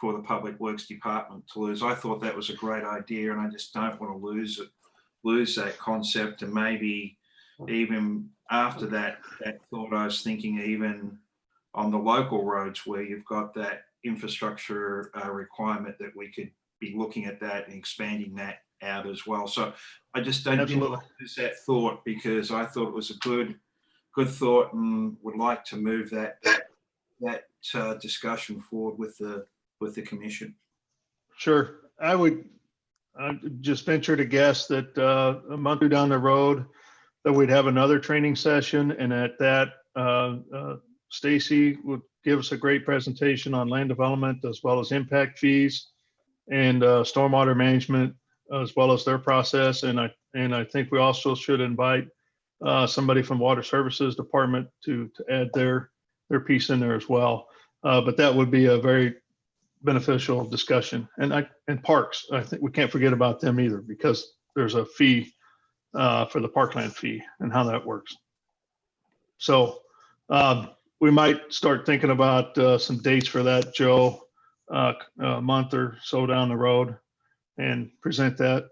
for the Public Works Department to lose. I thought that was a great idea, and I just don't want to lose that concept. And maybe even after that thought, I was thinking even on the local roads where you've got that infrastructure requirement, that we could be looking at that and expanding that out as well. So I just don't lose that thought, because I thought it was a good thought, and would like to move that discussion forward with the commission. Sure. I'd just venture to guess that a month or down the road that we'd have another training session, and at that Stacy would give us a great presentation on land development as well as impact fees and stormwater management as well as their process. And I think we also should invite somebody from Water Services Department to add their piece in there as well. But that would be a very beneficial discussion. And parks, I think we can't forget about them either, because there's a fee for the parkland fee and how that works. So we might start thinking about some dates for that, Joe, a month or so down the road, and present that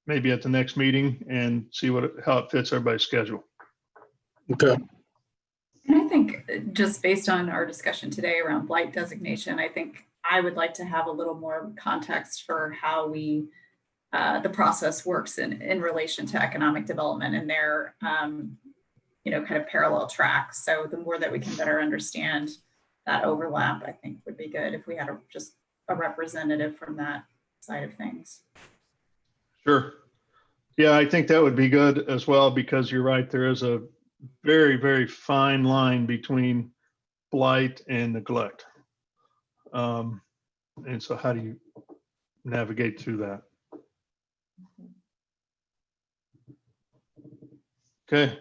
maybe at the next meeting and see how it fits everybody's schedule. Okay. just based on our discussion today around blight designation, I think I would like to have a little more context for how we, the process works in relation to economic development and their, you know, kind of parallel tracks. So the more that we can better understand that overlap, I think would be good if we had just a representative from that side of things. Sure. Yeah, I think that would be good as well, because you're right, there is a very, very fine line between blight and neglect. And so how do you navigate through that? Okay.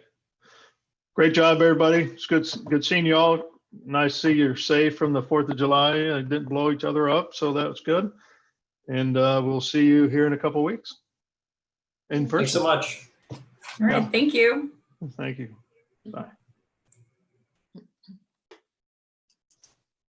Great job, everybody. It's good seeing you all. Nice to see you're safe from the 4th of July. I didn't blow each other up, so that was good. And we'll see you here in a couple of weeks. In person. Thanks so much. All right, thank you. Thank you. Bye.